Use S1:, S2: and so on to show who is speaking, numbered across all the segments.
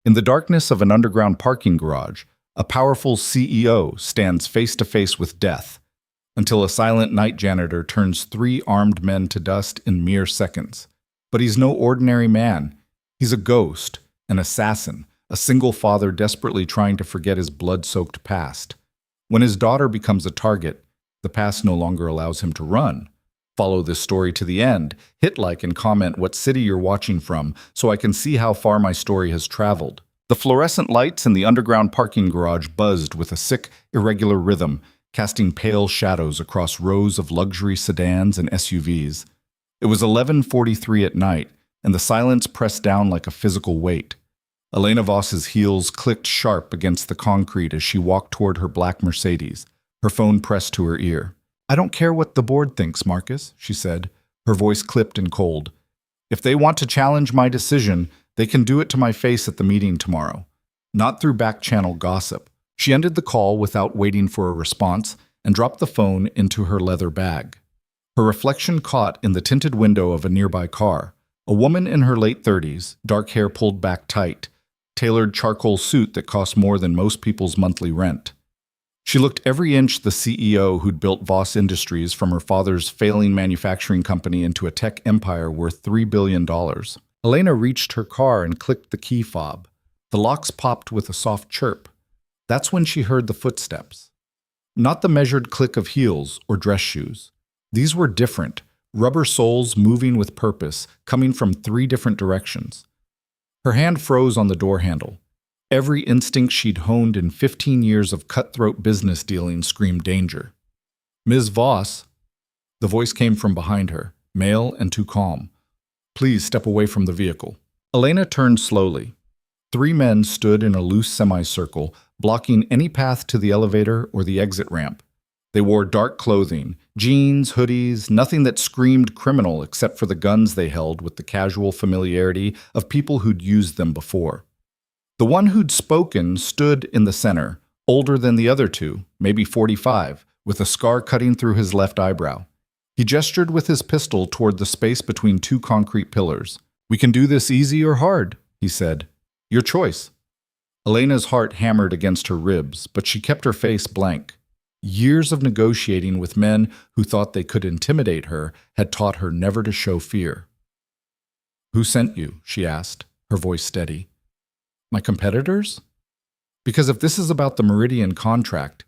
S1: In the darkness of an underground parking garage, a powerful CEO stands face to face with death until a silent night janitor turns three armed men to dust in mere seconds. But he's no ordinary man. He's a ghost, an assassin, a single father desperately trying to forget his blood-soaked past. When his daughter becomes a target, the past no longer allows him to run. Follow this story to the end. Hit like and comment what city you're watching from so I can see how far my story has traveled. The fluorescent lights in the underground parking garage buzzed with a sick, irregular rhythm, casting pale shadows across rows of luxury sedans and SUVs. It was 11:43 at night, and the silence pressed down like a physical weight. Elena Voss's heels clicked sharp against the concrete as she walked toward her black Mercedes, her phone pressed to her ear. "I don't care what the board thinks, Marcus," she said, her voice clipped and cold. "If they want to challenge my decision, they can do it to my face at the meeting tomorrow. Not through back-channel gossip." She ended the call without waiting for a response and dropped the phone into her leather bag. Her reflection caught in the tinted window of a nearby car. A woman in her late 30s, dark hair pulled back tight, tailored charcoal suit that cost more than most people's monthly rent. She looked every inch the CEO who'd built Voss Industries from her father's failing manufacturing company into a tech empire worth $3 billion. Elena reached her car and clicked the key fob. The locks popped with a soft chirp. That's when she heard the footsteps. Not the measured click of heels or dress shoes. These were different, rubber soles moving with purpose, coming from three different directions. Her hand froze on the door handle. Every instinct she'd honed in 15 years of cutthroat business dealing screamed danger. "Ms. Voss," the voice came from behind her, male and too calm. "Please step away from the vehicle." Elena turned slowly. Three men stood in a loose semicircle, blocking any path to the elevator or the exit ramp. They wore dark clothing, jeans, hoodies, nothing that screamed criminal except for the guns they held with the casual familiarity of people who'd used them before. The one who'd spoken stood in the center, older than the other two, maybe 45, with a scar cutting through his left eyebrow. He gestured with his pistol toward the space between two concrete pillars. "We can do this easy or hard," he said. "Your choice." Elena's heart hammered against her ribs, but she kept her face blank. Years of negotiating with men who thought they could intimidate her had taught her never to show fear. "Who sent you?" she asked, her voice steady. "My competitors? Because if this is about the Meridian contract,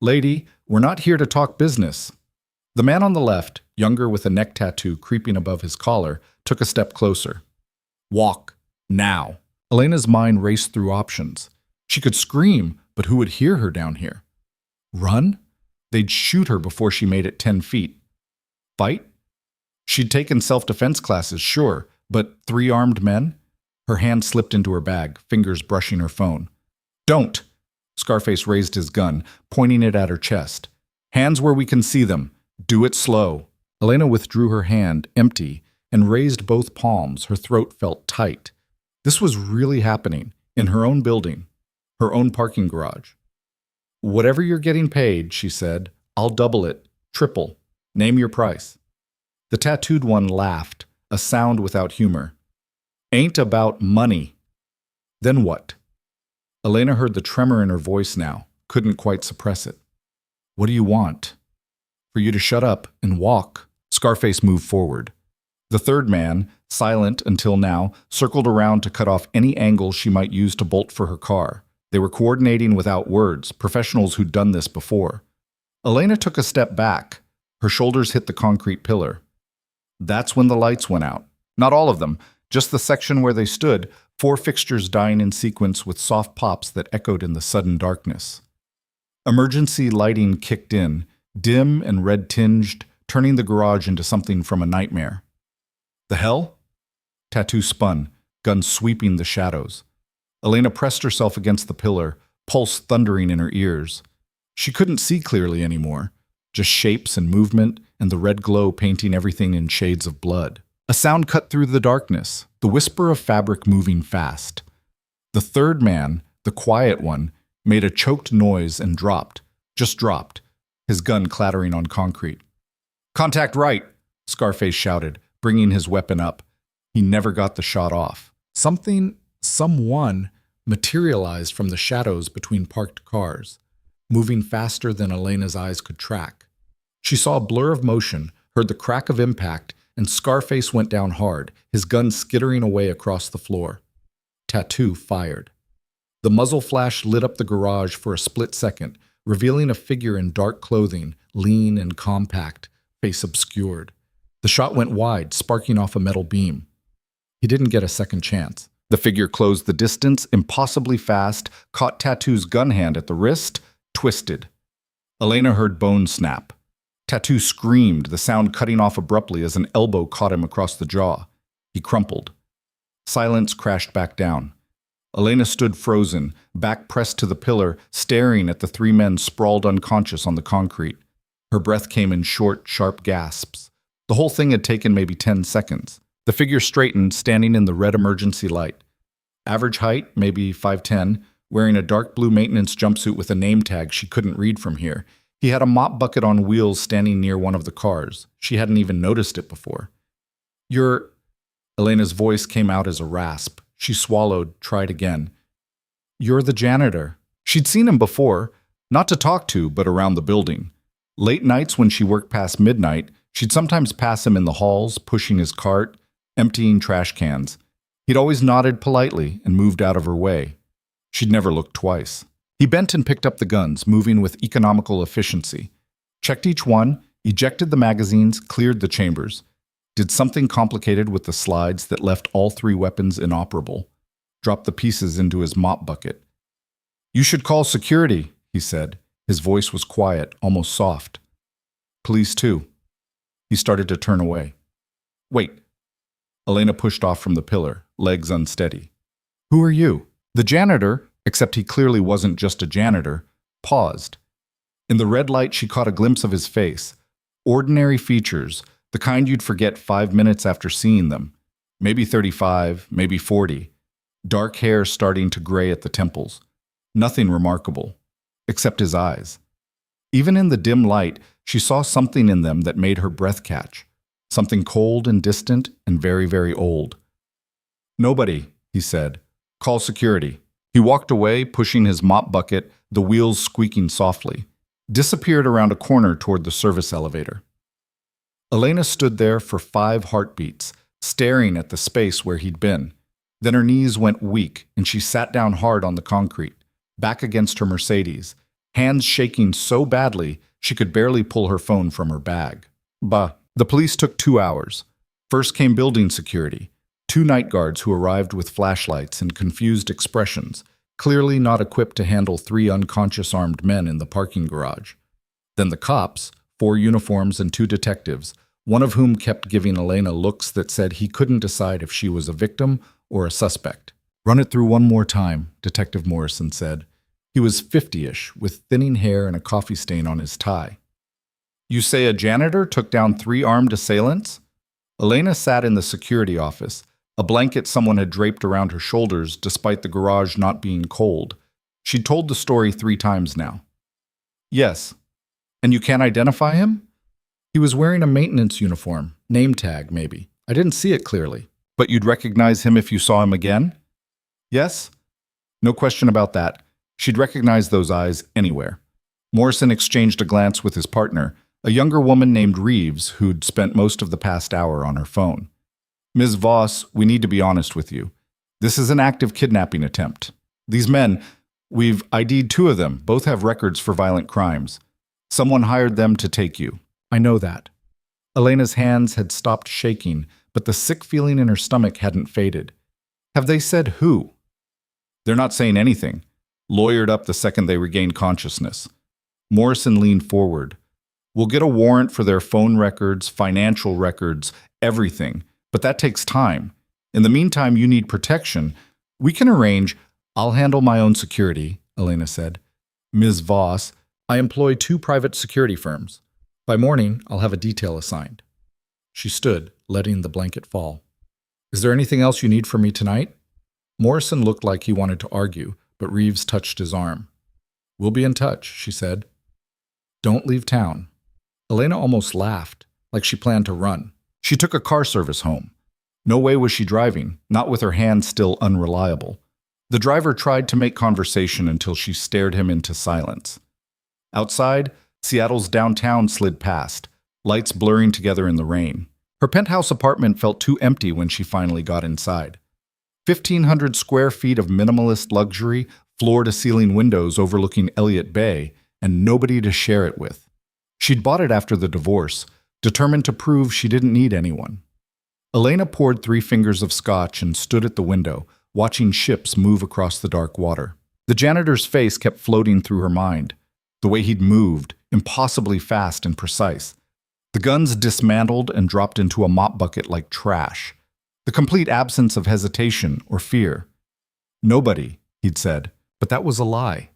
S1: lady, we're not here to talk business." The man on the left, younger with a neck tattoo creeping above his collar, took a step closer. "Walk. Now." Elena's mind raced through options. She could scream, but who would hear her down here? Run? They'd shoot her before she made it 10 feet. Fight? She'd taken self-defense classes, sure, but three armed men? Her hand slipped into her bag, fingers brushing her phone. "Don't!" Scarface raised his gun, pointing it at her chest. "Hands where we can see them. Do it slow." Elena withdrew her hand, empty, and raised both palms. Her throat felt tight. This was really happening, in her own building, her own parking garage. "Whatever you're getting paid," she said, "I'll double it, triple. Name your price." The tattooed one laughed, a sound without humor. "Ain't about money." "Then what?" Elena heard the tremor in her voice now, couldn't quite suppress it. "What do you want?" "For you to shut up and walk." Scarface moved forward. The third man, silent until now, circled around to cut off any angle she might use to bolt for her car. They were coordinating without words, professionals who'd done this before. Elena took a step back. Her shoulders hit the concrete pillar. That's when the lights went out. Not all of them, just the section where they stood, 4 fixtures dying in sequence with soft pops that echoed in the sudden darkness. Emergency lighting kicked in, dim and red-tinged, turning the garage into something from a nightmare. "The hell?" Tattoo spun, gun sweeping the shadows. Elena pressed herself against the pillar, pulse thundering in her ears. She couldn't see clearly anymore, just shapes and movement and the red glow painting everything in shades of blood. A sound cut through the darkness, the whisper of fabric moving fast. The third man, the quiet one, made a choked noise and dropped, just dropped, his gun clattering on concrete. "Contact right," Scarface shouted, bringing his weapon up. He never got the shot off. Someone materialized from the shadows between parked cars, moving faster than Elena's eyes could track. She saw a blur of motion, heard the crack of impact, and Scarface went down hard, his gun skittering away across the floor. Tattoo fired. The muzzle flash lit up the garage for a split second, revealing a figure in dark clothing, lean and compact, face obscured. The shot went wide, sparking off a metal beam. He didn't get a second chance. The figure closed the distance impossibly fast, caught Tattoo's gun hand at the wrist, twisted. Elena heard bones snap. Tattoo screamed, the sound cutting off abruptly as an elbow caught him across the jaw. He crumpled. Silence crashed back down. Elena stood frozen, back pressed to the pillar, staring at the three men sprawled unconscious on the concrete. Her breath came in short, sharp gasps. The whole thing had taken maybe 10 seconds. The figure straightened, standing in the red emergency light. Average height, maybe 5'10", wearing a dark blue maintenance jumpsuit with a name tag she couldn't read from here. He had a mop bucket on wheels standing near one of the cars. She hadn't even noticed it before. "You're..." Elena's voice came out as a rasp. She swallowed, tried again. "You're the janitor." She'd seen him before, not to talk to, but around the building. Late nights when she worked past midnight, she'd sometimes pass him in the halls, pushing his cart, emptying trash cans. He'd always nodded politely and moved out of her way. She'd never looked twice. He bent and picked up the guns, moving with economical efficiency. Checked each one, ejected the magazines, cleared the chambers. Did something complicated with the slides that left all three weapons inoperable. Dropped the pieces into his mop bucket. "You should call security," he said. His voice was quiet, almost soft. "Police too." He started to turn away. "Wait." Elena pushed off from the pillar, legs unsteady. "Who are you?" The janitor, except he clearly wasn't just a janitor, paused. In the red light she caught a glimpse of his face. Ordinary features, the kind you'd forget 5 minutes after seeing them. Maybe 35, maybe 40. Dark hair starting to gray at the temples. Nothing remarkable, except his eyes. Even in the dim light, she saw something in them that made her breath catch. Something cold and distant and very, very old. "Nobody," he said. "Call security." He walked away, pushing his mop bucket, the wheels squeaking softly. Disappeared around a corner toward the service elevator. Elena stood there for 5 heartbeats, staring at the space where he'd been. Then her knees went weak, and she sat down hard on the concrete, back against her Mercedes, hands shaking so badly she could barely pull her phone from her bag. The police took 2 hours. First came building security, 2 night guards who arrived with flashlights and confused expressions, clearly not equipped to handle 3 unconscious armed men in the parking garage. Then the cops, 4 uniforms and 2 detectives, one of whom kept giving Elena looks that said he couldn't decide if she was a victim or a suspect. "Run it through one more time," Detective Morrison said. He was 50-ish, with thinning hair and a coffee stain on his tie. "You say a janitor took down 3 armed assailants?" Elena sat in the security office, a blanket someone had draped around her shoulders despite the garage not being cold. She'd told the story 3 times now. "Yes. And you can't identify him?" "He was wearing a maintenance uniform, name tag maybe. I didn't see it clearly." "But you'd recognize him if you saw him again?" "Yes." No question about that. She'd recognize those eyes anywhere. Morrison exchanged a glance with his partner, a younger woman named Reeves who'd spent most of the past hour on her phone. "Ms. Voss, we need to be honest with you. This is an active kidnapping attempt. These men, we've ID'd 2 of them, both have records for violent crimes. Someone hired them to take you." "I know that." Elena's hands had stopped shaking, but the sick feeling in her stomach hadn't faded. "Have they said who?" "They're not saying anything." Lawyered up the second they regained consciousness. Morrison leaned forward. "We'll get a warrant for their phone records, financial records, everything. But that takes time. In the meantime, you need protection. We can arrange—" "I'll handle my own security," Elena said. "Ms. Voss, I employ 2 private security firms. By morning, I'll have a detail assigned." She stood, letting the blanket fall. "Is there anything else you need from me tonight?" Morrison looked like he wanted to argue, but Reeves touched his arm. "We'll be in touch," she said. "Don't leave town." Elena almost laughed, like she planned to run. She took a car service home. No way was she driving, not with her hands still unreliable. The driver tried to make conversation until she stared him into silence. Outside, Seattle's downtown slid past, lights blurring together in the rain. Her penthouse apartment felt too empty when she finally got inside. 1,500 square feet of minimalist luxury, floor-to-ceiling windows overlooking Elliott Bay, and nobody to share it with. She'd bought it after the divorce, determined to prove she didn't need anyone. Elena poured 3 fingers of scotch and stood at the window, watching ships move across the dark water. The janitor's face kept floating through her mind. The way he'd moved, impossibly fast and precise. The guns dismantled and dropped into a mop bucket like trash. The complete absence of hesitation or fear. Nobody, he'd said, but that was a lie.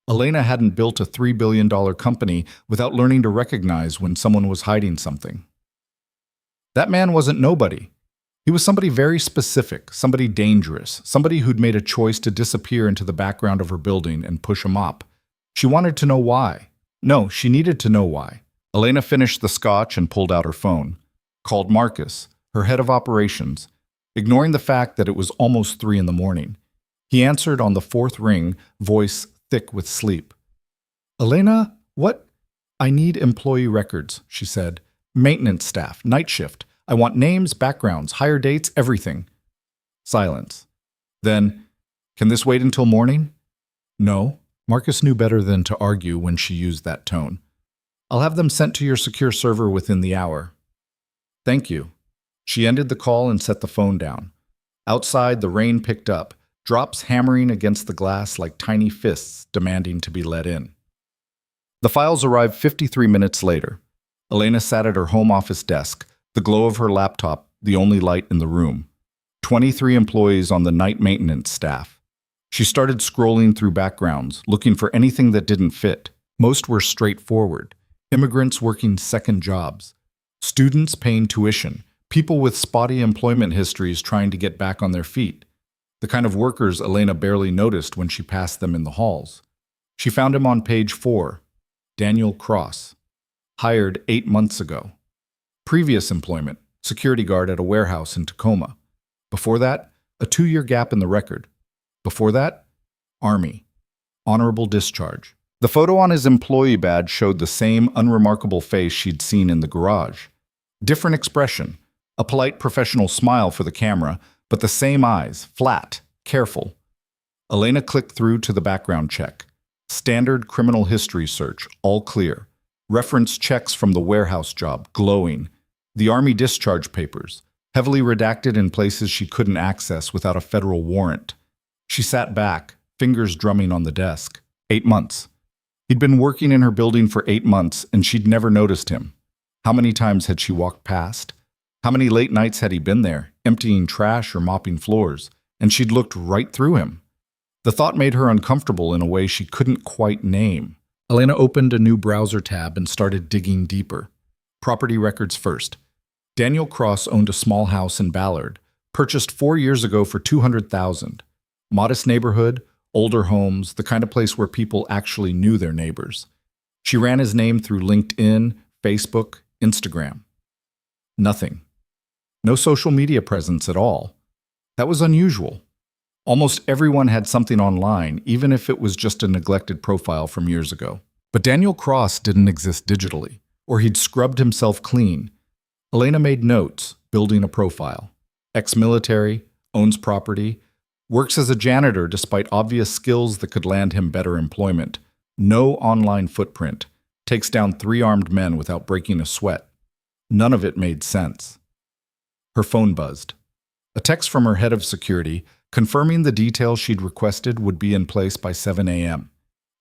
S1: Elena hadn't built a $3 billion company without learning to recognize when someone was hiding something. That man wasn't nobody. He was somebody very specific, somebody dangerous, somebody who'd made a choice to disappear into the background of her building and push a mop. She wanted to know why. No, she needed to know why. Elena finished the scotch and pulled out her phone. Called Marcus, her head of operations, ignoring the fact that it was almost 3 a.m. He answered on the 4th ring, voice thick with sleep. "Elena, what?" "I need employee records," she said. "Maintenance staff, night shift. I want names, backgrounds, hire dates, everything." Silence. Then, "Can this wait until morning?" "No." Marcus knew better than to argue when she used that tone. "I'll have them sent to your secure server within the hour." "Thank you." She ended the call and set the phone down. Outside, the rain picked up, drops hammering against the glass like tiny fists demanding to be let in. The files arrived 53 minutes later. Elena sat at her home office desk, the glow of her laptop the only light in the room. 23 employees on the night maintenance staff. She started scrolling through backgrounds, looking for anything that didn't fit. Most were straightforward. Immigrants working second jobs. Students paying tuition. People with spotty employment histories trying to get back on their feet. The kind of workers Elena barely noticed when she passed them in the halls. She found him on page 4. Daniel Cross. Hired 8 months ago. Previous employment, security guard at a warehouse in Tacoma. Before that, a 2-year gap in the record. Before that, Army. Honorable discharge. The photo on his employee badge showed the same unremarkable face she'd seen in the garage. Different expression, a polite professional smile for the camera, but the same eyes, flat, careful. Elena clicked through to the background check. Standard criminal history search, all clear. Reference checks from the warehouse job, glowing. The Army discharge papers, heavily redacted in places she couldn't access without a federal warrant. She sat back, fingers drumming on the desk. 8 months. He'd been working in her building for 8 months, and she'd never noticed him. How many times had she walked past? How many late nights had he been there, emptying trash or mopping floors, and she'd looked right through him? The thought made her uncomfortable in a way she couldn't quite name. Elena opened a new browser tab and started digging deeper. Property records first. Daniel Cross owned a small house in Ballard, purchased 4 years ago for $200,000. Modest neighborhood, older homes, the kind of place where people actually knew their neighbors. She ran his name through LinkedIn, Facebook, Instagram. Nothing. No social media presence at all. That was unusual. Almost everyone had something online, even if it was just a neglected profile from years ago. But Daniel Cross didn't exist digitally, or he'd scrubbed himself clean. Elena made notes, building a profile. Ex-military, owns property, works as a janitor despite obvious skills that could land him better employment. No online footprint. Takes down 3 armed men without breaking a sweat. None of it made sense. Her phone buzzed. A text from her head of security, confirming the details she'd requested would be in place by 7 a.m.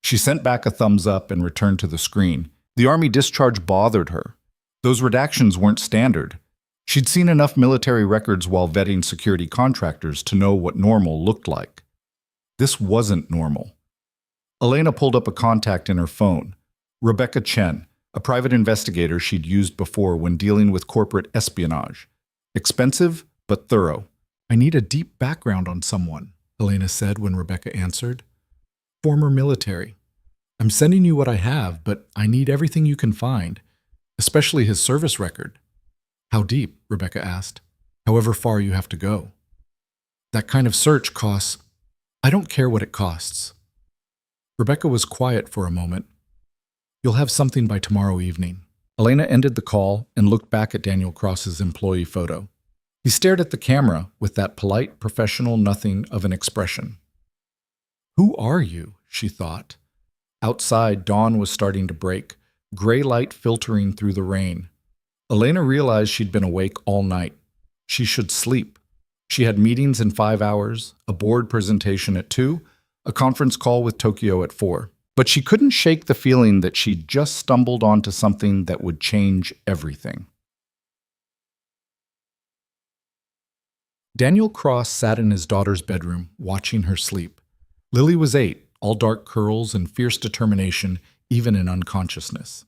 S1: She sent back a thumbs up and returned to the screen. The Army discharge bothered her. Those redactions weren't standard. She'd seen enough military records while vetting security contractors to know what normal looked like. This wasn't normal. Elena pulled up a contact in her phone. Rebecca Chen, a private investigator she'd used before when dealing with corporate espionage. Expensive, but thorough. "I need a deep background on someone," Elena said when Rebecca answered. "Former military. I'm sending you what I have, but I need everything you can find, especially his service record." "How deep?" Rebecca asked. "However far you have to go." "That kind of search costs—" I don't care what it costs. Rebecca was quiet for a moment. You'll have something by tomorrow evening. Elena ended the call and looked back at Daniel Cross's employee photo. He stared at the camera with that polite, professional nothing of an expression. Who are you? She thought. Outside, dawn was starting to break, gray light filtering through the rain. Elena realized she'd been awake all night. She should sleep. She had meetings in 5 hours, a board presentation at 2, a conference call with Tokyo at 4. But she couldn't shake the feeling that she'd just stumbled onto something that would change everything. Daniel Cross sat in his daughter's bedroom, watching her sleep. Lily was 8, all dark curls and fierce determination, even in unconsciousness.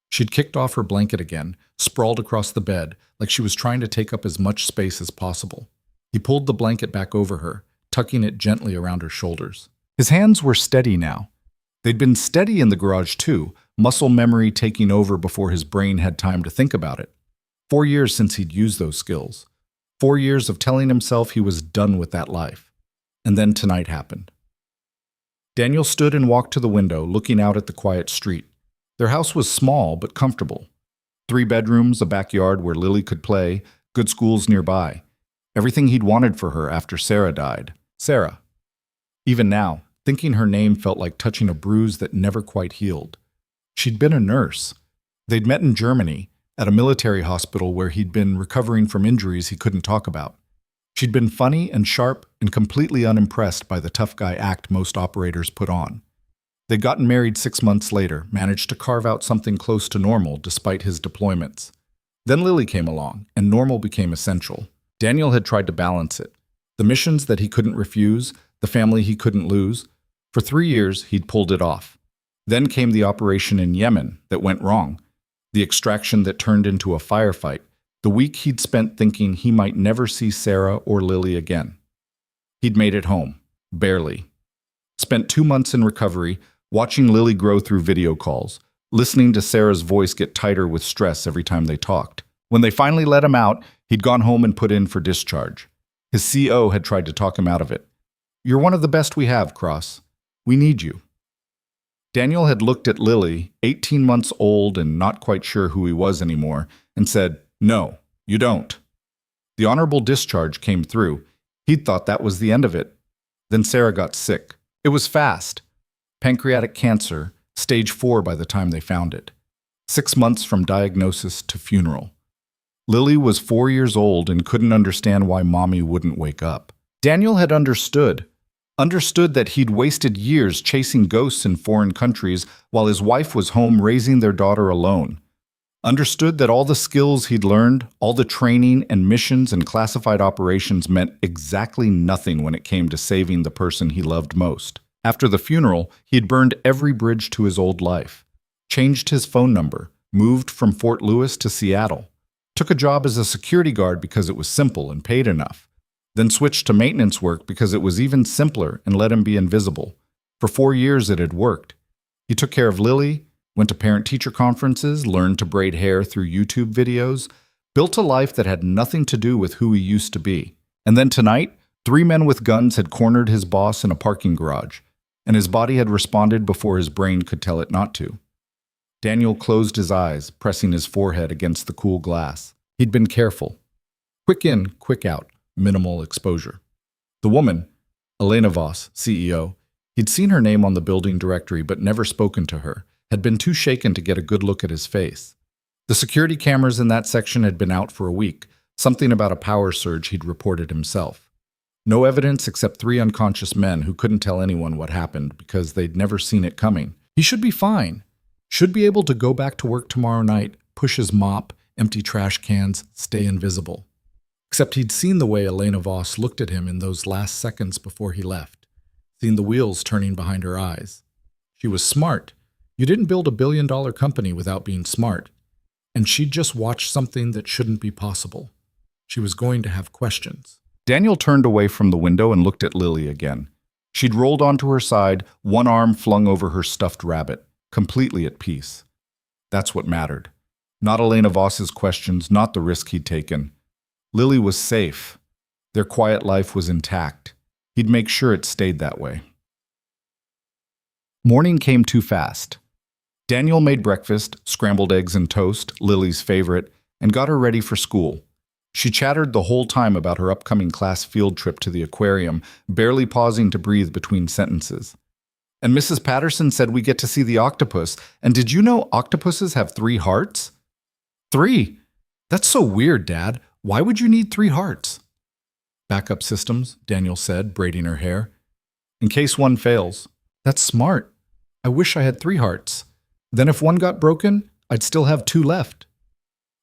S1: She'd kicked off her blanket again, sprawled across the bed, like she was trying to take up as much space as possible. He pulled the blanket back over her, tucking it gently around her shoulders. His hands were steady now. They'd been steady in the garage too, muscle memory taking over before his brain had time to think about it. 4 years since he'd used those skills. 4 years of telling himself he was done with that life. And then tonight happened. Daniel stood and walked to the window, looking out at the quiet street. Their house was small but comfortable. 3 bedrooms, a backyard where Lily could play, good schools nearby. Everything he'd wanted for her after Sarah died. Sarah. Even now, thinking her name felt like touching a bruise that never quite healed. She'd been a nurse. They'd met in Germany, at a military hospital where he'd been recovering from injuries he couldn't talk about. She'd been funny and sharp and completely unimpressed by the tough guy act most operators put on. They'd gotten married 6 months later, managed to carve out something close to normal despite his deployments. Then Lily came along, and normal became essential. Daniel had tried to balance it. The missions that he couldn't refuse, the family he couldn't lose. For 3 years, he'd pulled it off. Then came the operation in Yemen that went wrong, the extraction that turned into a firefight, the week he'd spent thinking he might never see Sarah or Lily again. He'd made it home, barely. Spent 2 months in recovery, watching Lily grow through video calls, listening to Sarah's voice get tighter with stress every time they talked. When they finally let him out, he'd gone home and put in for discharge. His CO had tried to talk him out of it. "You're one of the best we have, Cross. We need you." Daniel had looked at Lily, 18 months old and not quite sure who he was anymore, and said, "No, you don't." The honorable discharge came through. He'd thought that was the end of it. Then Sarah got sick. It was fast. Pancreatic cancer, stage 4 by the time they found it. 6 months from diagnosis to funeral. Lily was 4 years old and couldn't understand why mommy wouldn't wake up. Daniel had understood that he'd wasted years chasing ghosts in foreign countries while his wife was home raising their daughter alone. Understood that all the skills he'd learned, all the training and missions and classified operations meant exactly nothing when it came to saving the person he loved most. After the funeral, he'd burned every bridge to his old life, changed his phone number, moved from Fort Lewis to Seattle, took a job as a security guard because it was simple and paid enough, then switched to maintenance work because it was even simpler and let him be invisible. For 4 years it had worked. He took care of Lily, went to parent-teacher conferences, learned to braid hair through YouTube videos, built a life that had nothing to do with who he used to be. And then tonight, 3 men with guns had cornered his boss in a parking garage, and his body had responded before his brain could tell it not to. Daniel closed his eyes, pressing his forehead against the cool glass. He'd been careful. Quick in, quick out, minimal exposure. The woman, Elena Voss, CEO, he'd seen her name on the building directory but never spoken to her, had been too shaken to get a good look at his face. The security cameras in that section had been out for a week, something about a power surge he'd reported himself. No evidence except 3 unconscious men who couldn't tell anyone what happened because they'd never seen it coming. He should be fine. Should be able to go back to work tomorrow night, push his mop, empty trash cans, stay invisible. Except he'd seen the way Elena Voss looked at him in those last seconds before he left, seen the wheels turning behind her eyes. She was smart. You didn't build a billion-dollar company without being smart. And she'd just watched something that shouldn't be possible. She was going to have questions. Daniel turned away from the window and looked at Lily again. She'd rolled onto her side, one arm flung over her stuffed rabbit, completely at peace. That's what mattered. Not Elena Voss's questions, not the risk he'd taken. Lily was safe. Their quiet life was intact. He'd make sure it stayed that way. Morning came too fast. Daniel made breakfast, scrambled eggs and toast, Lily's favorite, and got her ready for school. She chattered the whole time about her upcoming class field trip to the aquarium, barely pausing to breathe between sentences. And Mrs. Patterson said we get to see the octopus. And did you know octopuses have 3 hearts? 3? That's so weird, Dad. Why would you need 3 hearts? Backup systems, Daniel said, braiding her hair. In case one fails. That's smart. I wish I had 3 hearts. Then if one got broken, I'd still have 2 left.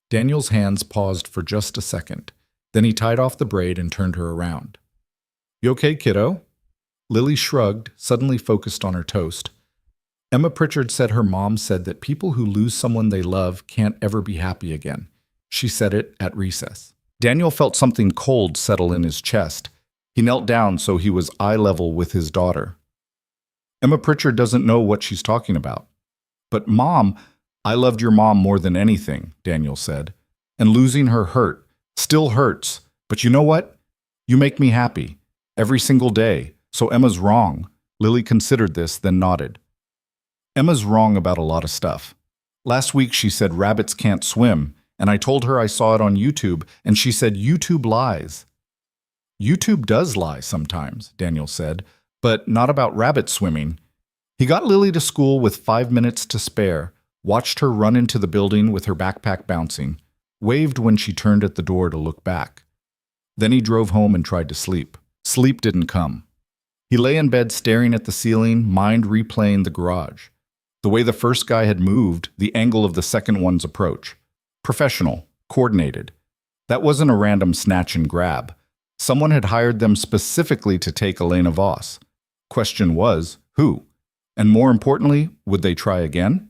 S1: Daniel's hands paused for just a second. Then he tied off the braid and turned her around. You okay, kiddo? Lily shrugged, suddenly focused on her toast. Emma Pritchard said her mom said that people who lose someone they love can't ever be happy again. She said it at recess. Daniel felt something cold settle in his chest. He knelt down so he was eye level with his daughter. Emma Pritchard doesn't know what she's talking about. But Mom, I loved your mom more than anything, Daniel said. And losing her hurt, still hurts. But you know what? You make me happy. Every single day. So Emma's wrong. Lily considered this, then nodded. Emma's wrong about a lot of stuff. Last week she said rabbits can't swim, and I told her I saw it on YouTube, and she said YouTube lies. YouTube does lie sometimes, Daniel said, but not about rabbit swimming. He got Lily to school with 5 minutes to spare, watched her run into the building with her backpack bouncing, waved when she turned at the door to look back. Then he drove home and tried to sleep. Sleep didn't come. He lay in bed staring at the ceiling, mind replaying the garage. The way the first guy had moved, the angle of the second one's approach. Professional, coordinated. That wasn't a random snatch and grab. Someone had hired them specifically to take Elena Voss. Question was, who? And more importantly, would they try again?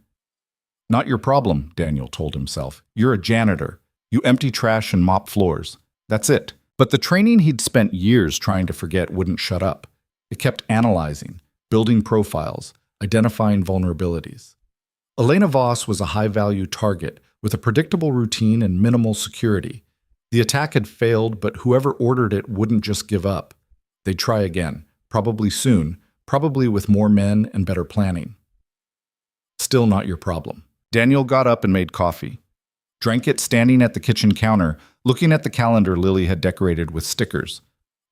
S1: Not your problem, Daniel told himself. You're a janitor. You empty trash and mop floors. That's it. But the training he'd spent years trying to forget wouldn't shut up. It kept analyzing, building profiles, identifying vulnerabilities. Elena Voss was a high-value target with a predictable routine and minimal security. The attack had failed, but whoever ordered it wouldn't just give up. They'd try again, probably soon, probably with more men and better planning. Still not your problem. Daniel got up and made coffee. Drank it standing at the kitchen counter, looking at the calendar Lily had decorated with stickers.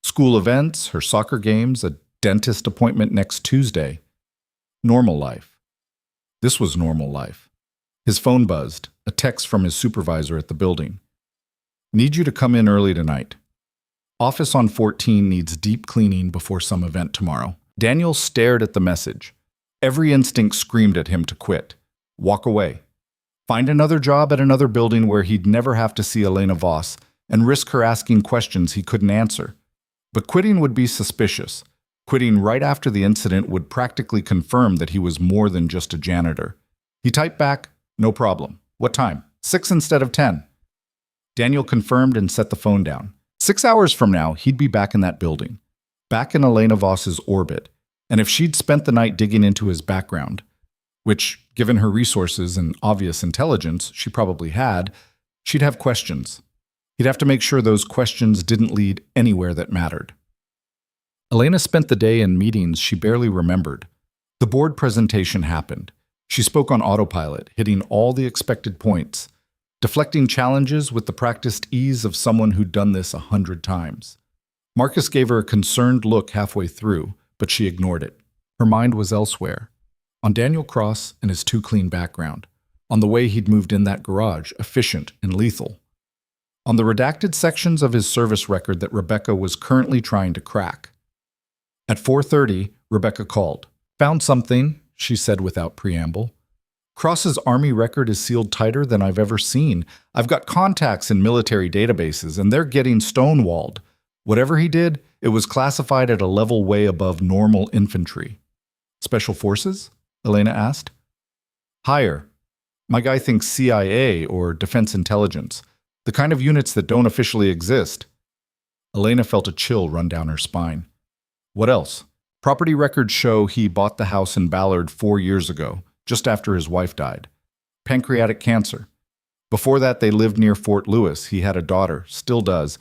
S1: School events, her soccer games, a dentist appointment next Tuesday. Normal life. This was normal life. His phone buzzed, a text from his supervisor at the building. Need you to come in early tonight. Office on 14 needs deep cleaning before some event tomorrow. Daniel stared at the message. Every instinct screamed at him to quit. Walk away. Find another job at another building where he'd never have to see Elena Voss and risk her asking questions he couldn't answer. But quitting would be suspicious. Quitting right after the incident would practically confirm that he was more than just a janitor. He typed back, no problem. What time? 6 instead of 10. Daniel confirmed and set the phone down. 6 hours from now, he'd be back in that building. Back in Elena Voss's orbit. And if she'd spent the night digging into his background, which, given her resources and obvious intelligence, she probably had, she'd have questions. He'd have to make sure those questions didn't lead anywhere that mattered. Elena spent the day in meetings she barely remembered. The board presentation happened. She spoke on autopilot, hitting all the expected points, deflecting challenges with the practiced ease of someone who'd done this 100 times. Marcus gave her a concerned look halfway through, but she ignored it. Her mind was elsewhere. On Daniel Cross and his too clean background. On the way he'd moved in that garage, efficient and lethal. On the redacted sections of his service record that Rebecca was currently trying to crack. At 4:30, Rebecca called. Found something, she said without preamble. Cross's Army record is sealed tighter than I've ever seen. I've got contacts in military databases, and they're getting stonewalled. Whatever he did, it was classified at a level way above normal infantry. Special forces? Elena asked. Higher. My guy thinks CIA or Defense Intelligence, the kind of units that don't officially exist. Elena felt a chill run down her spine. What else? Property records show he bought the house in Ballard 4 years ago, just after his wife died. Pancreatic cancer. Before that, they lived near Fort Lewis. He had a daughter, still does.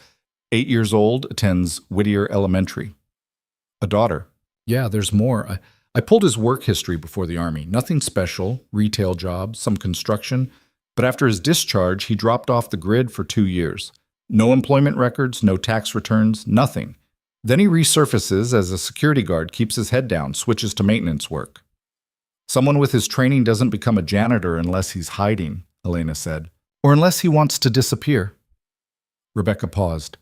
S1: 8 years old, attends Whittier Elementary. A daughter. Yeah, there's more. I pulled his work history before the Army. Nothing special, retail jobs, some construction. But after his discharge, he dropped off the grid for 2 years. No employment records, no tax returns, nothing. Then he resurfaces as a security guard, keeps his head down, switches to maintenance work. Someone with his training doesn't become a janitor unless he's hiding, Elena said. Or unless he wants to disappear. Rebecca paused.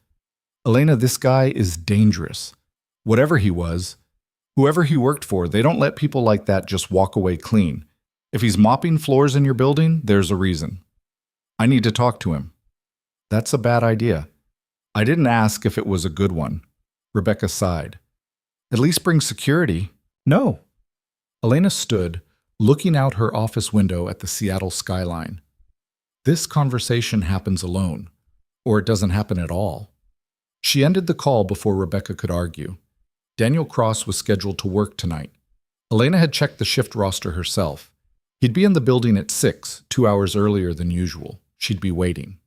S1: Elena, this guy is dangerous. Whatever he was, whoever he worked for, they don't let people like that just walk away clean. If he's mopping floors in your building, there's a reason. I need to talk to him. That's a bad idea. I didn't ask if it was a good one. Rebecca sighed. At least bring security. No. Elena stood, looking out her office window at the Seattle skyline. This conversation happens alone, or it doesn't happen at all. She ended the call before Rebecca could argue. Daniel Cross was scheduled to work tonight. Elena had checked the shift roster herself. He'd be in the building at 6, 2 hours earlier than usual. She'd be waiting.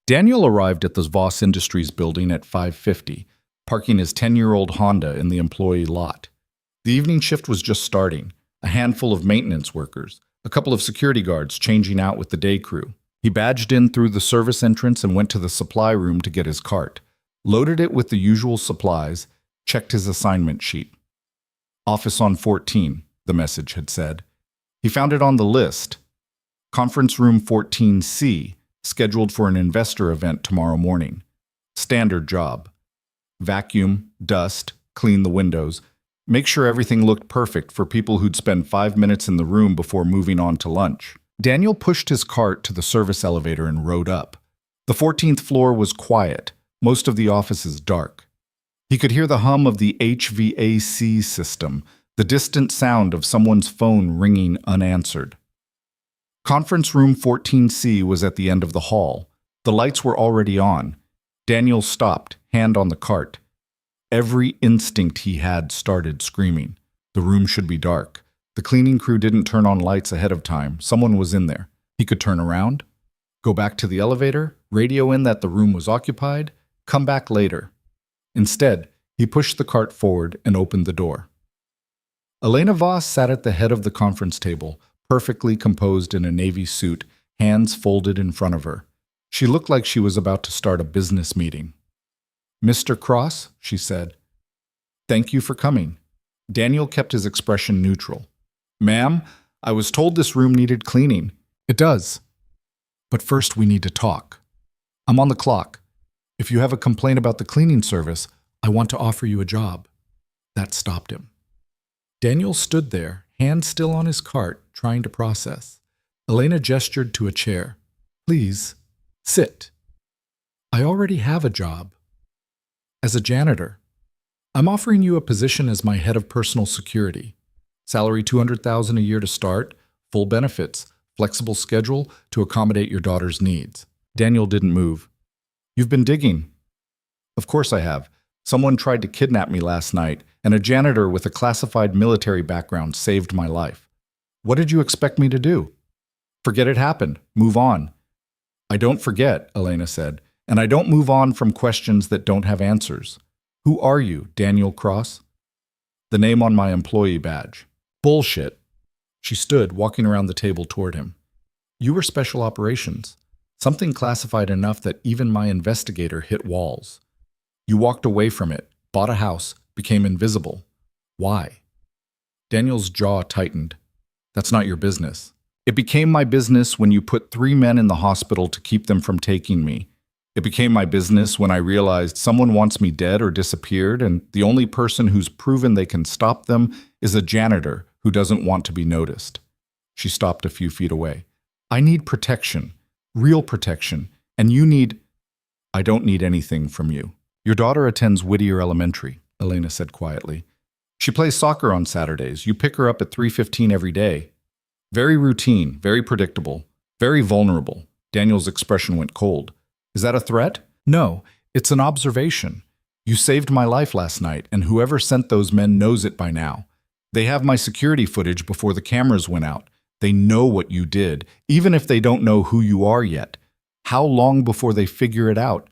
S1: Daniel arrived at the Voss Industries building at 5:50, parking his 10-year-old Honda in the employee lot. The evening shift was just starting, a handful of maintenance workers, a couple of security guards changing out with the day crew. He badged in through the service entrance and went to the supply room to get his cart, loaded it with the usual supplies, checked his assignment sheet. Office on 14, the message had said. He found it on the list. Conference room 14C, scheduled for an investor event tomorrow morning. Standard job. Vacuum, dust, clean the windows, make sure everything looked perfect for people who'd spend 5 minutes in the room before moving on to lunch. Daniel pushed his cart to the service elevator and rode up. The 14th floor was quiet, most of the offices dark. He could hear the hum of the HVAC system, the distant sound of someone's phone ringing unanswered. Conference room 14C was at the end of the hall. The lights were already on. Daniel stopped, hand on the cart. Every instinct he had started screaming. The room should be dark. The cleaning crew didn't turn on lights ahead of time. Someone was in there. He could turn around, go back to the elevator, radio in that the room was occupied, come back later. Instead, he pushed the cart forward and opened the door. Elena Voss sat at the head of the conference table, perfectly composed in a navy suit, hands folded in front of her. She looked like she was about to start a business meeting. Mr. Cross, she said. Thank you for coming. Daniel kept his expression neutral. Ma'am, I was told this room needed cleaning. It does. But first we need to talk. I'm on the clock. If you have a complaint about the cleaning service, I want to offer you a job. That stopped him. Daniel stood there, hand still on his cart, trying to process. Elena gestured to a chair. Please, sit. I already have a job. As a janitor. I'm offering you a position as my head of personal security. Salary $200,000 a year to start, full benefits, flexible schedule to accommodate your daughter's needs. Daniel didn't move. You've been digging. Of course I have. Someone tried to kidnap me last night, and a janitor with a classified military background saved my life. What did you expect me to do? Forget it happened. Move on. I don't forget, Elena said, and I don't move on from questions that don't have answers. Who are you, Daniel Cross? The name on my employee badge. Bullshit. She stood, walking around the table toward him. You were special operations. Something classified enough that even my investigator hit walls. You walked away from it, bought a house, became invisible. Why? Daniel's jaw tightened. That's not your business. It became my business when you put 3 men in the hospital to keep them from taking me. It became my business when I realized someone wants me dead or disappeared, and the only person who's proven they can stop them is a janitor who doesn't want to be noticed. She stopped a few feet away. I need protection, real protection, and you need... I don't need anything from you. Your daughter attends Whittier Elementary, Elena said quietly. She plays soccer on Saturdays. You pick her up at 3:15 every day. Very routine, very predictable, very vulnerable. Daniel's expression went cold. Is that a threat? No, it's an observation. You saved my life last night, and whoever sent those men knows it by now. They have my security footage before the cameras went out. They know what you did, even if they don't know who you are yet. How long before they figure it out?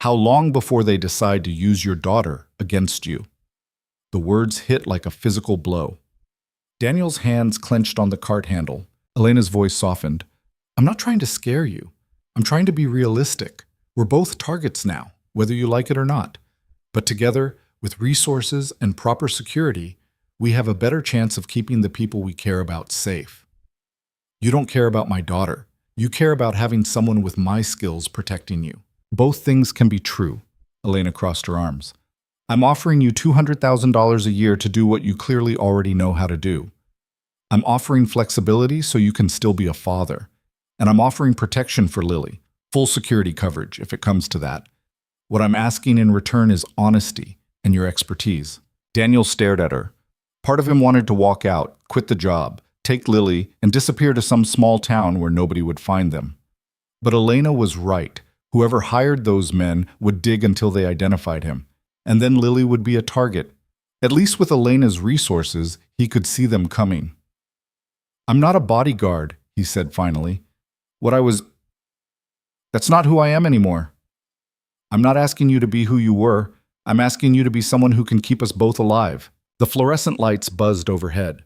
S1: How long before they decide to use your daughter against you? The words hit like a physical blow. Daniel's hands clenched on the cart handle. Elena's voice softened. I'm not trying to scare you. I'm trying to be realistic. We're both targets now, whether you like it or not. But together, with resources and proper security, we have a better chance of keeping the people we care about safe. You don't care about my daughter. You care about having someone with my skills protecting you. Both things can be true. Elena crossed her arms. I'm offering you $200,000 a year to do what you clearly already know how to do. I'm offering flexibility so you can still be a father. And I'm offering protection for Lily, full security coverage if it comes to that. What I'm asking in return is honesty and your expertise. Daniel stared at her. Part of him wanted to walk out, quit the job, take Lily, and disappear to some small town where nobody would find them. But Elena was right. Whoever hired those men would dig until they identified him. And then Lily would be a target. At least with Elena's resources, he could see them coming. I'm not a bodyguard, he said finally. That's not who I am anymore. I'm not asking you to be who you were. I'm asking you to be someone who can keep us both alive. The fluorescent lights buzzed overhead.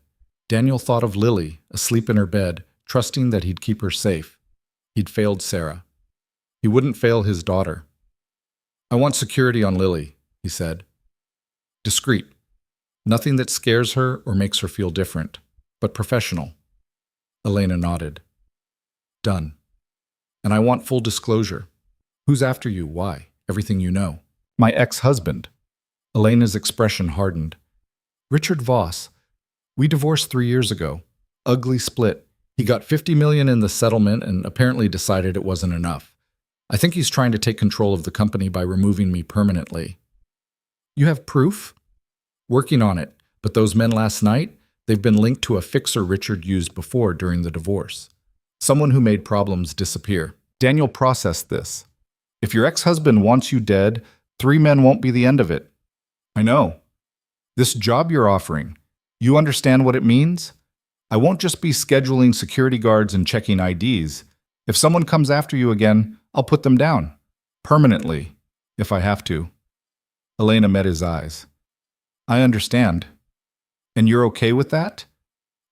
S1: Daniel thought of Lily, asleep in her bed, trusting that he'd keep her safe. He'd failed Sarah. He wouldn't fail his daughter. I want security on Lily, he said. Discreet. Nothing that scares her or makes her feel different, but professional. Elena nodded. Done. And I want full disclosure. Who's after you? Why? Everything you know. My ex-husband. Elena's expression hardened. Richard Voss. We divorced 3 years ago. Ugly split. He got $50 million in the settlement and apparently decided it wasn't enough. I think he's trying to take control of the company by removing me permanently. You have proof? Working on it, but those men last night, they've been linked to a fixer Richard used before during the divorce. Someone who made problems disappear. Daniel processed this. If your ex-husband wants you dead, 3 men won't be the end of it. I know. This job you're offering, you understand what it means? I won't just be scheduling security guards and checking IDs. If someone comes after you again, I'll put them down. Permanently, if I have to. Elena met his eyes. I understand. And you're okay with that?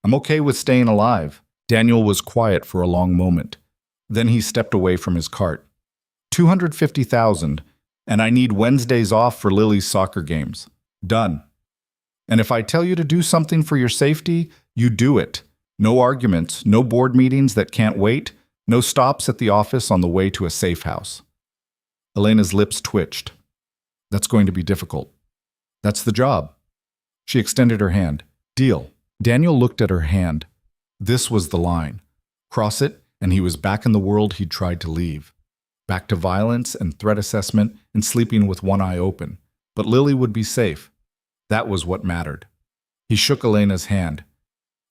S1: I'm okay with staying alive. Daniel was quiet for a long moment. Then he stepped away from his cart. $250,000, and I need Wednesdays off for Lily's soccer games. Done. And if I tell you to do something for your safety, you do it. No arguments, no board meetings that can't wait, no stops at the office on the way to a safe house. Elena's lips twitched. That's going to be difficult. That's the job. She extended her hand. Deal. Daniel looked at her hand. This was the line. Cross it, and he was back in the world he'd tried to leave. Back to violence and threat assessment and sleeping with one eye open. But Lily would be safe. That was what mattered. He shook Elena's hand.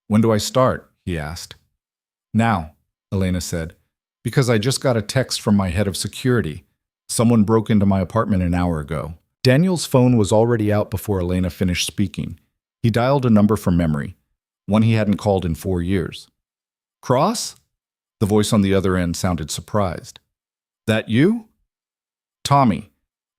S1: When do I start? He asked. Now, Elena said, because I just got a text from my head of security. Someone broke into my apartment an hour ago. Daniel's phone was already out before Elena finished speaking. He dialed a number from memory, one he hadn't called in 4 years. Cross? The voice on the other end sounded surprised. That you? Tommy,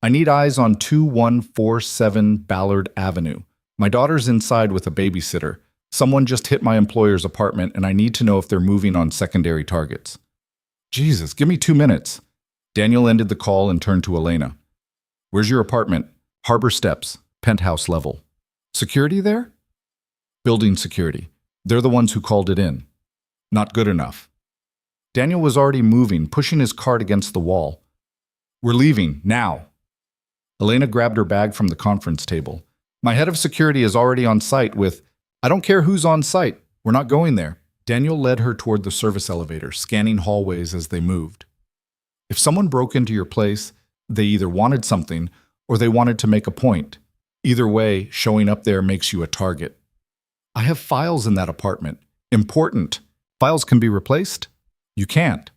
S1: I need eyes on 2147 Ballard Avenue. My daughter's inside with a babysitter. Someone just hit my employer's apartment and I need to know if they're moving on secondary targets. Jesus, give me 2 minutes. Daniel ended the call and turned to Elena. Where's your apartment? Harbor Steps, penthouse level. Security there? Building security. They're the ones who called it in. Not good enough. Daniel was already moving, pushing his cart against the wall. We're leaving, now. Elena grabbed her bag from the conference table. My head of security is already on site with, I don't care who's on site. We're not going there. Daniel led her toward the service elevator, scanning hallways as they moved. If someone broke into your place, they either wanted something or they wanted to make a point. Either way, showing up there makes you a target. I have files in that apartment. Important. Files can be replaced? You can't.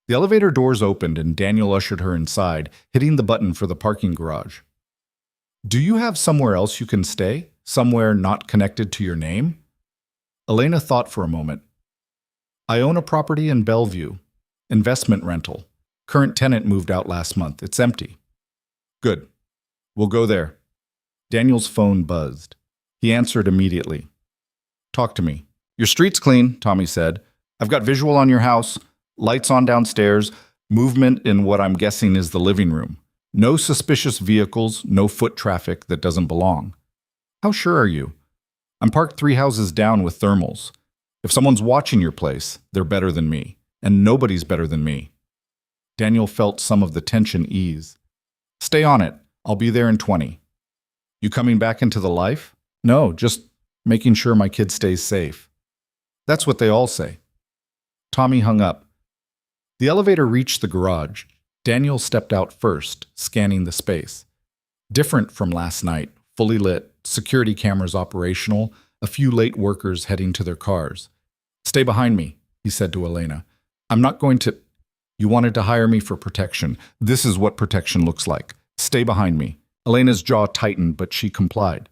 S1: The elevator doors opened and Daniel ushered her inside, hitting the button for the parking garage. Do you have somewhere else you can stay? Somewhere not connected to your name? Elena thought for a moment. I own a property in Bellevue. Investment rental. Current tenant moved out last month. It's empty. Good. We'll go there. Daniel's phone buzzed. He answered immediately. Talk to me. Your street's clean, Tommy said. I've got visual on your house, lights on downstairs, movement in what I'm guessing is the living room. No suspicious vehicles, no foot traffic that doesn't belong. How sure are you? I'm parked 3 houses down with thermals. If someone's watching your place, they're better than me, and nobody's better than me. Daniel felt some of the tension ease. Stay on it. I'll be there in 20. You coming back into the life? No, just making sure my kid stays safe. That's what they all say. Tommy hung up. The elevator reached the garage. Daniel stepped out first, scanning the space. Different from last night, fully lit, security cameras operational, a few late workers heading to their cars. Stay behind me, he said to Elena. I'm not going to... You wanted to hire me for protection. This is what protection looks like. Stay behind me. Elena's jaw tightened, but she complied.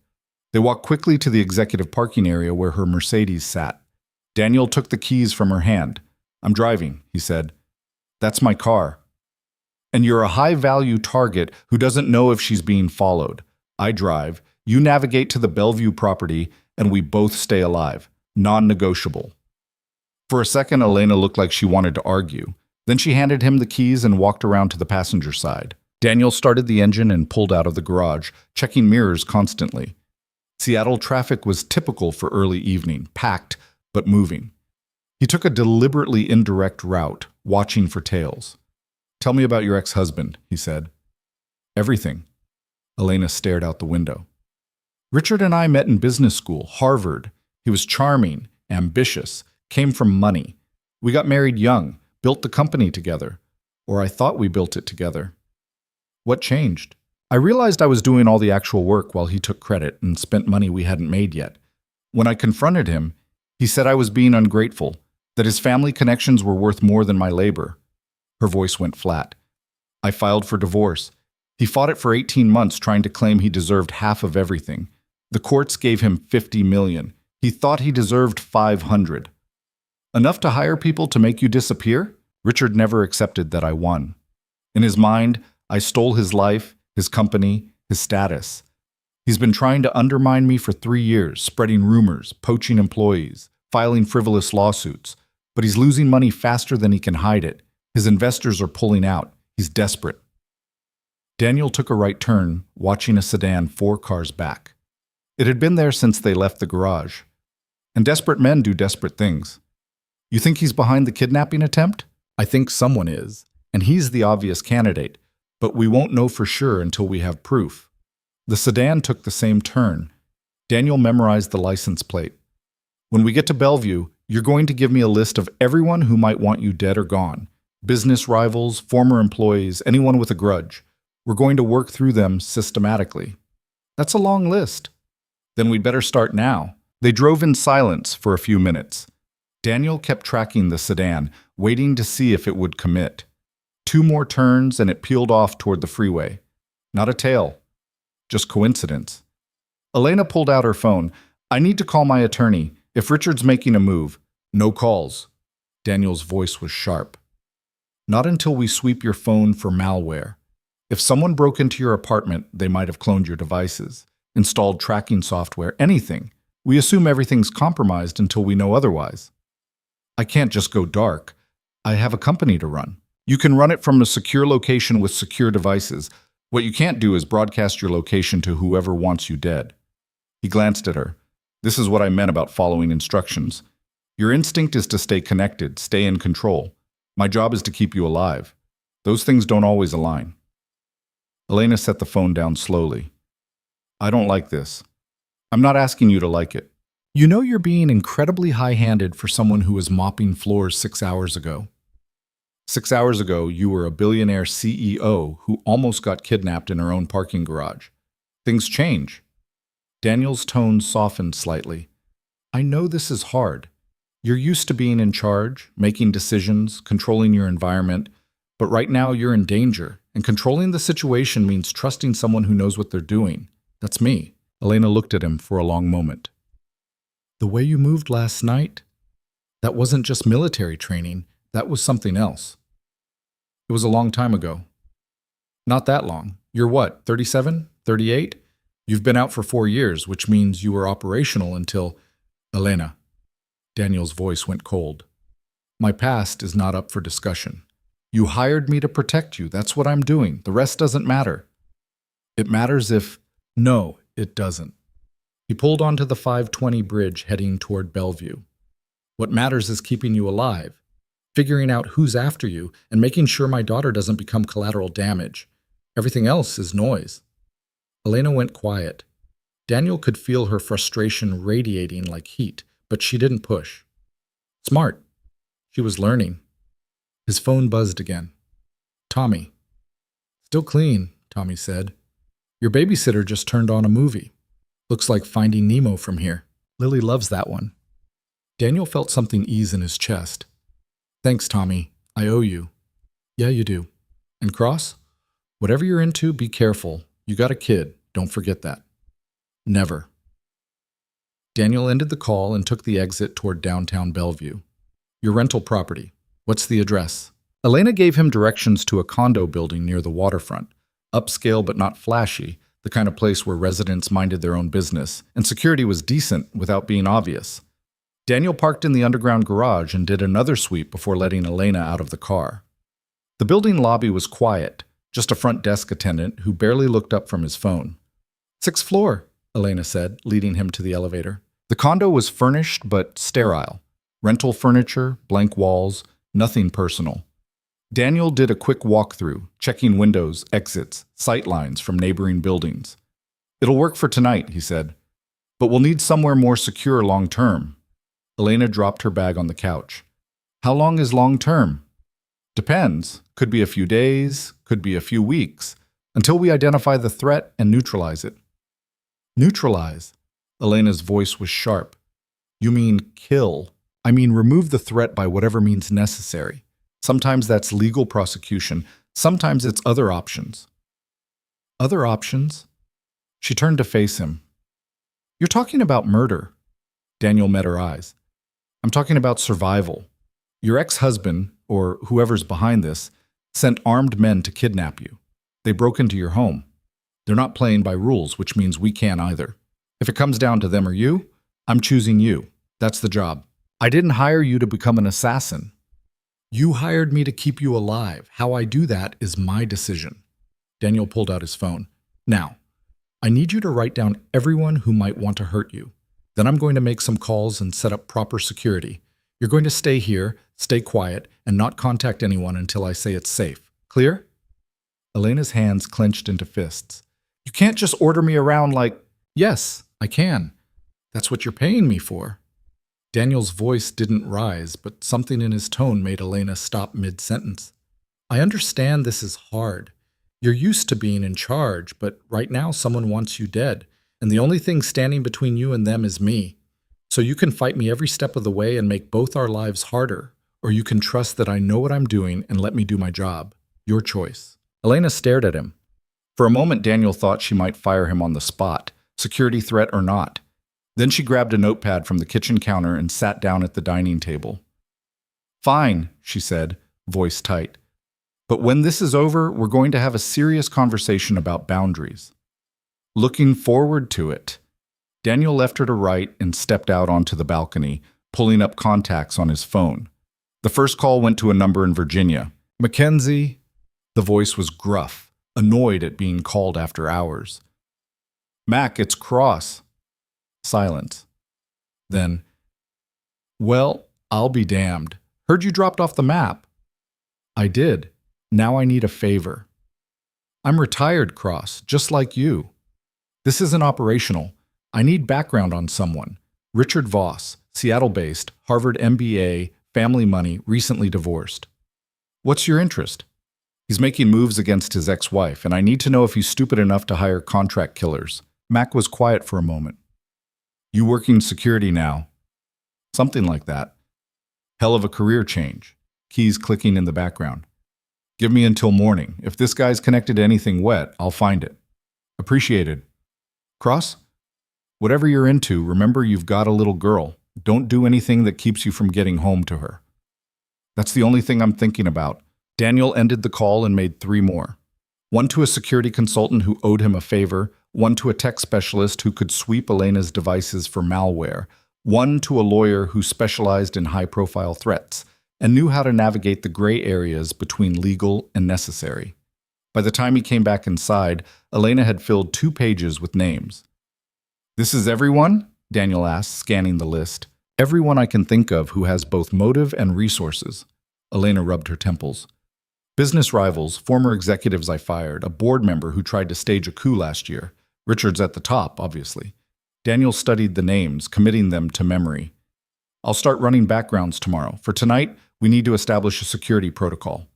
S1: They walked quickly to the executive parking area where her Mercedes sat. Daniel took the keys from her hand. I'm driving, he said. That's my car. And you're a high-value target who doesn't know if she's being followed. I drive, you navigate to the Bellevue property, and we both stay alive. Non-negotiable. For a second, Elena looked like she wanted to argue. Then she handed him the keys and walked around to the passenger side. Daniel started the engine and pulled out of the garage, checking mirrors constantly. Seattle traffic was typical for early evening, packed but moving. He took a deliberately indirect route, watching for tails. Tell me about your ex-husband, he said. Everything. Elena stared out the window. Richard and I met in business school, Harvard. He was charming, ambitious, came from money. We got married young, built the company together. Or I thought we built it together. What changed? I realized I was doing all the actual work while he took credit and spent money we hadn't made yet. When I confronted him, he said I was being ungrateful, that his family connections were worth more than my labor. Her voice went flat. I filed for divorce. He fought it for 18 months trying to claim he deserved half of everything. The courts gave him $50 million. He thought he deserved $500. Enough to hire people to make you disappear? Richard never accepted that I won. In his mind, I stole his life, his company, his status. He's been trying to undermine me for 3 years, spreading rumors, poaching employees, filing frivolous lawsuits. But he's losing money faster than he can hide it. His investors are pulling out. He's desperate. Daniel took a right turn, watching a sedan 4 cars back. It had been there since they left the garage. And desperate men do desperate things. You think he's behind the kidnapping attempt? I think someone is, and he's the obvious candidate. But we won't know for sure until we have proof. The sedan took the same turn. Daniel memorized the license plate. When we get to Bellevue, you're going to give me a list of everyone who might want you dead or gone. Business rivals, former employees, anyone with a grudge. We're going to work through them systematically. That's a long list. Then we'd better start now. They drove in silence for a few minutes. Daniel kept tracking the sedan, waiting to see if it would commit. 2 more turns and it peeled off toward the freeway. Not a tail. Just coincidence. Elena pulled out her phone. I need to call my attorney. If Richard's making a move, no calls. Daniel's voice was sharp. Not until we sweep your phone for malware. If someone broke into your apartment, they might have cloned your devices, installed tracking software, anything. We assume everything's compromised until we know otherwise. I can't just go dark. I have a company to run. You can run it from a secure location with secure devices. What you can't do is broadcast your location to whoever wants you dead. He glanced at her. This is what I meant about following instructions. Your instinct is to stay connected, stay in control. My job is to keep you alive. Those things don't always align. Elena set the phone down slowly. I don't like this. I'm not asking you to like it. You know you're being incredibly high-handed for someone who was mopping floors 6 hours ago. 6 hours ago, you were a billionaire CEO who almost got kidnapped in her own parking garage. Things change. Daniel's tone softened slightly. I know this is hard. You're used to being in charge, making decisions, controlling your environment, but right now you're in danger, and controlling the situation means trusting someone who knows what they're doing. That's me. Elena looked at him for a long moment. The way you moved last night? That wasn't just military training. That was something else. It was a long time ago. Not that long. You're what, 37? 38? You've been out for 4 years, which means you were operational until… Elena. Daniel's voice went cold. My past is not up for discussion. You hired me to protect you. That's what I'm doing. The rest doesn't matter. It matters if… No, it doesn't. He pulled onto the 520 bridge heading toward Bellevue. What matters is keeping you alive, figuring out who's after you, and making sure my daughter doesn't become collateral damage. Everything else is noise. Elena went quiet. Daniel could feel her frustration radiating like heat, but she didn't push. Smart. She was learning. His phone buzzed again. Tommy. Still clean, Tommy said. Your babysitter just turned on a movie. Looks like Finding Nemo from here. Lily loves that one. Daniel felt something ease in his chest. Thanks, Tommy. I owe you. Yeah, you do. And Cross? Whatever you're into, be careful. You got a kid. Don't forget that. Never. Daniel ended the call and took the exit toward downtown Bellevue. Your rental property. What's the address? Elena gave him directions to a condo building near the waterfront. Upscale but not flashy, the kind of place where residents minded their own business, and security was decent without being obvious. Daniel parked in the underground garage and did another sweep before letting Elena out of the car. The building lobby was quiet, just a front desk attendant who barely looked up from his phone. 6th floor, Elena said, leading him to the elevator. The condo was furnished but sterile. Rental furniture, blank walls, nothing personal. Daniel did a quick walkthrough, checking windows, exits, sightlines from neighboring buildings. It'll work for tonight, he said, but we'll need somewhere more secure long-term. Elena dropped her bag on the couch. How long is long-term? Depends. Could be a few days, could be a few weeks, until we identify the threat and neutralize it. Neutralize? Elena's voice was sharp. You mean kill. I mean remove the threat by whatever means necessary. Sometimes that's legal prosecution. Sometimes it's other options. Other options? She turned to face him. You're talking about murder. Daniel met her eyes. I'm talking about survival. Your ex-husband, or whoever's behind this, sent armed men to kidnap you. They broke into your home. They're not playing by rules, which means we can't either. If it comes down to them or you, I'm choosing you. That's the job. I didn't hire you to become an assassin. You hired me to keep you alive. How I do that is my decision. Daniel pulled out his phone. Now, I need you to write down everyone who might want to hurt you. Then I'm going to make some calls and set up proper security. You're going to stay here, stay quiet, and not contact anyone until I say it's safe. Clear? Elena's hands clenched into fists. You can't just order me around like… Yes, I can. That's what you're paying me for. Daniel's voice didn't rise, but something in his tone made Elena stop mid-sentence. I understand this is hard. You're used to being in charge, but right now someone wants you dead, and the only thing standing between you and them is me. So you can fight me every step of the way and make both our lives harder, or you can trust that I know what I'm doing and let me do my job. Your choice. Elena stared at him. For a moment, Daniel thought she might fire him on the spot, security threat or not. Then she grabbed a notepad from the kitchen counter and sat down at the dining table. Fine, she said, voice tight. But when this is over, we're going to have a serious conversation about boundaries. Looking forward to it. Daniel left her to write and stepped out onto the balcony, pulling up contacts on his phone. The first call went to a number in Virginia. Mackenzie. The voice was gruff, annoyed at being called after hours. Mac, it's Cross. Silence. Then, well, I'll be damned. Heard you dropped off the map. I did. Now I need a favor. I'm retired, Cross, just like you. This isn't operational. I need background on someone. Richard Voss, Seattle-based, Harvard MBA, family money, recently divorced. What's your interest? He's making moves against his ex-wife, and I need to know if he's stupid enough to hire contract killers. Mac was quiet for a moment. You working security now? Something like that. Hell of a career change. Keys clicking in the background. Give me until morning. If this guy's connected to anything wet, I'll find it. Appreciated. Cross? Whatever you're into, remember you've got a little girl. Don't do anything that keeps you from getting home to her. That's the only thing I'm thinking about. Daniel ended the call and made 3 more. One to a security consultant who owed him a favor, one to a tech specialist who could sweep Elena's devices for malware, one to a lawyer who specialized in high-profile threats and knew how to navigate the gray areas between legal and necessary. By the time he came back inside, Elena had filled 2 pages with names. "This is everyone?" Daniel asked, scanning the list. "Everyone I can think of who has both motive and resources." Elena rubbed her temples. "Business rivals, former executives I fired, a board member who tried to stage a coup last year. Richard's at the top, obviously." Daniel studied the names, committing them to memory. "I'll start running backgrounds tomorrow. For tonight, we need to establish a security protocol."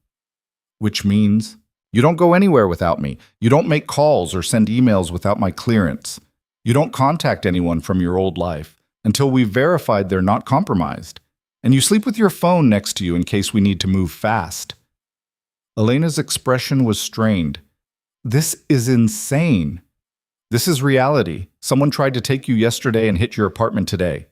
S1: "Which means?" "You don't go anywhere without me. You don't make calls or send emails without my clearance. You don't contact anyone from your old life until we've verified they're not compromised. And you sleep with your phone next to you in case we need to move fast." Elena's expression was strained. "This is insane. This is reality. Someone tried to take you yesterday and hit your apartment today.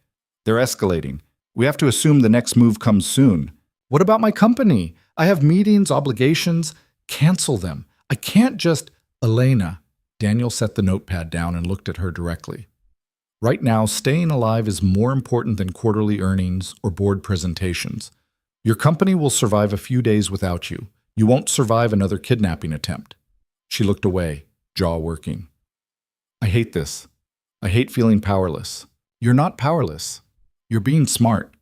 S1: They're escalating. We have to assume the next move comes soon. What about my company? I have meetings, obligations. Cancel them. I can't just—" "Elena." Daniel set the notepad down and looked at her directly. "Right now, staying alive is more important than quarterly earnings or board presentations. Your company will survive a few days without you. You won't survive another kidnapping attempt." She looked away, jaw working. "I hate this. I hate feeling powerless." "You're not powerless. You're being smart."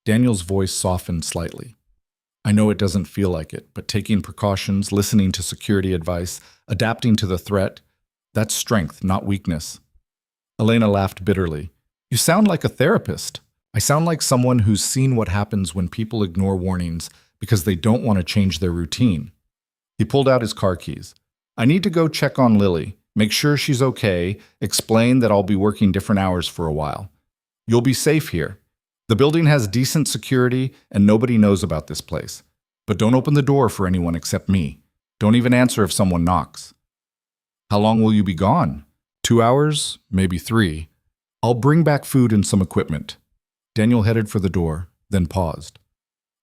S1: Daniel's voice softened slightly. "I know it doesn't feel like it, but taking precautions, listening to security advice, adapting to the threat, that's strength, not weakness." Elena laughed bitterly. "You sound like a therapist." "I sound like someone who's seen what happens when people ignore warnings because they don't want to change their routine." He pulled out his car keys. "I need to go check on Lily, make sure she's okay, explain that I'll be working different hours for a while. You'll be safe here. The building has decent security and nobody knows about this place. But don't open the door for anyone except me. Don't even answer if someone knocks." "How long will you be gone?" 2 hours, maybe 3. "I'll bring back food and some equipment." Daniel headed for the door, then paused.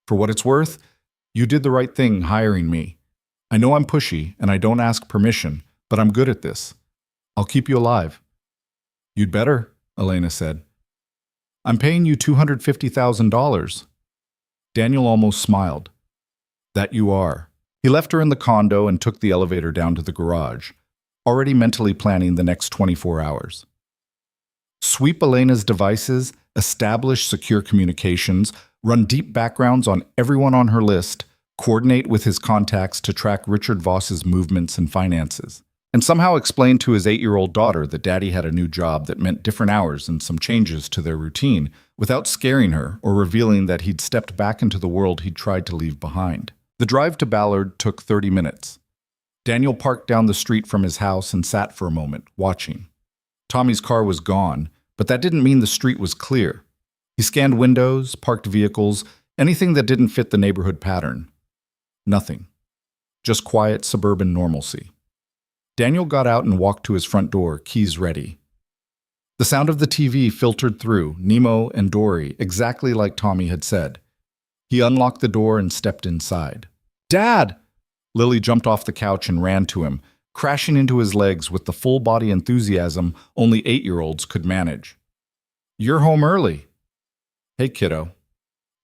S1: "For what it's worth, you did the right thing hiring me. I know I'm pushy and I don't ask permission, but I'm good at this. I'll keep you alive." "You'd better," Elena said. "I'm paying you $250,000. Daniel almost smiled. "That you are." He left her in the condo and took the elevator down to the garage, already mentally planning the next 24 hours. Sweep Elena's devices, establish secure communications, run deep backgrounds on everyone on her list, coordinate with his contacts to track Richard Voss's movements and finances, and somehow explain to his 8-year-old daughter that Daddy had a new job that meant different hours and some changes to their routine without scaring her or revealing that he'd stepped back into the world he'd tried to leave behind. The drive to Ballard took 30 minutes. Daniel parked down the street from his house and sat for a moment, watching. Tommy's car was gone, but that didn't mean the street was clear. He scanned windows, parked vehicles, anything that didn't fit the neighborhood pattern. Nothing. Just quiet suburban normalcy. Daniel got out and walked to his front door, keys ready. The sound of the TV filtered through, Nemo and Dory, exactly like Tommy had said. He unlocked the door and stepped inside. "Dad!" Lily jumped off the couch and ran to him, crashing into his legs with the full-body enthusiasm only 8-year-olds could manage. "You're home early." "Hey, kiddo."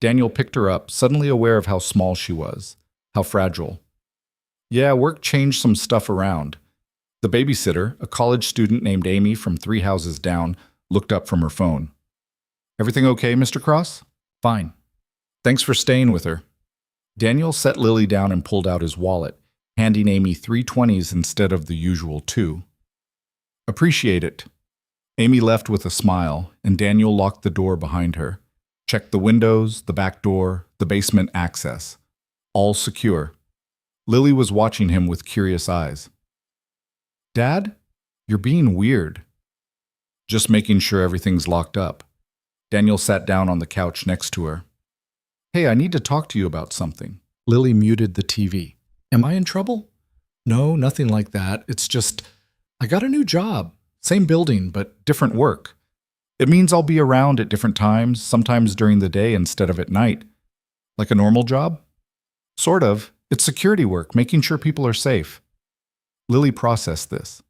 S1: Daniel picked her up, suddenly aware of how small she was, how fragile. "Yeah, work changed some stuff around." The babysitter, a college student named Amy from 3 houses down, looked up from her phone. "Everything okay, Mr. Cross?" "Fine. Thanks for staying with her." Daniel set Lily down and pulled out his wallet, handing Amy 3 20s instead of the usual 2. "Appreciate it." Amy left with a smile, and Daniel locked the door behind her. Checked the windows, the back door, the basement access. All secure. Lily was watching him with curious eyes. "Dad, you're being weird." "Just making sure everything's locked up." Daniel sat down on the couch next to her. "Hey, I need to talk to you about something." Lily muted the TV. "Am I in trouble?" "No, nothing like that. It's just, I got a new job. Same building, but different work. It means I'll be around at different times, sometimes during the day instead of at night." "Like a normal job?" "Sort of. It's security work, making sure people are safe. Lily processed this.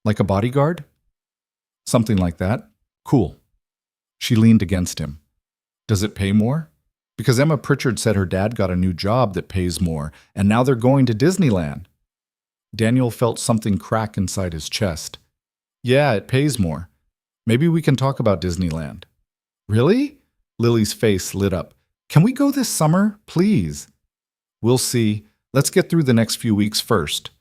S1: Like a bodyguard? Something like that. Cool. She leaned against him. Does it pay more? Because Emma Pritchard said her dad got a new job that pays more, and now they're going to Disneyland. Daniel felt something crack inside his chest. Yeah, it pays more. Maybe we can talk about Disneyland. Really? Lily's face lit up. Can we go this summer, please? We'll see. Let's get through the next few weeks first.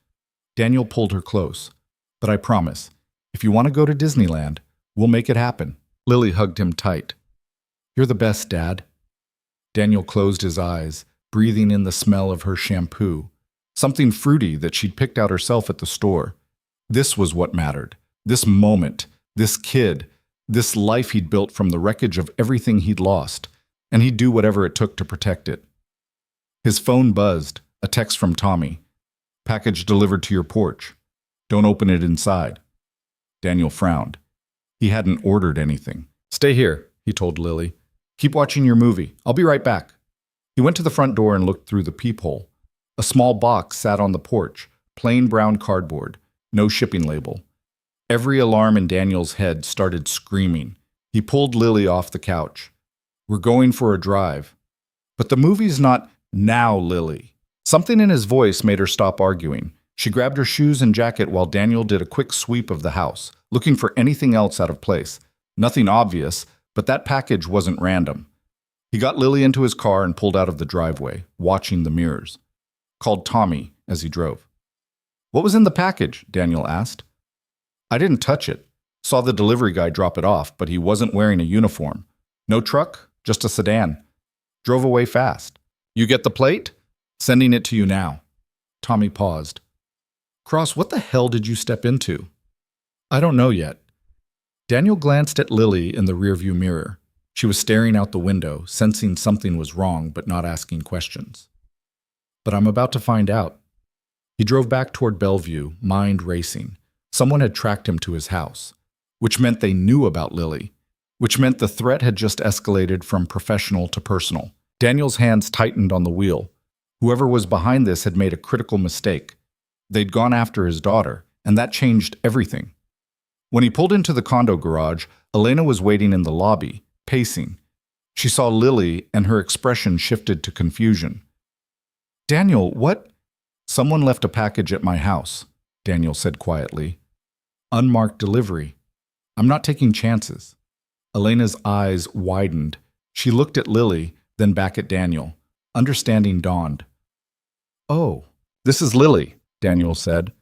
S1: Daniel pulled her close. But I promise, if you want to go to Disneyland, we'll make it happen. Lily hugged him tight. You're the best, Dad. Daniel closed his eyes, breathing in the smell of her shampoo, something fruity that she'd picked out herself at the store. This was what mattered. This moment, this kid, this life he'd built from the wreckage of everything he'd lost, and he'd do whatever it took to protect it. His phone buzzed, a text from Tommy. Package delivered to your porch. Don't open it inside. Daniel frowned. He hadn't ordered anything. Stay here, he told Lily. Keep watching your movie. I'll be right back. He went to the front door and looked through the peephole. A small box sat on the porch, plain brown cardboard, no shipping label. Every alarm in Daniel's head started screaming. He pulled Lily off the couch. We're going for a drive. But the movie's not now, Lily. Something in his voice made her stop arguing. She grabbed her shoes and jacket while Daniel did a quick sweep of the house, looking for anything else out of place. Nothing obvious, but that package wasn't random. He got Lily into his car and pulled out of the driveway, watching the mirrors. Called Tommy as he drove. What was in the package? Daniel asked. I didn't touch it. Saw the delivery guy drop it off, but he wasn't wearing a uniform. No truck, just a sedan. Drove away fast. You get the plate? Sending it to you now. Tommy paused. Cross, what the hell did you step into? I don't know yet. Daniel glanced at Lily in the rearview mirror. She was staring out the window, sensing something was wrong but not asking questions. But I'm about to find out. He drove back toward Bellevue, mind racing. Someone had tracked him to his house, which meant they knew about Lily, which meant the threat had just escalated from professional to personal. Daniel's hands tightened on the wheel. Whoever was behind this had made a critical mistake. They'd gone after his daughter, and that changed everything. When he pulled into the condo garage, Elena was waiting in the lobby, pacing. She saw Lily, and her expression shifted to confusion. Daniel, what? Someone left a package at my house, Daniel said quietly. Unmarked delivery. I'm not taking chances. Elena's eyes widened. She looked at Lily, then back at Daniel. Understanding dawned. Oh, this is Lily, Daniel said.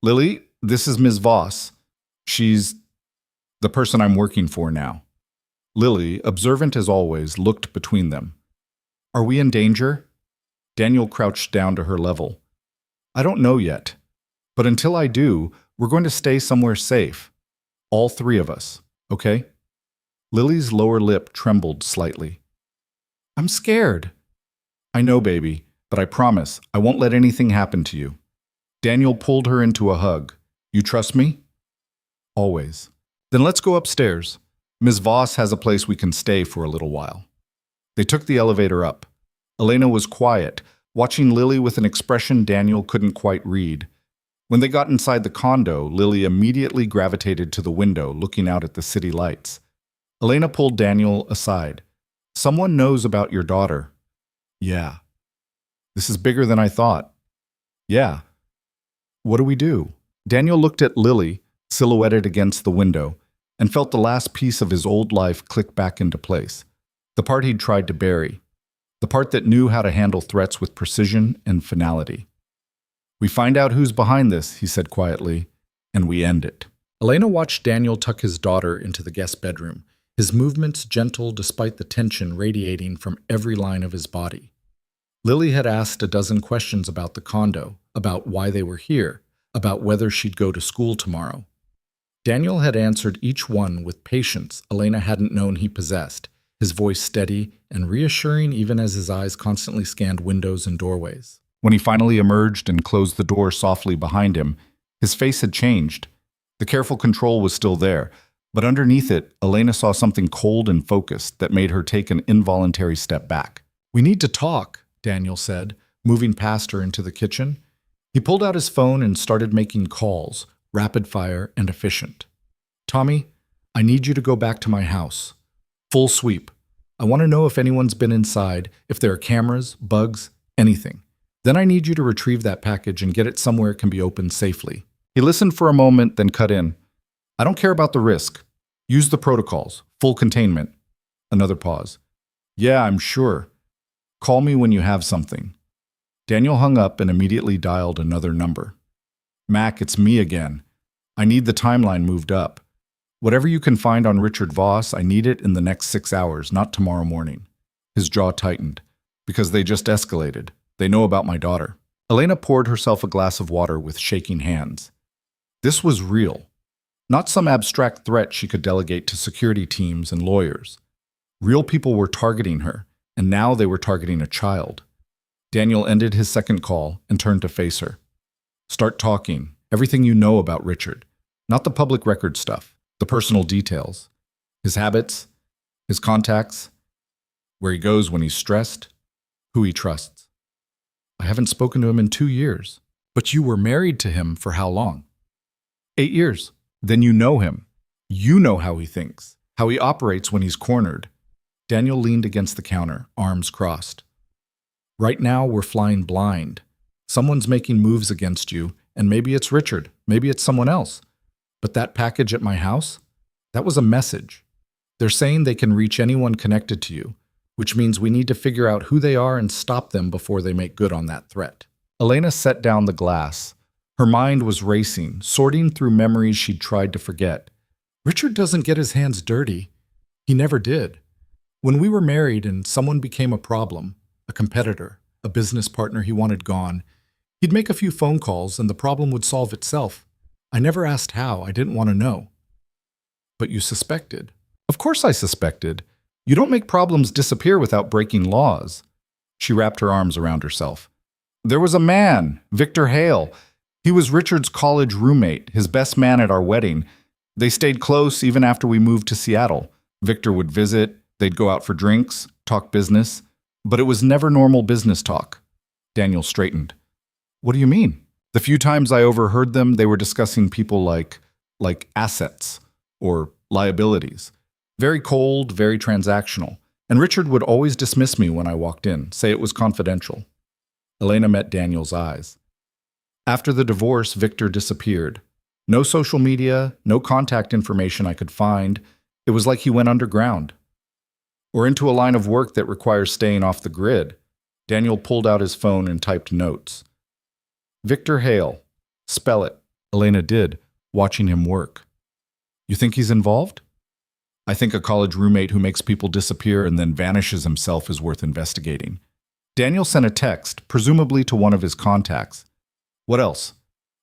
S1: Lily, this is Ms. Voss. She's the person I'm working for now. Lily, observant as always, looked between them. Are we in danger? Daniel crouched down to her level. I don't know yet. But until I do, we're going to stay somewhere safe. All three of us, okay? Lily's lower lip trembled slightly. I'm scared. I know, baby, but I promise I won't let anything happen to you. Daniel pulled her into a hug. You trust me? Always. Then let's go upstairs. Ms. Voss has a place we can stay for a little while. They took the elevator up. Elena was quiet, watching Lily with an expression Daniel couldn't quite read. When they got inside the condo, Lily immediately gravitated to the window, looking out at the city lights. Elena pulled Daniel aside. Someone knows about your daughter. Yeah. This is bigger than I thought. Yeah. What do we do? Daniel looked at Lily, silhouetted against the window, and felt the last piece of his old life click back into place. The part he'd tried to bury. The part that knew how to handle threats with precision and finality. We find out who's behind this, he said quietly, and we end it. Elena watched Daniel tuck his daughter into the guest bedroom, his movements gentle despite the tension radiating from every line of his body. Lily had asked a dozen questions about the condo, about why they were here, about whether she'd go to school tomorrow. Daniel had answered each one with patience Elena hadn't known he possessed, his voice steady and reassuring even as his eyes constantly scanned windows and doorways. When he finally emerged and closed the door softly behind him, his face had changed. The careful control was still there, but underneath it, Elena saw something cold and focused that made her take an involuntary step back. We need to talk, Daniel said, moving past her into the kitchen. He pulled out his phone and started making calls, rapid fire and efficient. Tommy, I need you to go back to my house. Full sweep. I want to know if anyone's been inside, if there are cameras, bugs, anything. Then I need you to retrieve that package and get it somewhere it can be opened safely. He listened for a moment, then cut in. I don't care about the risk. Use the protocols. Full containment. Another pause. Yeah, I'm sure. Call me when you have something. Daniel hung up and immediately dialed another number. Mac, it's me again. I need the timeline moved up. Whatever you can find on Richard Voss, I need it in the next 6 hours, not tomorrow morning. His jaw tightened. Because they just escalated. They know about my daughter. Elena poured herself a glass of water with shaking hands. This was real. Not some abstract threat she could delegate to security teams and lawyers. Real people were targeting her, and now they were targeting a child. Daniel ended his second call and turned to face her. Start talking. Everything you know about Richard. Not the public record stuff. The personal details. His habits. His contacts. Where he goes when he's stressed. Who he trusts. I haven't spoken to him in 2 years. But you were married to him for how long? 8 years. Then you know him. You know how he thinks. How he operates when he's cornered. Daniel leaned against the counter, arms crossed. Right now, we're flying blind. Someone's making moves against you, and maybe it's Richard, maybe it's someone else. But that package at my house? That was a message. They're saying they can reach anyone connected to you, which means we need to figure out who they are and stop them before they make good on that threat. Elena set down the glass. Her mind was racing, sorting through memories she'd tried to forget. Richard doesn't get his hands dirty. He never did. When we were married and someone became a problem, a competitor, a business partner he wanted gone, he'd make a few phone calls and the problem would solve itself. I never asked how. I didn't want to know. But you suspected. Of course I suspected. You don't make problems disappear without breaking laws. She wrapped her arms around herself. There was a man, Victor Hale. He was Richard's college roommate, his best man at our wedding. They stayed close even after we moved to Seattle. Victor would visit, they'd go out for drinks, talk business. But it was never normal business talk. Daniel straightened. What do you mean? The few times I overheard them, they were discussing people like assets or liabilities. Very cold, very transactional. And Richard would always dismiss me when I walked in, say it was confidential. Elena met Daniel's eyes. After the divorce, Victor disappeared. No social media, no contact information I could find. It was like he went underground. Or into a line of work that requires staying off the grid. Daniel pulled out his phone and typed notes. Victor Hale. Spell it. Elena did, watching him work. You think he's involved? I think a college roommate who makes people disappear and then vanishes himself is worth investigating. Daniel sent a text, presumably to one of his contacts. What else?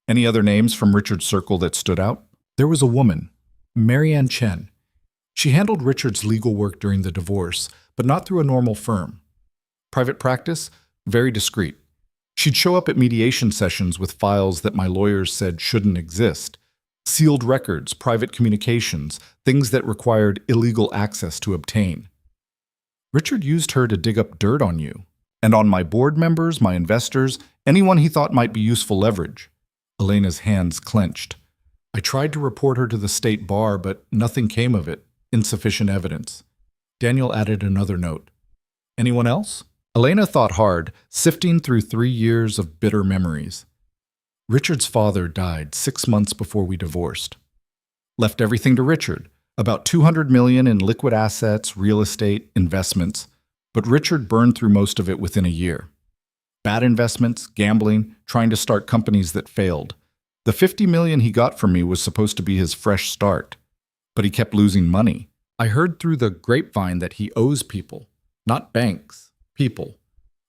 S1: Any other names from Richard's circle that stood out? There was a woman, Marianne Chen. She handled Richard's legal work during the divorce, but not through a normal firm. Private practice? Very discreet. She'd show up at mediation sessions with files that my lawyers said shouldn't exist. Sealed records, private communications, things that required illegal access to obtain. Richard used her to dig up dirt on you, and on my board members, my investors, anyone he thought might be useful leverage. Elena's hands clenched. I tried to report her to the state bar, but nothing came of it. Insufficient evidence. Daniel added another note. Anyone else? Elena thought hard, sifting through 3 years of bitter memories. Richard's father died 6 months before we divorced. Left everything to Richard, about $200 million in liquid assets, real estate, investments, but Richard burned through most of it within a year. Bad investments, gambling, trying to start companies that failed. The $50 million he got from me was supposed to be his fresh start, but he kept losing money. I heard through the grapevine that he owes people, not banks, people,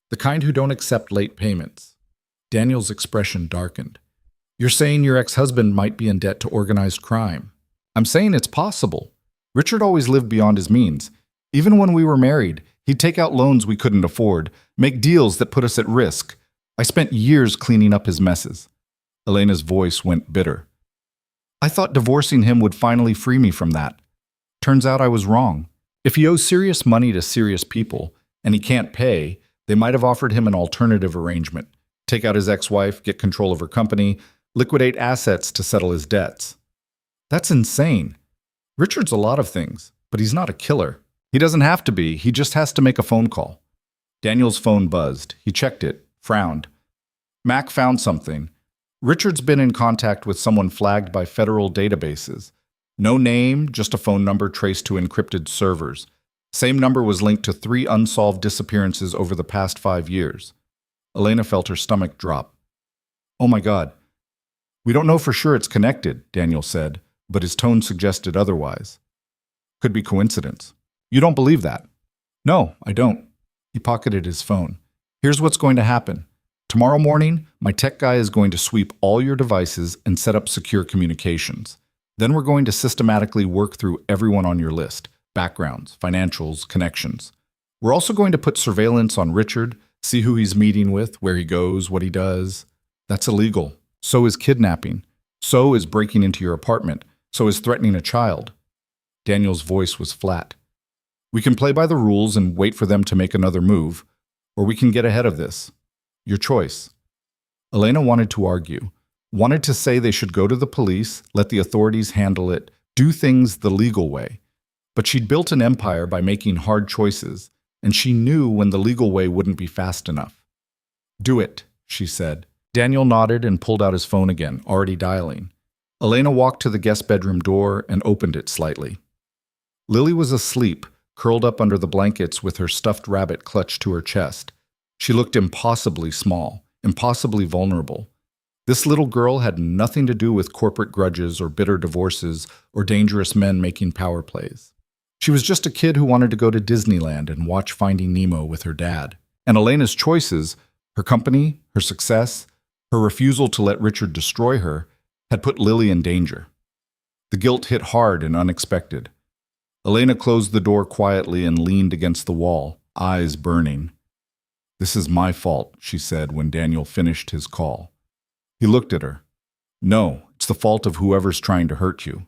S1: the kind who don't accept late payments. Daniel's expression darkened. You're saying your ex-husband might be in debt to organized crime. I'm saying it's possible. Richard always lived beyond his means. Even when we were married, he'd take out loans we couldn't afford, make deals that put us at risk. I spent years cleaning up his messes. Elena's voice went bitter. I thought divorcing him would finally free me from that. Turns out I was wrong. If he owes serious money to serious people, and he can't pay, They might have offered him an alternative arrangement. Take out his ex-wife, get control of her company, liquidate assets to settle his debts. That's insane. Richard's a lot of things, but he's not a killer. He doesn't have to be, he just has to make a phone call. Daniel's phone buzzed. He checked it, frowned. Mac found something. Richard's been in contact with someone flagged by federal databases. No name, just a phone number traced to encrypted servers. Same number was linked to 3 unsolved disappearances over the past 5 years. Elena felt her stomach drop. Oh my God. We don't know for sure it's connected, Daniel said, but his tone suggested otherwise. Could be coincidence. You don't believe that? No, I don't. He pocketed his phone. Here's what's going to happen. Tomorrow morning, my tech guy is going to sweep all your devices and set up secure communications. Then we're going to systematically work through everyone on your list. Backgrounds, financials, connections. We're also going to put surveillance on Richard, see who he's meeting with, where he goes, what he does. That's illegal. So is kidnapping. So is breaking into your apartment. So is threatening a child. Daniel's voice was flat. We can play by the rules and wait for them to make another move, or we can get ahead of this. Your choice. Elena wanted to argue, wanted to say they should go to the police, let the authorities handle it, do things the legal way. But she'd built an empire by making hard choices, and she knew when the legal way wouldn't be fast enough. Do it, she said. Daniel nodded and pulled out his phone again, already dialing. Elena walked to the guest bedroom door and opened it slightly. Lily was asleep, curled up under the blankets with her stuffed rabbit clutched to her chest. She looked impossibly small, impossibly vulnerable. This little girl had nothing to do with corporate grudges or bitter divorces or dangerous men making power plays. She was just a kid who wanted to go to Disneyland and watch Finding Nemo with her dad. And Elena's choices, her company, her success, her refusal to let Richard destroy her, had put Lily in danger. The guilt hit hard and unexpected. Elena closed the door quietly and leaned against the wall, eyes burning. This is my fault, she said when Daniel finished his call. He looked at her. No, it's the fault of whoever's trying to hurt you.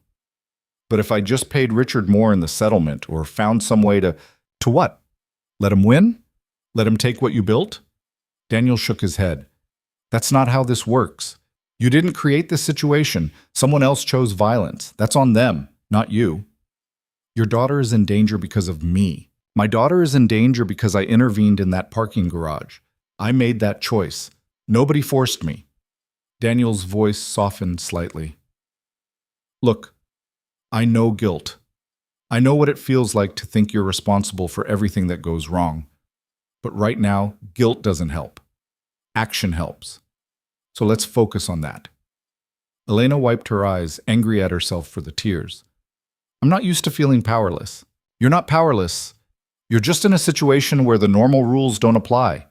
S1: But if I just paid Richard more in the settlement or found some way to what? Let him win? Let him take what you built? Daniel shook his head. That's not how this works. You didn't create this situation. Someone else chose violence. That's on them, not you. Your daughter is in danger because of me. My daughter is in danger because I intervened in that parking garage. I made that choice. Nobody forced me. Daniel's voice softened slightly. Look, I know guilt. I know what it feels like to think you're responsible for everything that goes wrong. But right now, guilt doesn't help. Action helps. So let's focus on that. Elena wiped her eyes, angry at herself for the tears. I'm not used to feeling powerless. You're not powerless. You're just in a situation where the normal rules don't apply.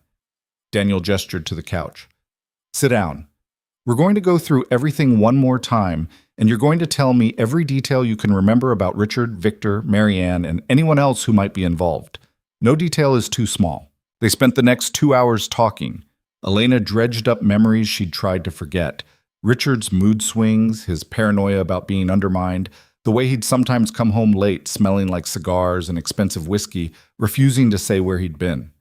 S1: Daniel gestured to the couch. Sit down. We're going to go through everything one more time, and you're going to tell me every detail you can remember about Richard, Victor, Marianne, and anyone else who might be involved. No detail is too small. They spent the next 2 hours talking. Elena dredged up memories she'd tried to forget. Richard's mood swings, his paranoia about being undermined, the way he'd sometimes come home late, smelling like cigars and expensive whiskey, refusing to say where he'd been.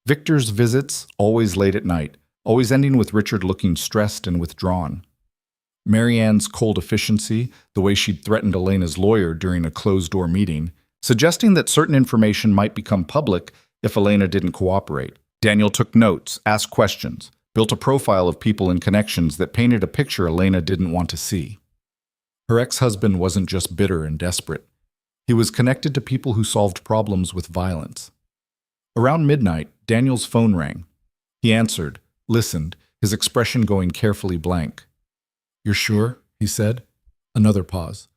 S1: Victor's visits, always late at night, always ending with Richard looking stressed and withdrawn. Marianne's cold efficiency, the way she'd threatened Elena's lawyer during a closed-door meeting, suggesting that certain information might become public if Elena didn't cooperate. Daniel took notes, asked questions, built a profile of people and connections that painted a picture Elena didn't want to see. Her ex-husband wasn't just bitter and desperate. He was connected to people who solved problems with violence. Around midnight, Daniel's phone rang. He answered, listened, his expression going carefully blank. You're sure? He said. Another pause.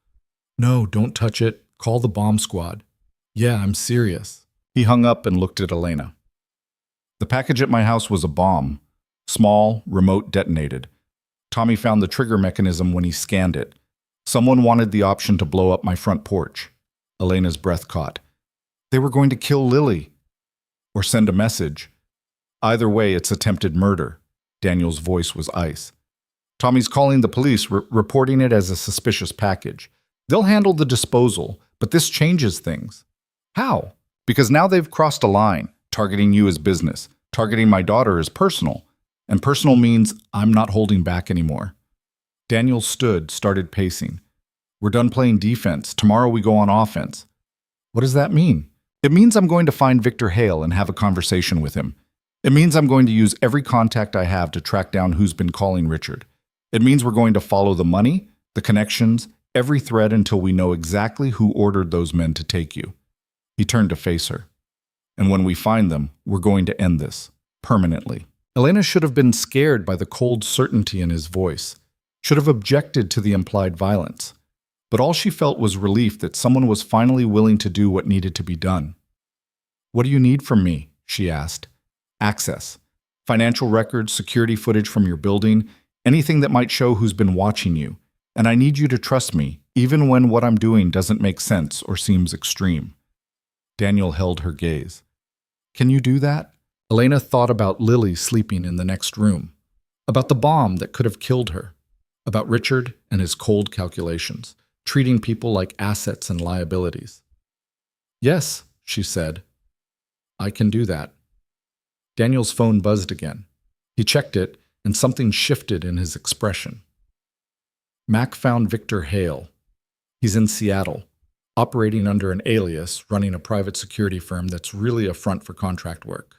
S1: No, don't touch it. Call the bomb squad. Yeah, I'm serious. He hung up and looked at Elena. The package at my house was a bomb. Small, remote detonated. Tommy found the trigger mechanism when he scanned it. Someone wanted the option to blow up my front porch. Elena's breath caught. They were going to kill Lily. Or send a message. Either way, it's attempted murder. Daniel's voice was ice. Tommy's calling the police, reporting it as a suspicious package. They'll handle the disposal, but this changes things. How? Because now they've crossed a line. Targeting you is business. Targeting my daughter is personal. And personal means I'm not holding back anymore. Daniel started pacing. We're done playing defense. Tomorrow we go on offense. What does that mean? It means I'm going to find Victor Hale and have a conversation with him. It means I'm going to use every contact I have to track down who's been calling Richard. It means we're going to follow the money, the connections, every thread until we know exactly who ordered those men to take you. He turned to face her. And when we find them, we're going to end this, permanently. Elena should have been scared by the cold certainty in his voice, should have objected to the implied violence. But all she felt was relief that someone was finally willing to do what needed to be done. What do you need from me? She asked. Access. Financial records, security footage from your building, anything that might show who's been watching you. And I need you to trust me, even when what I'm doing doesn't make sense or seems extreme. Daniel held her gaze. Can you do that? Elena thought about Lily sleeping in the next room, about the bomb that could have killed her, about Richard and his cold calculations, treating people like assets and liabilities. Yes, she said. I can do that. Daniel's phone buzzed again. He checked it, and something shifted in his expression. Mac found Victor Hale. He's in Seattle, operating under an alias, running a private security firm that's really a front for contract work.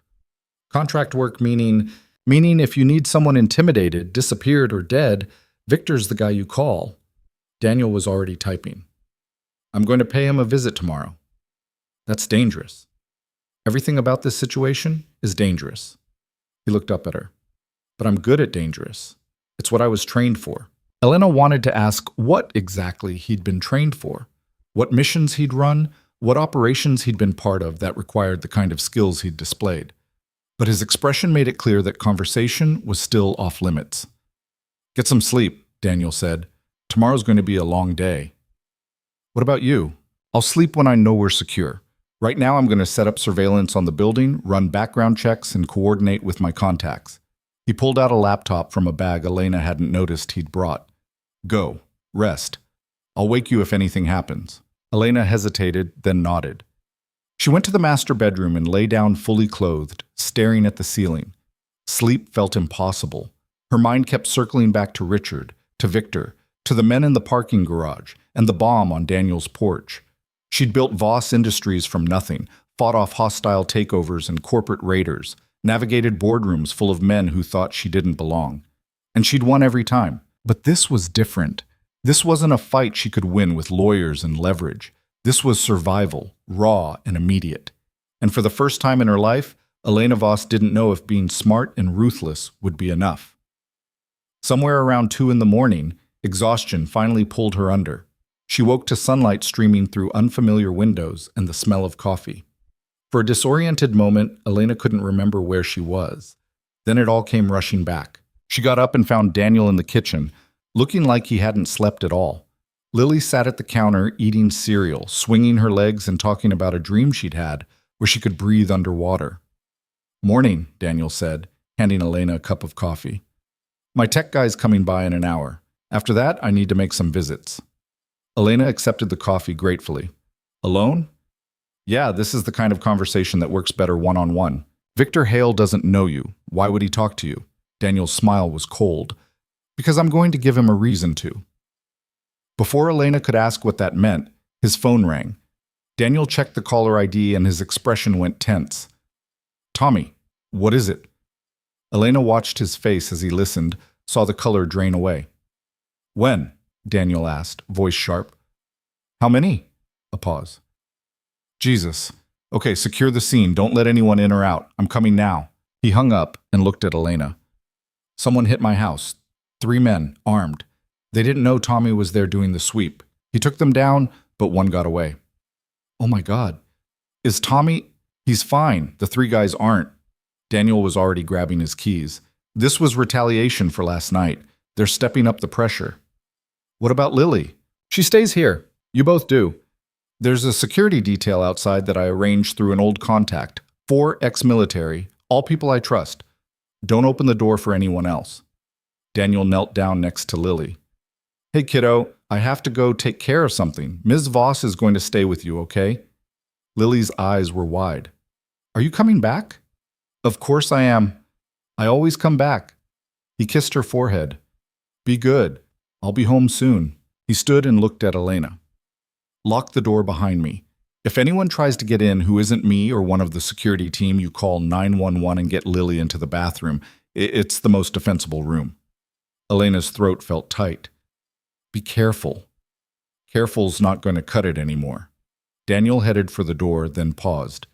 S1: Contract work meaning if you need someone intimidated, disappeared, or dead, Victor's the guy you call. Daniel was already typing. I'm going to pay him a visit tomorrow. That's dangerous. Everything about this situation is dangerous. He looked up at her. But I'm good at dangerous. It's what I was trained for. Elena wanted to ask what exactly he'd been trained for, what missions he'd run, what operations he'd been part of that required the kind of skills he'd displayed. But his expression made it clear that conversation was still off limits. Get some sleep, Daniel said. Tomorrow's going to be a long day. What about you? I'll sleep when I know we're secure. Right now I'm going to set up surveillance on the building, run background checks, and coordinate with my contacts. He pulled out a laptop from a bag Elena hadn't noticed he'd brought. Go. Rest. I'll wake you if anything happens. Elena hesitated, then nodded. She went to the master bedroom and lay down fully clothed, staring at the ceiling. Sleep felt impossible. Her mind kept circling back to Richard, to Victor, to the men in the parking garage, and the bomb on Daniel's porch. She'd built Voss Industries from nothing, fought off hostile takeovers and corporate raiders, navigated boardrooms full of men who thought she didn't belong. And she'd won every time. But this was different. This wasn't a fight she could win with lawyers and leverage. This was survival, raw and immediate. And for the first time in her life, Elena Voss didn't know if being smart and ruthless would be enough. Somewhere around 2 a.m, exhaustion finally pulled her under. She woke to sunlight streaming through unfamiliar windows and the smell of coffee. For a disoriented moment, Elena couldn't remember where she was. Then it all came rushing back. She got up and found Daniel in the kitchen, looking like he hadn't slept at all. Lily sat at the counter eating cereal, swinging her legs and talking about a dream she'd had where she could breathe underwater. Morning, Daniel said, handing Elena a cup of coffee. My tech guy's coming by in an hour. After that, I need to make some visits. Elena accepted the coffee gratefully. Alone? Yeah, this is the kind of conversation that works better one-on-one. Victor Hale doesn't know you. Why would he talk to you? Daniel's smile was cold. Because I'm going to give him a reason to. Before Elena could ask what that meant, his phone rang. Daniel checked the caller ID and his expression went tense. Tommy, what is it? Elena watched his face as he listened, saw the color drain away. When? Daniel asked, voice sharp. How many? A pause. Jesus. Okay, secure the scene. Don't let anyone in or out. I'm coming now. He hung up and looked at Elena. Someone hit my house. 3 men, armed. They didn't know Tommy was there doing the sweep. He took them down, but one got away. Oh my God. Is Tommy? He's fine. The 3 guys aren't. Daniel was already grabbing his keys. This was retaliation for last night. They're stepping up the pressure. What about Lily? She stays here. You both do. There's a security detail outside that I arranged through an old contact. 4 ex-military, all people I trust. Don't open the door for anyone else. Daniel knelt down next to Lily. Hey kiddo, I have to go take care of something. Ms. Voss is going to stay with you, okay? Lily's eyes were wide. Are you coming back? Of course I am. I always come back. He kissed her forehead. Be good. I'll be home soon. He stood and looked at Elena. Lock the door behind me. If anyone tries to get in who isn't me or one of the security team, you call 911 and get Lily into the bathroom. It's the most defensible room. Elena's throat felt tight. Be careful. Careful's not going to cut it anymore. Daniel headed for the door, then paused.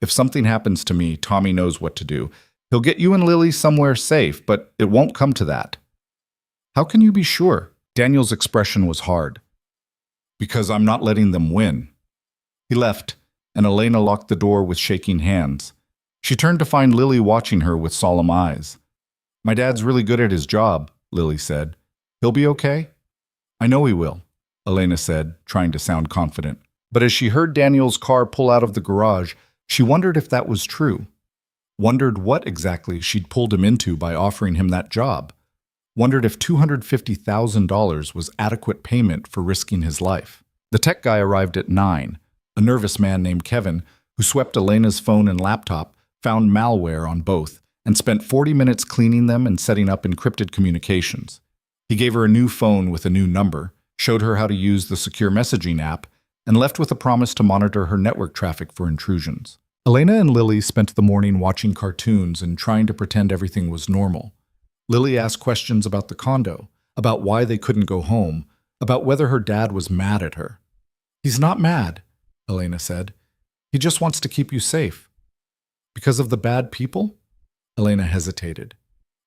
S1: If something happens to me, Tommy knows what to do. He'll get you and Lily somewhere safe, but it won't come to that. How can you be sure? Daniel's expression was hard. Because I'm not letting them win. He left, and Elena locked the door with shaking hands. She turned to find Lily watching her with solemn eyes. My dad's really good at his job, Lily said. He'll be okay? I know he will, Elena said, trying to sound confident. But as she heard Daniel's car pull out of the garage, she wondered if that was true. Wondered what exactly she'd pulled him into by offering him that job. Wondered if $250,000 was adequate payment for risking his life. The tech guy arrived at 9. A nervous man named Kevin, who swept Elena's phone and laptop, found malware on both and spent 40 minutes cleaning them and setting up encrypted communications. He gave her a new phone with a new number, showed her how to use the secure messaging app, and left with a promise to monitor her network traffic for intrusions. Elena and Lily spent the morning watching cartoons and trying to pretend everything was normal. Lily asked questions about the condo, about why they couldn't go home, about whether her dad was mad at her. He's not mad, Elena said. He just wants to keep you safe. Because of the bad people? Elena hesitated.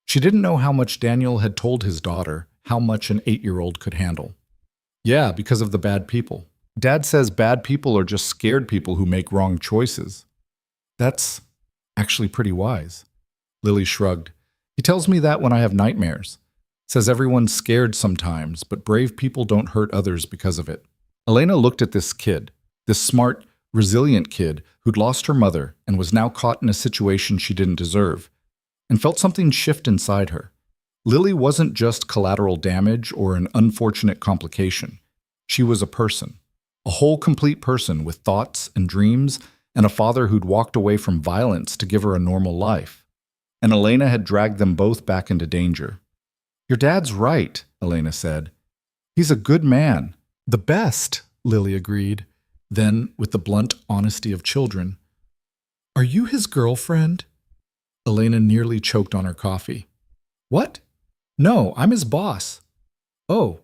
S1: She didn't know how much Daniel had told his daughter, how much an 8-year-old could handle. Yeah, because of the bad people. Dad says bad people are just scared people who make wrong choices. That's actually pretty wise. Lily shrugged. He tells me that when I have nightmares. Says everyone's scared sometimes, but brave people don't hurt others because of it. Elena looked at this kid, this smart, resilient kid who'd lost her mother and was now caught in a situation she didn't deserve, and felt something shift inside her. Lily wasn't just collateral damage or an unfortunate complication. She was a person. A whole complete person with thoughts and dreams and a father who'd walked away from violence to give her a normal life. And Elena had dragged them both back into danger. Your dad's right, Elena said. He's a good man. The best, Lily agreed. Then, with the blunt honesty of children, Are you his girlfriend? Elena nearly choked on her coffee. What? No, I'm his boss. Oh.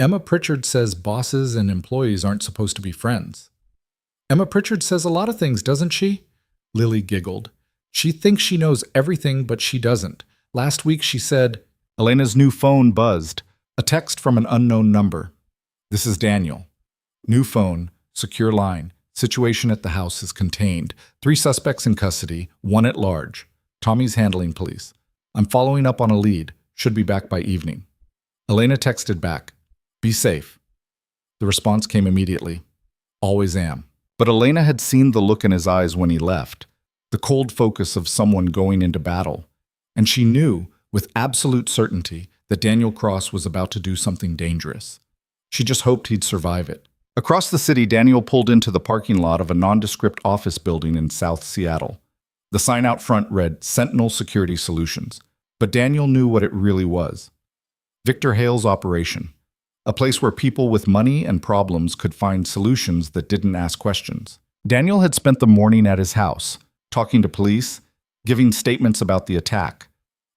S1: Emma Pritchard says bosses and employees aren't supposed to be friends. Emma Pritchard says a lot of things, doesn't she? Lily giggled. She thinks she knows everything, but she doesn't. Last week she said, Elena's new phone buzzed. A text from an unknown number. This is Daniel. New phone, secure line. Situation at the house is contained. 3 suspects in custody, 1 at large. Tommy's handling police. I'm following up on a lead. Should be back by evening. Elena texted back. Be safe. The response came immediately. Always am. But Elena had seen the look in his eyes when he left. The cold focus of someone going into battle. And she knew, with absolute certainty, that Daniel Cross was about to do something dangerous. She just hoped he'd survive it. Across the city, Daniel pulled into the parking lot of a nondescript office building in South Seattle. The sign out front read Sentinel Security Solutions, but Daniel knew what it really was. Victor Hale's operation, a place where people with money and problems could find solutions that didn't ask questions. Daniel had spent the morning at his house, talking to police, giving statements about the attack.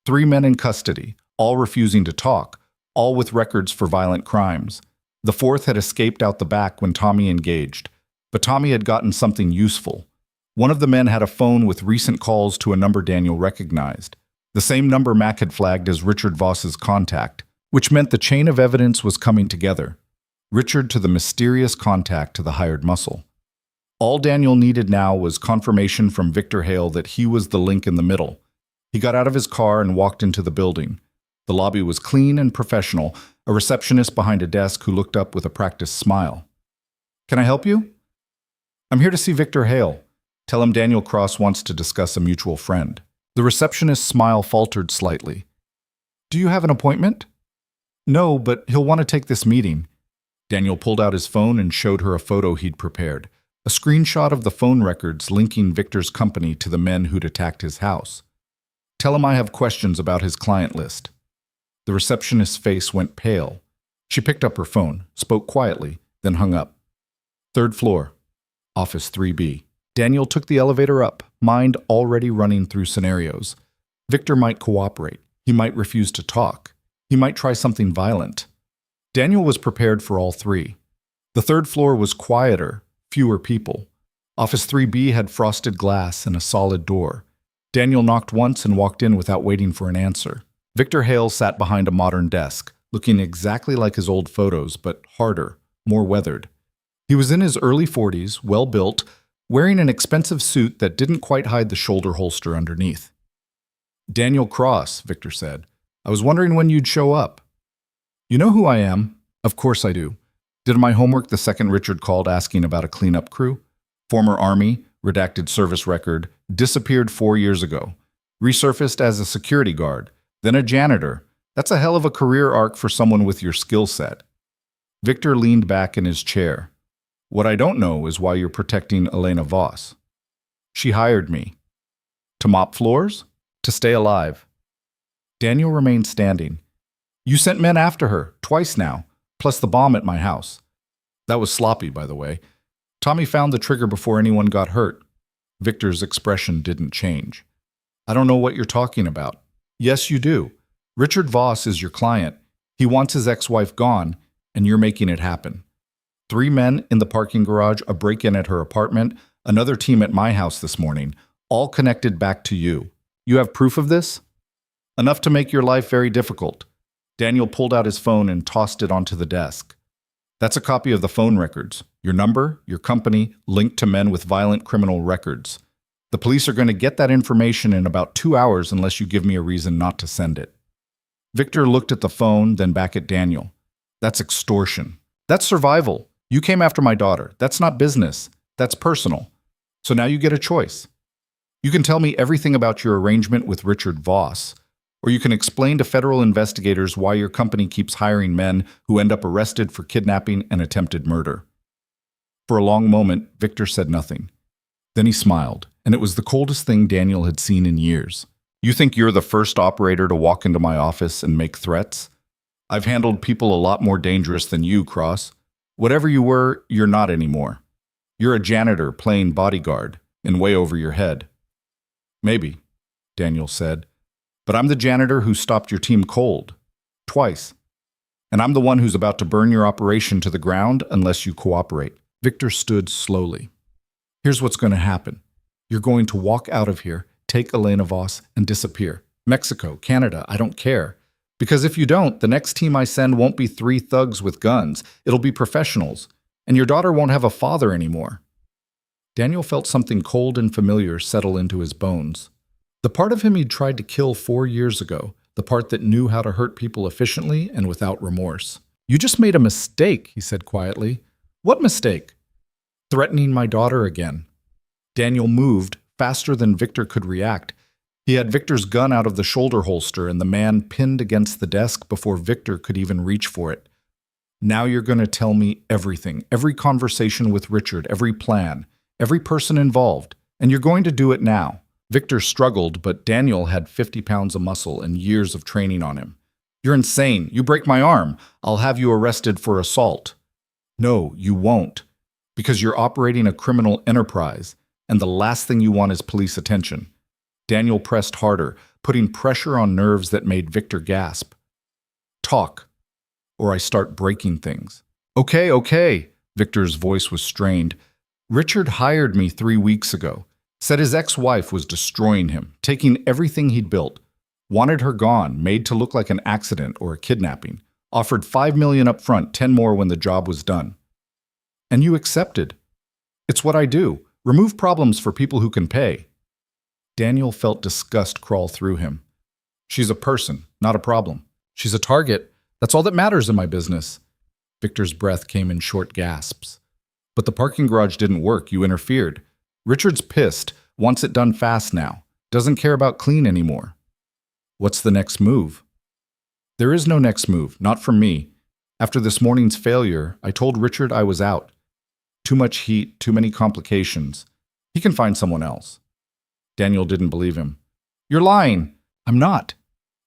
S1: 3 men in custody, all refusing to talk, all with records for violent crimes. The 4th had escaped out the back when Tommy engaged, but Tommy had gotten something useful. One of the men had a phone with recent calls to a number Daniel recognized, the same number Mac had flagged as Richard Voss's contact, which meant the chain of evidence was coming together. Richard to the mysterious contact to the hired muscle. All Daniel needed now was confirmation from Victor Hale that he was the link in the middle. He got out of his car and walked into the building. The lobby was clean and professional, a receptionist behind a desk who looked up with a practiced smile. Can I help you? I'm here to see Victor Hale. Tell him Daniel Cross wants to discuss a mutual friend. The receptionist's smile faltered slightly. Do you have an appointment? No, but he'll want to take this meeting. Daniel pulled out his phone and showed her a photo he'd prepared. a screenshot of the phone records linking Victor's company to the men who'd attacked his house. Tell him I have questions about his client list. The receptionist's face went pale. She picked up her phone, spoke quietly, then hung up. Third floor, office 3B. Daniel took the elevator up, mind already running through scenarios. Victor might cooperate. He might refuse to talk. He might try something violent. Daniel was prepared for all three. The third floor was quieter, fewer people. Office 3B had frosted glass and a solid door. Daniel knocked once and walked in without waiting for an answer. Victor Hale sat behind a modern desk, looking exactly like his old photos, but harder, more weathered. He was in his early 40s, well-built, wearing an expensive suit that didn't quite hide the shoulder holster underneath. Daniel Cross, Victor said. I was wondering when you'd show up. You know who I am? Of course I do. Did my homework the second Richard called asking about a cleanup crew. Former Army, redacted service record, disappeared 4 years ago. Resurfaced as a security guard, then a janitor. That's a hell of a career arc for someone with your skill set. Victor leaned back in his chair. What I don't know is why you're protecting Elena Voss. She hired me. To mop floors? To stay alive. Daniel remained standing. You sent men after her, twice now, plus the bomb at my house. That was sloppy, by the way. Tommy found the trigger before anyone got hurt. Victor's expression didn't change. I don't know what you're talking about. Yes, you do. Richard Voss is your client. He wants his ex-wife gone, and you're making it happen. 3 men in the parking garage, a break-in at her apartment, another team at my house this morning, all connected back to you. You have proof of this? Enough to make your life very difficult. Daniel pulled out his phone and tossed it onto the desk. That's a copy of the phone records. Your number, your company, linked to men with violent criminal records. The police are going to get that information in about 2 hours unless you give me a reason not to send it. Victor looked at the phone, then back at Daniel. That's extortion. That's survival. You came after my daughter. That's not business. That's personal. So now you get a choice. You can tell me everything about your arrangement with Richard Voss, or you can explain to federal investigators why your company keeps hiring men who end up arrested for kidnapping and attempted murder. For a long moment, Victor said nothing. Then he smiled, and it was the coldest thing Daniel had seen in years. You think you're the first operator to walk into my office and make threats? I've handled people a lot more dangerous than you, Cross. Whatever you were, you're not anymore. You're a janitor playing bodyguard, and way over your head. Maybe, Daniel said. But I'm the janitor who stopped your team cold. Twice. And I'm the one who's about to burn your operation to the ground unless you cooperate. Victor stood slowly. Here's what's going to happen. You're going to walk out of here, take Elena Voss, and disappear. Mexico, Canada, I don't care. Because if you don't, the next team I send won't be 3 thugs with guns. It'll be professionals. And your daughter won't have a father anymore. Daniel felt something cold and familiar settle into his bones. The part of him he'd tried to kill 4 years ago, the part that knew how to hurt people efficiently and without remorse. You just made a mistake, he said quietly. What mistake? Threatening my daughter again. Daniel moved, faster than Victor could react. He had Victor's gun out of the shoulder holster and the man pinned against the desk before Victor could even reach for it. Now you're going to tell me everything, every conversation with Richard, every plan, every person involved, and you're going to do it now. Victor struggled, but Daniel had 50 pounds of muscle and years of training on him. You're insane. You break my arm. I'll have you arrested for assault. No, you won't, because you're operating a criminal enterprise, and the last thing you want is police attention. Daniel pressed harder, putting pressure on nerves that made Victor gasp. Talk, or I start breaking things. Okay, Victor's voice was strained. Richard hired me 3 weeks ago. Said his ex-wife was destroying him, taking everything he'd built. Wanted her gone, made to look like an accident or a kidnapping. Offered $5 million up front, 10 more when the job was done. And you accepted. It's what I do. Remove problems for people who can pay. Daniel felt disgust crawl through him. She's a person, not a problem. She's a target. That's all that matters in my business. Victor's breath came in short gasps. But the parking garage didn't work. You interfered. Richard's pissed, wants it done fast now. Doesn't care about clean anymore. What's the next move? There is no next move, not from me. After this morning's failure, I told Richard I was out. Too much heat, too many complications. He can find someone else. Daniel didn't believe him. You're lying. I'm not.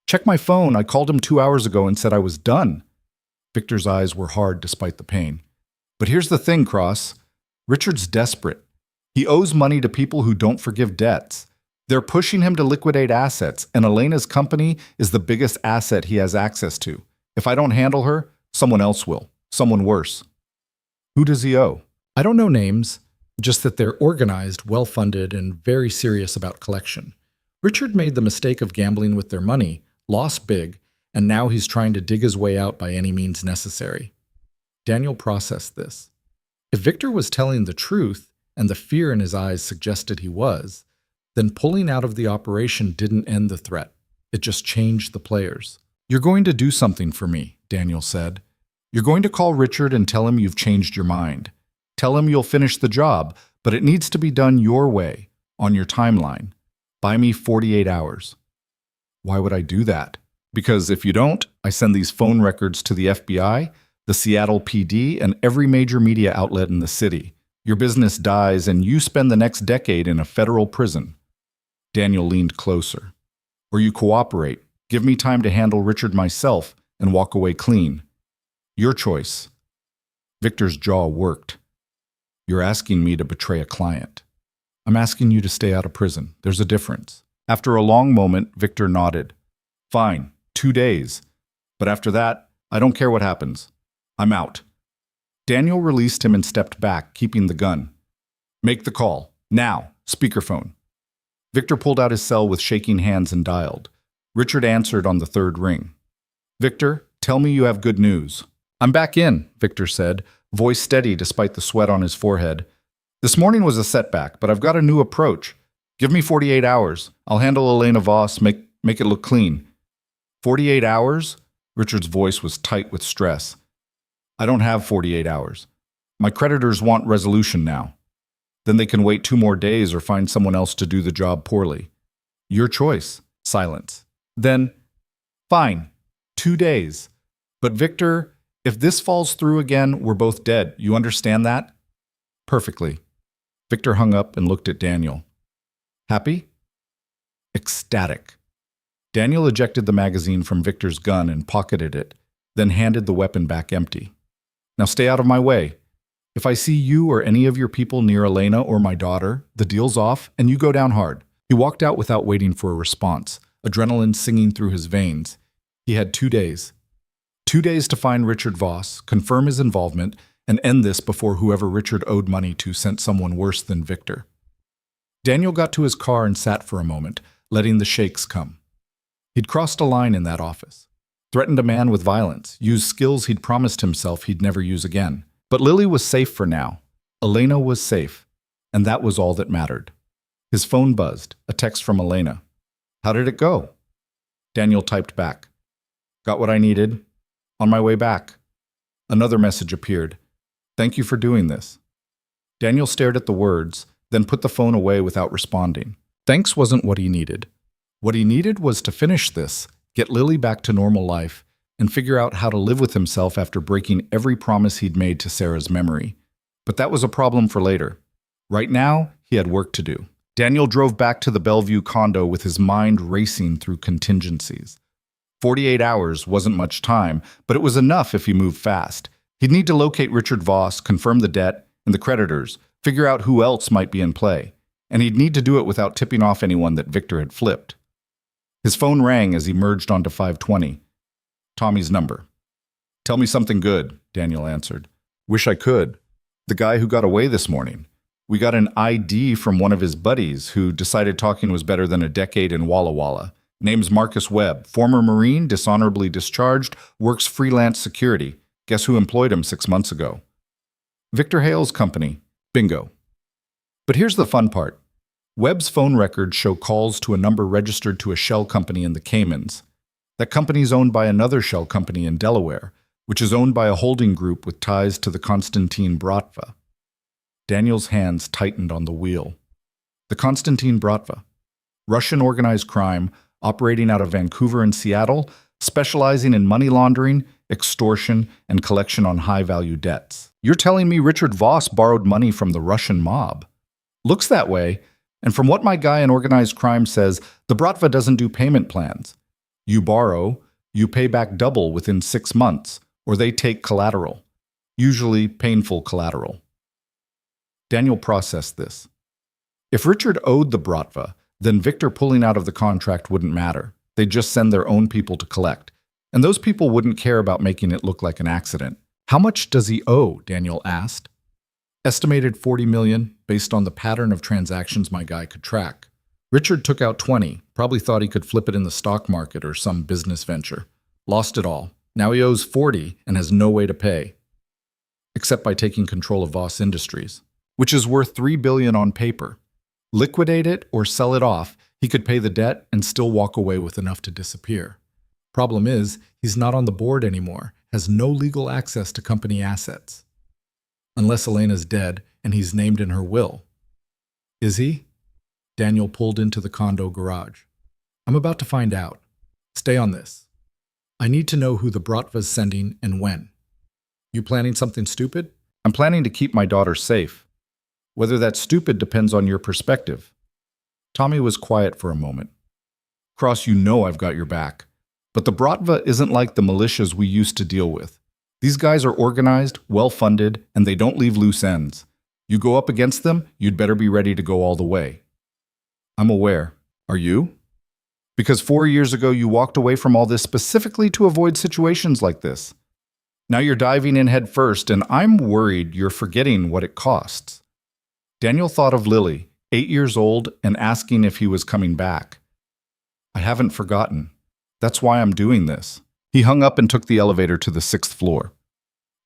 S1: Check my phone. I called him 2 hours ago and said I was done. Victor's eyes were hard despite the pain. But here's the thing, Cross. Richard's desperate. He owes money to people who don't forgive debts. They're pushing him to liquidate assets, and Elena's company is the biggest asset he has access to. If I don't handle her, someone else will. Someone worse. Who does he owe? I don't know names, just that they're organized, well-funded, and very serious about collection. Richard made the mistake of gambling with their money, lost big, and now he's trying to dig his way out by any means necessary. Daniel processed this. If Victor was telling the truth, and the fear in his eyes suggested he was, then pulling out of the operation didn't end the threat. It just changed the players. You're going to do something for me, Daniel said. You're going to call Richard and tell him you've changed your mind. Tell him you'll finish the job, but it needs to be done your way, on your timeline. Buy me 48 hours. Why would I do that? Because if you don't, I send these phone records to the FBI, the Seattle PD, and every major media outlet in the city. Your business dies, and you spend the next decade in a federal prison. Daniel leaned closer. Or you cooperate, give me time to handle Richard myself, and walk away clean. Your choice. Victor's jaw worked. You're asking me to betray a client. I'm asking you to stay out of prison. There's a difference. After a long moment, Victor nodded. Fine, 2 days. But after that, I don't care what happens. I'm out. Daniel released him and stepped back, keeping the gun. Make the call. Now. Speakerphone. Victor pulled out his cell with shaking hands and dialed. Richard answered on the third ring. Victor, tell me you have good news. I'm back in, Victor said, voice steady despite the sweat on his forehead. This morning was a setback, but I've got a new approach. Give me 48 hours. I'll handle Elena Voss, make it look clean. 48 hours? Richard's voice was tight with stress. I don't have 48 hours. My creditors want resolution now. Then they can wait 2 more days or find someone else to do the job poorly. Your choice. Silence. Then, fine. 2 days. But Victor, if this falls through again, we're both dead. You understand that? Perfectly. Victor hung up and looked at Daniel. Happy? Ecstatic. Daniel ejected the magazine from Victor's gun and pocketed it, then handed the weapon back empty. Now stay out of my way. If I see you or any of your people near Elena or my daughter, the deal's off and you go down hard. He walked out without waiting for a response, adrenaline singing through his veins. He had 2 days. 2 days to find Richard Voss, confirm his involvement, and end this before whoever Richard owed money to sent someone worse than Victor. Daniel got to his car and sat for a moment, letting the shakes come. He'd crossed a line in that office, threatened a man with violence, used skills he'd promised himself he'd never use again. But Lily was safe for now. Elena was safe, and that was all that mattered. His phone buzzed, a text from Elena. How did it go? Daniel typed back. Got what I needed. On my way back. Another message appeared. Thank you for doing this. Daniel stared at the words, then put the phone away without responding. Thanks wasn't what he needed. What he needed was to finish this, get Lily back to normal life, and figure out how to live with himself after breaking every promise he'd made to Sarah's memory. But that was a problem for later. Right now, he had work to do. Daniel drove back to the Bellevue condo with his mind racing through contingencies. 48 hours wasn't much time, but it was enough if he moved fast. He'd need to locate Richard Voss, confirm the debt and the creditors, figure out who else might be in play, and he'd need to do it without tipping off anyone that Victor had flipped. His phone rang as he merged onto 520. Tommy's number. Tell me something good, Daniel answered. Wish I could. The guy who got away this morning. We got an ID from one of his buddies who decided talking was better than a decade in Walla Walla. Name's Marcus Webb, former Marine, dishonorably discharged, works freelance security. Guess who employed him 6 months ago? Victor Hale's company. Bingo. But here's the fun part. Webb's phone records show calls to a number registered to a shell company in the Caymans. That company is owned by another shell company in Delaware, which is owned by a holding group with ties to the Konstantin Bratva. Daniel's hands tightened on the wheel. The Konstantin Bratva. Russian organized crime, operating out of Vancouver and Seattle, specializing in money laundering, extortion, and collection on high-value debts. You're telling me Richard Voss borrowed money from the Russian mob? Looks that way, and from what my guy in organized crime says, the Bratva doesn't do payment plans. You borrow, you pay back double within 6 months, or they take collateral, usually painful collateral. Daniel processed this. If Richard owed the Bratva, then Victor pulling out of the contract wouldn't matter. They'd just send their own people to collect. And those people wouldn't care about making it look like an accident. How much does he owe? Daniel asked. Estimated 40 million, based on the pattern of transactions my guy could track. Richard took out 20, probably thought he could flip it in the stock market or some business venture. Lost it all. Now he owes 40 and has no way to pay. Except by taking control of Voss Industries, which is worth 3 billion on paper. Liquidate it or sell it off, he could pay the debt and still walk away with enough to disappear. Problem is, he's not on the board anymore, has no legal access to company assets. Unless Elena's dead and he's named in her will. Is he? Daniel pulled into the condo garage. I'm about to find out. Stay on this. I need to know who the Bratva's sending and when. You planning something stupid? I'm planning to keep my daughter safe. Whether that's stupid depends on your perspective. Tommy was quiet for a moment. Cross, you know I've got your back. But the Bratva isn't like the militias we used to deal with. These guys are organized, well-funded, and they don't leave loose ends. You go up against them, you'd better be ready to go all the way. I'm aware. Are you? Because 4 years ago you walked away from all this specifically to avoid situations like this. Now you're diving in head first, and I'm worried you're forgetting what it costs. Daniel thought of Lily, 8 years old, and asking if he was coming back. I haven't forgotten. That's why I'm doing this. He hung up and took the elevator to the 6th floor.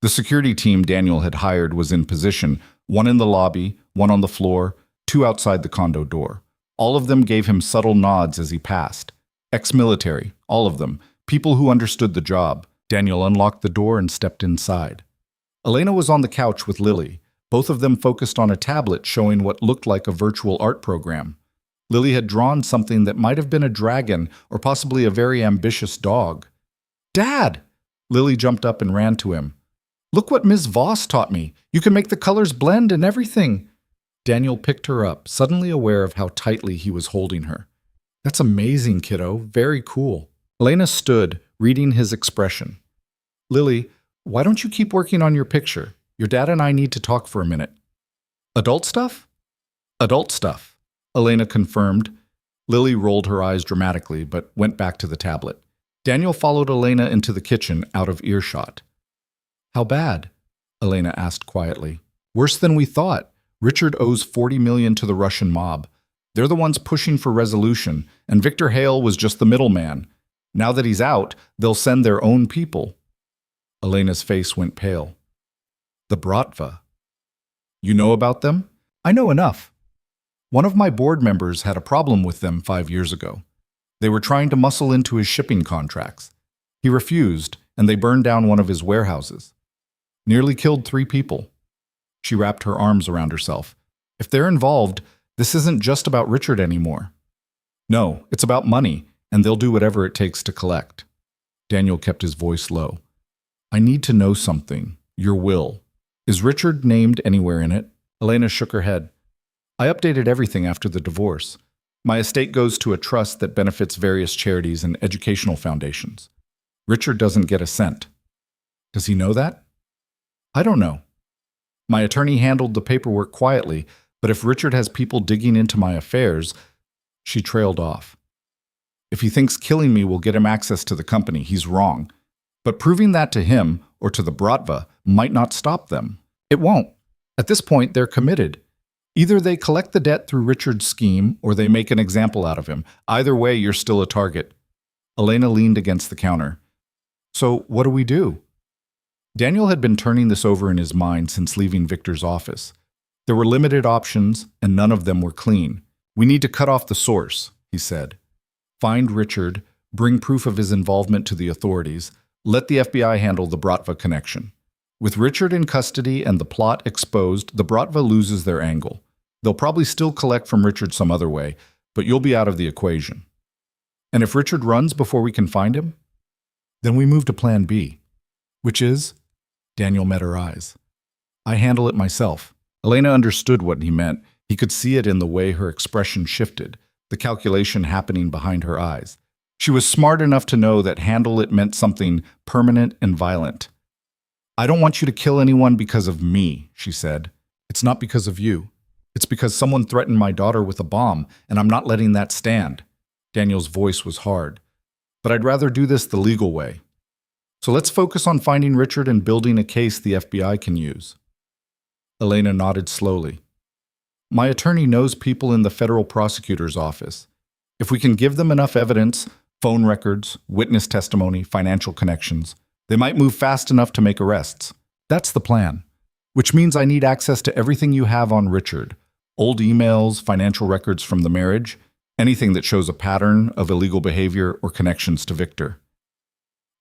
S1: The security team Daniel had hired was in position, one in the lobby, one on the floor, 2 outside the condo door. All of them gave him subtle nods as he passed. Ex-military, all of them, people who understood the job. Daniel unlocked the door and stepped inside. Elena was on the couch with Lily, both of them focused on a tablet showing what looked like a virtual art program. Lily had drawn something that might have been a dragon or possibly a very ambitious dog. Dad! Lily jumped up and ran to him. Look what Ms. Voss taught me. You can make the colors blend and everything. Daniel picked her up, suddenly aware of how tightly he was holding her. That's amazing, kiddo. Very cool. Elena stood, reading his expression. Lily, why don't you keep working on your picture? Your dad and I need to talk for a minute. Adult stuff? Adult stuff, Elena confirmed. Lily rolled her eyes dramatically, but went back to the tablet. Daniel followed Elena into the kitchen, out of earshot. How bad? Elena asked quietly. Worse than we thought. Richard owes 40 million to the Russian mob. They're the ones pushing for resolution, and Victor Hale was just the middleman. Now that he's out, they'll send their own people. Elena's face went pale. The Bratva. You know about them? I know enough. One of my board members had a problem with them 5 years ago. They were trying to muscle into his shipping contracts. He refused, and they burned down one of his warehouses. Nearly killed 3 people. She wrapped her arms around herself. If they're involved, this isn't just about Richard anymore. No, it's about money, and they'll do whatever it takes to collect. Daniel kept his voice low. I need to know something. Your will. Is Richard named anywhere in it? Elena shook her head. I updated everything after the divorce. My estate goes to a trust that benefits various charities and educational foundations. Richard doesn't get a cent. Does he know that? I don't know. My attorney handled the paperwork quietly, but if Richard has people digging into my affairs, she trailed off. If he thinks killing me will get him access to the company, he's wrong. But proving that to him, or to the Bratva, might not stop them. It won't. At this point, they're committed. Either they collect the debt through Richard's scheme, or they make an example out of him. Either way, you're still a target. Elena leaned against the counter. So, what do we do? Daniel had been turning this over in his mind since leaving Victor's office. There were limited options, and none of them were clean. We need to cut off the source, he said. Find Richard, bring proof of his involvement to the authorities, let the FBI handle the Bratva connection. With Richard in custody and the plot exposed, the Bratva loses their angle. They'll probably still collect from Richard some other way, but you'll be out of the equation. And if Richard runs before we can find him? Then we move to plan B, which is, Daniel met her eyes. I handle it myself. Elena understood what he meant. He could see it in the way her expression shifted, the calculation happening behind her eyes. She was smart enough to know that handle it meant something permanent and violent. I don't want you to kill anyone because of me, she said. It's not because of you. It's because someone threatened my daughter with a bomb, and I'm not letting that stand. Daniel's voice was hard. But I'd rather do this the legal way. So let's focus on finding Richard and building a case the FBI can use. Elena nodded slowly. My attorney knows people in the federal prosecutor's office. If we can give them enough evidence, phone records, witness testimony, financial connections, they might move fast enough to make arrests. That's the plan. Which means I need access to everything you have on Richard. Old emails, financial records from the marriage, anything that shows a pattern of illegal behavior or connections to Victor.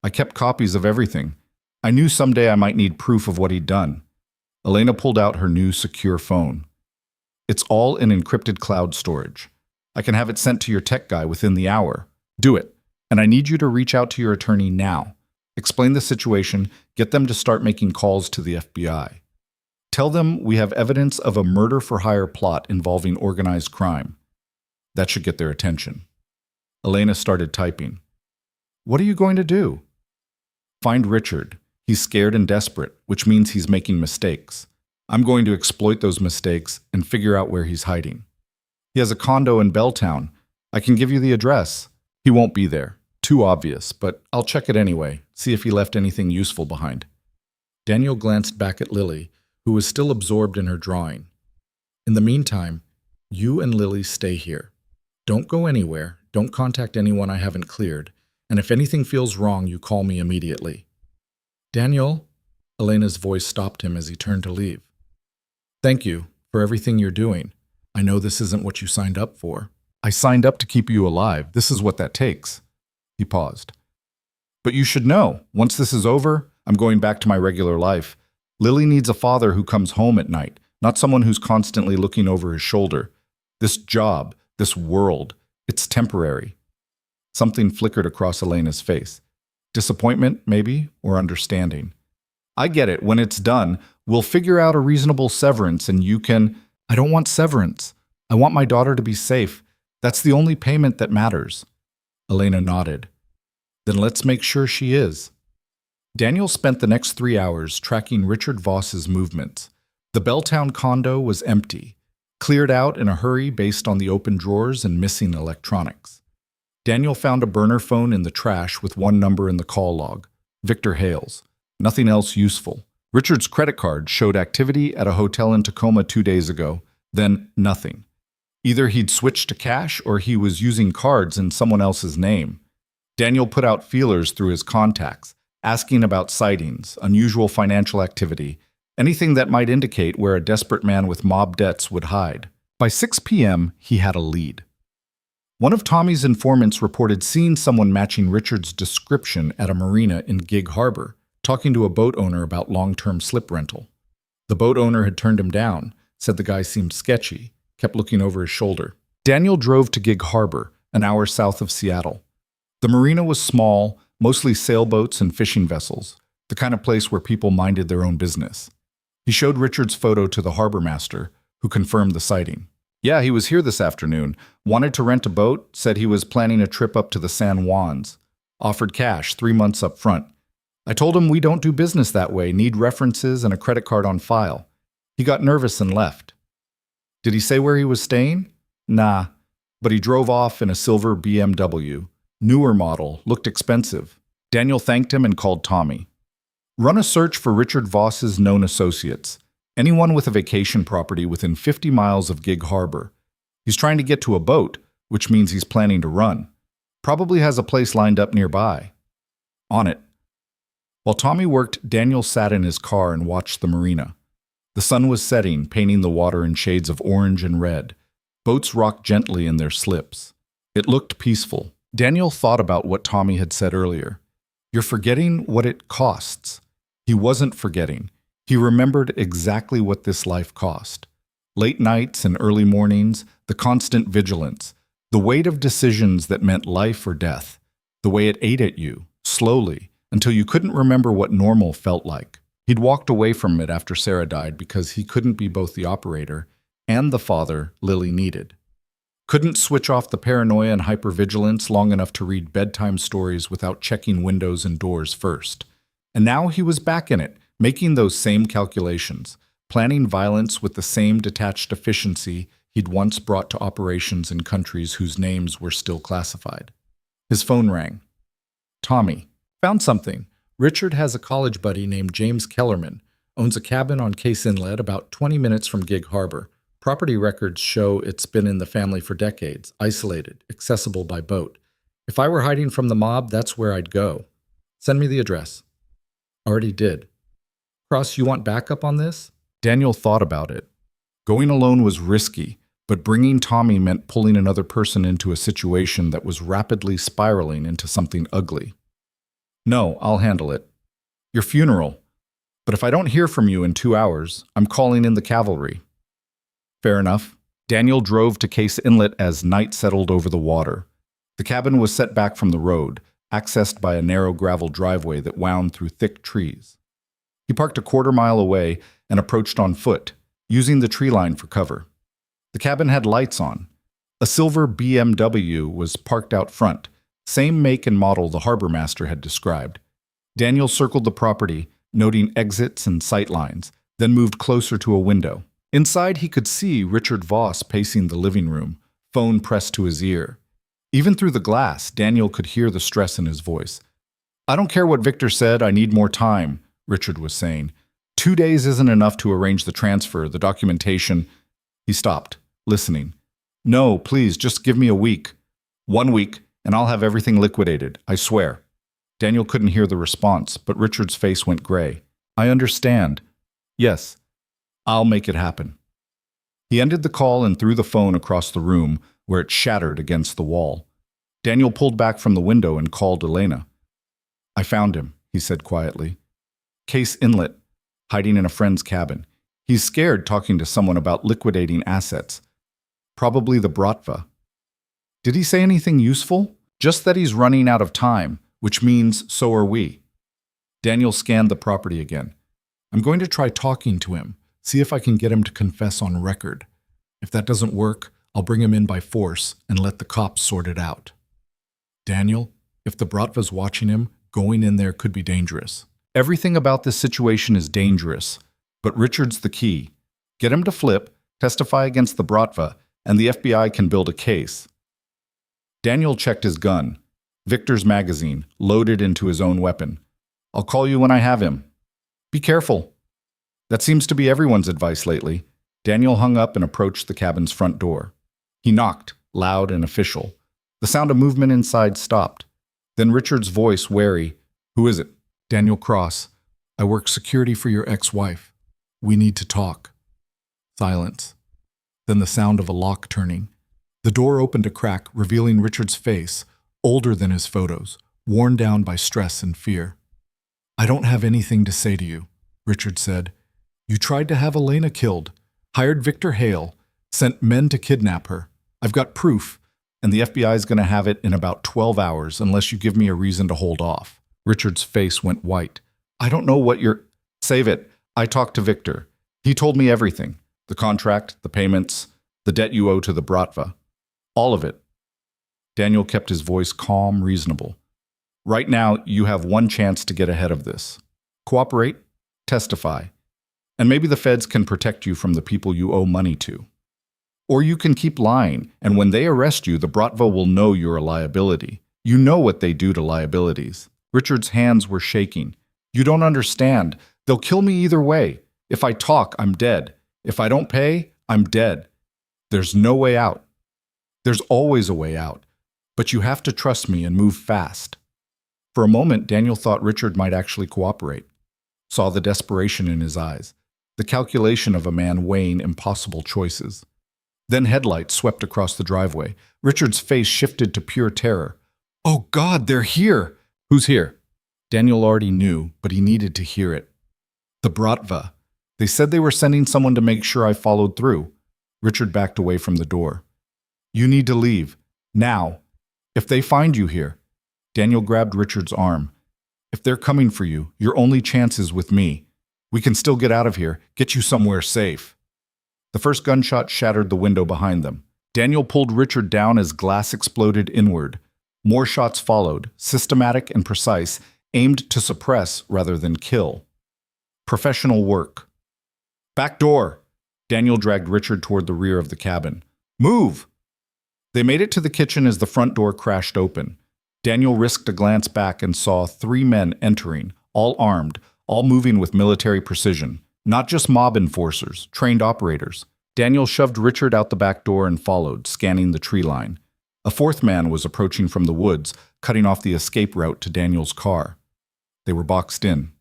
S1: I kept copies of everything. I knew someday I might need proof of what he'd done. Elena pulled out her new secure phone. It's all in encrypted cloud storage. I can have it sent to your tech guy within the hour. Do it. And I need you to reach out to your attorney now. Explain the situation, get them to start making calls to the FBI. Tell them we have evidence of a murder-for-hire plot involving organized crime. That should get their attention. Elena started typing. What are you going to do? Find Richard. He's scared and desperate, which means he's making mistakes. I'm going to exploit those mistakes and figure out where he's hiding. He has a condo in Belltown. I can give you the address. He won't be there. Too obvious, but I'll check it anyway, see if he left anything useful behind. Daniel glanced back at Lily, who was still absorbed in her drawing. In the meantime, you and Lily stay here. Don't go anywhere, don't contact anyone I haven't cleared, and if anything feels wrong, you call me immediately. Daniel? Elena's voice stopped him as he turned to leave. Thank you for everything you're doing. I know this isn't what you signed up for. I signed up to keep you alive. This is what that takes. He paused. But you should know, once this is over, I'm going back to my regular life. Lily needs a father who comes home at night, not someone who's constantly looking over his shoulder. This job, this world, it's temporary. Something flickered across Elena's face. Disappointment, maybe, or understanding. I get it. When it's done, we'll figure out a reasonable severance and you can... I don't want severance. I want my daughter to be safe. That's the only payment that matters. Elena nodded. Then let's make sure she is. Daniel spent the next 3 hours tracking Richard Voss's movements. The Belltown condo was empty, cleared out in a hurry based on the open drawers and missing electronics. Daniel found a burner phone in the trash with one number in the call log, Victor Hales. Nothing else useful. Richard's credit card showed activity at a hotel in Tacoma 2 days ago, then nothing. Either he'd switched to cash or he was using cards in someone else's name. Daniel put out feelers through his contacts, asking about sightings, unusual financial activity, anything that might indicate where a desperate man with mob debts would hide. By 6 p.m., he had a lead. One of Tommy's informants reported seeing someone matching Richard's description at a marina in Gig Harbor, talking to a boat owner about long-term slip rental. The boat owner had turned him down, said the guy seemed sketchy, kept looking over his shoulder. Daniel drove to Gig Harbor, an hour south of Seattle. The marina was small, mostly sailboats and fishing vessels, the kind of place where people minded their own business. He showed Richard's photo to the harbor master, who confirmed the sighting. Yeah, he was here this afternoon, wanted to rent a boat, said he was planning a trip up to the San Juans, offered cash 3 months up front. I told him we don't do business that way, need references and a credit card on file. He got nervous and left. Did he say where he was staying? Nah, but he drove off in a silver BMW. Newer model, looked expensive. Daniel thanked him and called Tommy. Run a search for Richard Voss's known associates, anyone with a vacation property within 50 miles of Gig Harbor. He's trying to get to a boat, which means he's planning to run. Probably has a place lined up nearby. On it. While Tommy worked, Daniel sat in his car and watched the marina. The sun was setting, painting the water in shades of orange and red. Boats rocked gently in their slips. It looked peaceful. Daniel thought about what Tommy had said earlier. You're forgetting what it costs. He wasn't forgetting. He remembered exactly what this life cost. Late nights and early mornings, the constant vigilance, the weight of decisions that meant life or death, the way it ate at you, slowly, until you couldn't remember what normal felt like. He'd walked away from it after Sarah died because he couldn't be both the operator and the father Lily needed. Couldn't switch off the paranoia and hypervigilance long enough to read bedtime stories without checking windows and doors first. And now he was back in it, making those same calculations, planning violence with the same detached efficiency he'd once brought to operations in countries whose names were still classified. His phone rang. Tommy. Found something. Richard has a college buddy named James Kellerman, owns a cabin on Case Inlet about 20 minutes from Gig Harbor. Property records show it's been in the family for decades, isolated, accessible by boat. If I were hiding from the mob, that's where I'd go. Send me the address. Already did. Cross, you want backup on this? Daniel thought about it. Going alone was risky, but bringing Tommy meant pulling another person into a situation that was rapidly spiraling into something ugly. No, I'll handle it. Your funeral. But if I don't hear from you in 2 hours, I'm calling in the cavalry. Fair enough. Daniel drove to Case Inlet as night settled over the water. The cabin was set back from the road, accessed by a narrow gravel driveway that wound through thick trees. He parked a quarter-mile away and approached on foot, using the tree line for cover. The cabin had lights on. A silver BMW was parked out front, same make and model the harbor master had described. Daniel circled the property, noting exits and sight lines, then moved closer to a window. Inside, he could see Richard Voss pacing the living room, phone pressed to his ear. Even through the glass, Daniel could hear the stress in his voice. I don't care what Victor said, I need more time, Richard was saying. 2 days isn't enough to arrange the transfer, the documentation. He stopped, listening. No, please, just give me a week. 1 week, and I'll have everything liquidated, I swear. Daniel couldn't hear the response, but Richard's face went gray. I understand. Yes. I'll make it happen. He ended the call and threw the phone across the room, where it shattered against the wall. Daniel pulled back from the window and called Elena. I found him, he said quietly. Case Inlet, hiding in a friend's cabin. He's scared talking to someone about liquidating assets. Probably the Bratva. Did he say anything useful? Just that he's running out of time, which means so are we. Daniel scanned the property again. I'm going to try talking to him. See if I can get him to confess on record. If that doesn't work, I'll bring him in by force and let the cops sort it out. Daniel, if the Bratva's watching him, going in there could be dangerous. Everything about this situation is dangerous, but Richard's the key. Get him to flip, testify against the Bratva, and the FBI can build a case. Daniel checked his gun, Victor's magazine, loaded into his own weapon. I'll call you when I have him. Be careful. That seems to be everyone's advice lately. Daniel hung up and approached the cabin's front door. He knocked, loud and official. The sound of movement inside stopped. Then Richard's voice, wary. Who is it? Daniel Cross. I work security for your ex-wife. We need to talk. Silence. Then the sound of a lock turning. The door opened a crack, revealing Richard's face, older than his photos, worn down by stress and fear. I don't have anything to say to you, Richard said. You tried to have Elena killed, hired Victor Hale, sent men to kidnap her. I've got proof, and the FBI's going to have it in about 12 hours unless you give me a reason to hold off. Richard's face went white. I don't know what you're... Save it. I talked to Victor. He told me everything. The contract, the payments, the debt you owe to the Bratva. All of it. Daniel kept his voice calm, reasonable. Right now, you have one chance to get ahead of this. Cooperate, testify. And maybe the feds can protect you from the people you owe money to. Or you can keep lying, and when they arrest you, the Bratva will know you're a liability. You know what they do to liabilities. Richard's hands were shaking. You don't understand. They'll kill me either way. If I talk, I'm dead. If I don't pay, I'm dead. There's no way out. There's always a way out. But you have to trust me and move fast. For a moment, Daniel thought Richard might actually cooperate. Saw the desperation in his eyes. The calculation of a man weighing impossible choices. Then headlights swept across the driveway. Richard's face shifted to pure terror. Oh God, they're here! Who's here? Daniel already knew, but he needed to hear it. The Bratva. They said they were sending someone to make sure I followed through. Richard backed away from the door. You need to leave. Now. If they find you here. Daniel grabbed Richard's arm. If they're coming for you, your only chance is with me. We can still get out of here, get you somewhere safe." The first gunshot shattered the window behind them. Daniel pulled Richard down as glass exploded inward. More shots followed, systematic and precise, aimed to suppress rather than kill. Professional work. "Back door!" Daniel dragged Richard toward the rear of the cabin. "Move!" They made it to the kitchen as the front door crashed open. Daniel risked a glance back and saw 3 men entering, all armed, all moving with military precision. Not just mob enforcers, trained operators. Daniel shoved Richard out the back door and followed, scanning the tree line. A 4th man was approaching from the woods, cutting off the escape route to Daniel's car. They were boxed in.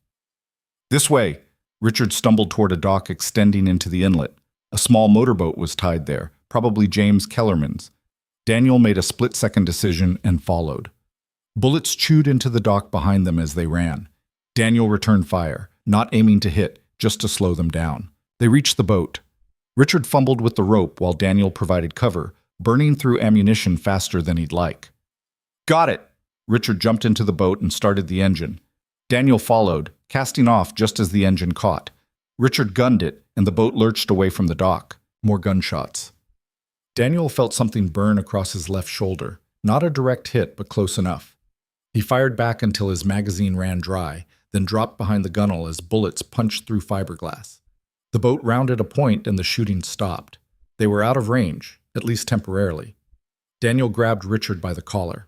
S1: "This way!" Richard stumbled toward a dock extending into the inlet. A small motorboat was tied there, probably James Kellerman's. Daniel made a split-second decision and followed. Bullets chewed into the dock behind them as they ran. Daniel returned fire, not aiming to hit, just to slow them down. They reached the boat. Richard fumbled with the rope while Daniel provided cover, burning through ammunition faster than he'd like. "Got it!" Richard jumped into the boat and started the engine. Daniel followed, casting off just as the engine caught. Richard gunned it, and the boat lurched away from the dock. More gunshots. Daniel felt something burn across his left shoulder. Not a direct hit, but close enough. He fired back until his magazine ran dry, then dropped behind the gunwale as bullets punched through fiberglass. The boat rounded a point and the shooting stopped. They were out of range, at least temporarily. Daniel grabbed Richard by the collar.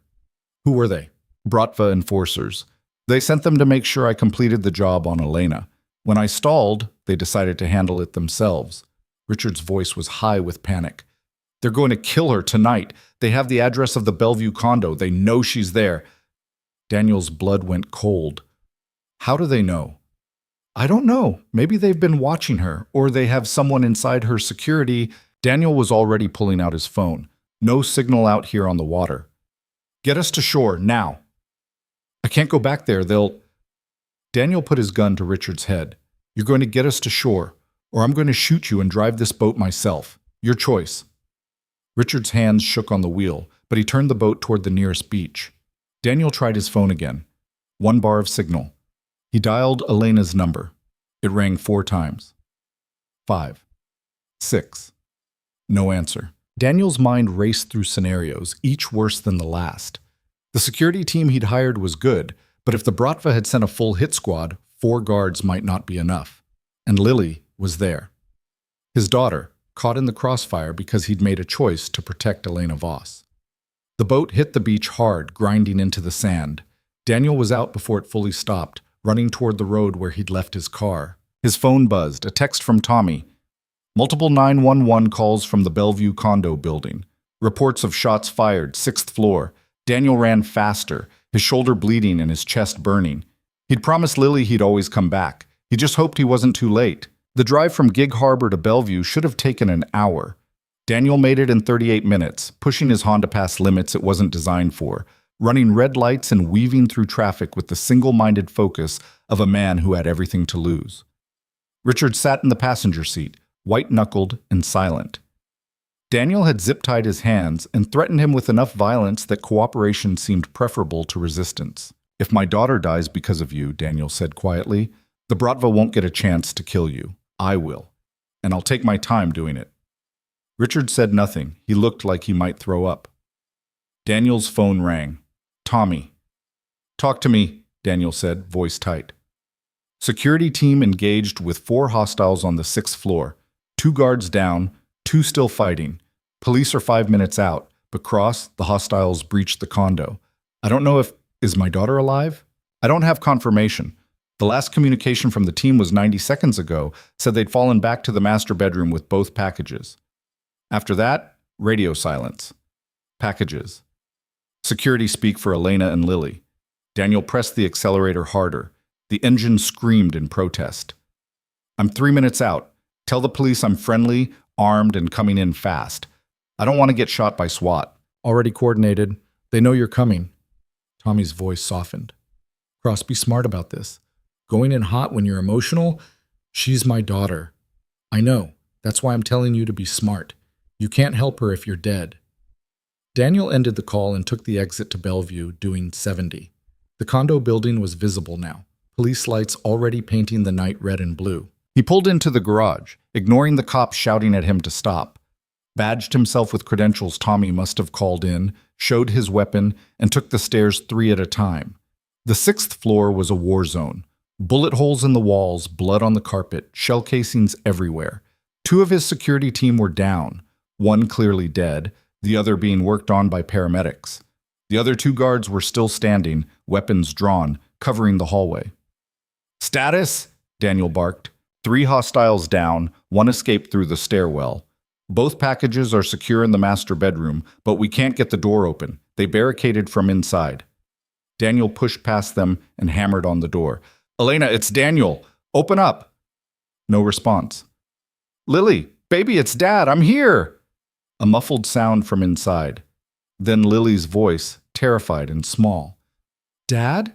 S1: "Who were they?" "Bratva enforcers. They sent them to make sure I completed the job on Elena. When I stalled, they decided to handle it themselves." Richard's voice was high with panic. "They're going to kill her tonight. They have the address of the Bellevue condo. They know she's there." Daniel's blood went cold. "How do they know?" "I don't know. Maybe they've been watching her, or they have someone inside her security." Daniel was already pulling out his phone. "No signal out here on the water." "Get us to shore, now." "I can't go back there. They'll—" Daniel put his gun to Richard's head. "You're going to get us to shore, or I'm going to shoot you and drive this boat myself. Your choice." Richard's hands shook on the wheel, but he turned the boat toward the nearest beach. Daniel tried his phone again. 1 bar of signal. He dialed Elena's number. It rang 4 times. 5. 6. No answer. Daniel's mind raced through scenarios, each worse than the last. The security team he'd hired was good, but if the Bratva had sent a full hit squad, 4 guards might not be enough. And Lily was there. His daughter, caught in the crossfire because he'd made a choice to protect Elena Voss. The boat hit the beach hard, grinding into the sand. Daniel was out before it fully stopped, running toward the road where he'd left his car. His phone buzzed, a text from Tommy. Multiple 911 calls from the Bellevue condo building. Reports of shots fired, 6th floor. Daniel ran faster, his shoulder bleeding and his chest burning. He'd promised Lily he'd always come back. He just hoped he wasn't too late. The drive from Gig Harbor to Bellevue should have taken an hour. Daniel made it in 38 minutes, pushing his Honda past limits it wasn't designed for, running red lights and weaving through traffic with the single-minded focus of a man who had everything to lose. Richard sat in the passenger seat, white-knuckled and silent. Daniel had zip-tied his hands and threatened him with enough violence that cooperation seemed preferable to resistance. "If my daughter dies because of you," Daniel said quietly, "the Bratva won't get a chance to kill you. I will. And I'll take my time doing it." Richard said nothing. He looked like he might throw up. Daniel's phone rang. "Tommy." "Talk to me," Daniel said, voice tight. Security team engaged with 4 hostiles on the 6th floor. 2 guards down, 2 still fighting. Police are 5 minutes out, but the hostiles breached the condo. "I don't know if— is my daughter alive?" "I don't have confirmation. The last communication from the team was 90 seconds ago, said they'd fallen back to the master bedroom with both packages." After that, radio silence. Packages. Security speak for Elena and Lily. Daniel pressed the accelerator harder. The engine screamed in protest. "I'm 3 minutes out. Tell the police I'm friendly, armed, and coming in fast. I don't want to get shot by SWAT." "Already coordinated. They know you're coming." Tommy's voice softened. "Cross, be smart about this. Going in hot when you're emotional? She's my daughter. I know. That's why I'm telling you to be smart. You can't help her if you're dead." Daniel ended the call and took the exit to Bellevue, doing 70. The condo building was visible now, police lights already painting the night red and blue. He pulled into the garage, ignoring the cops shouting at him to stop. Badged himself with credentials Tommy must have called in, showed his weapon, and took the stairs 3 at a time. The 6th floor was a war zone. Bullet holes in the walls, blood on the carpet, shell casings everywhere. 2 of his security team were down, one clearly dead, the other being worked on by paramedics. The other 2 guards were still standing, weapons drawn, covering the hallway. "Status?" Daniel barked. 3 hostiles down, 1 escaped through the stairwell. Both packages are secure in the master bedroom, but we can't get the door open. They barricaded from inside. Daniel pushed past them and hammered on the door. "Elena, it's Daniel. Open up." No response. "Lily, baby, it's Dad. I'm here." A muffled sound from inside. Then Lily's voice, terrified and small. "Dad?"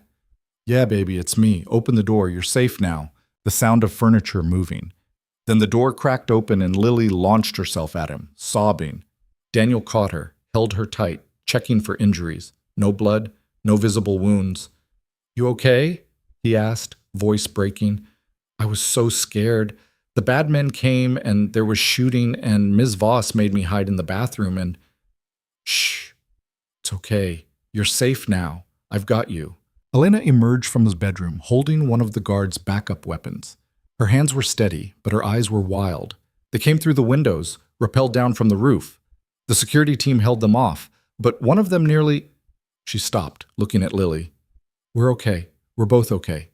S1: "Yeah, baby, it's me. Open the door. You're safe now." The sound of furniture moving. Then the door cracked open and Lily launched herself at him, sobbing. Daniel caught her, held her tight, checking for injuries. No blood, no visible wounds. "You okay?" he asked, voice breaking. "I was so scared. The bad men came and there was shooting and Ms. Voss made me hide in the bathroom and—" "Shh. It's okay. You're safe now. I've got you." Elena emerged from his bedroom, holding one of the guards' backup weapons. Her hands were steady, but her eyes were wild. They came through the windows, rappelled down from the roof. The security team held them off, but one of them nearly— She stopped, looking at Lily. "We're okay. We're both okay."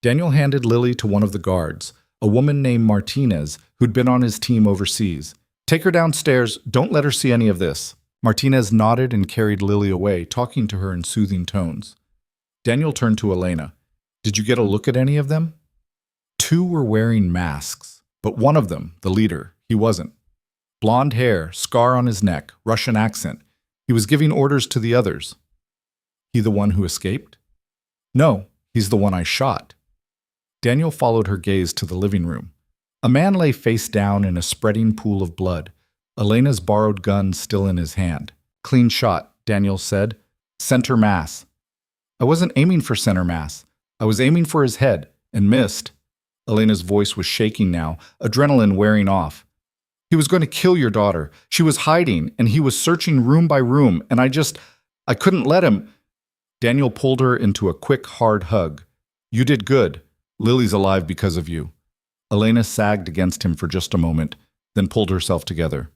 S1: Daniel handed Lily to one of the guards, a woman named Martinez, who'd been on his team overseas. "Take her downstairs. Don't let her see any of this." Martinez nodded and carried Lily away, talking to her in soothing tones. Daniel turned to Elena. "Did you get a look at any of them?" 2 were wearing masks, but one of them, the leader, he wasn't. Blonde hair, scar on his neck, Russian accent. He was giving orders to the others. "He the one who escaped?" "No, he's the one I shot." Daniel followed her gaze to the living room. A man lay face down in a spreading pool of blood, Elena's borrowed gun still in his hand. "Clean shot," Daniel said. "Center mass." "I wasn't aiming for center mass. I was aiming for his head, and missed." Elena's voice was shaking now, adrenaline wearing off. "He was going to kill your daughter. She was hiding, and he was searching room by room, and I couldn't let him." Daniel pulled her into a quick, hard hug. "You did good. Lily's alive because of you." Elena sagged against him for just a moment, then pulled herself together.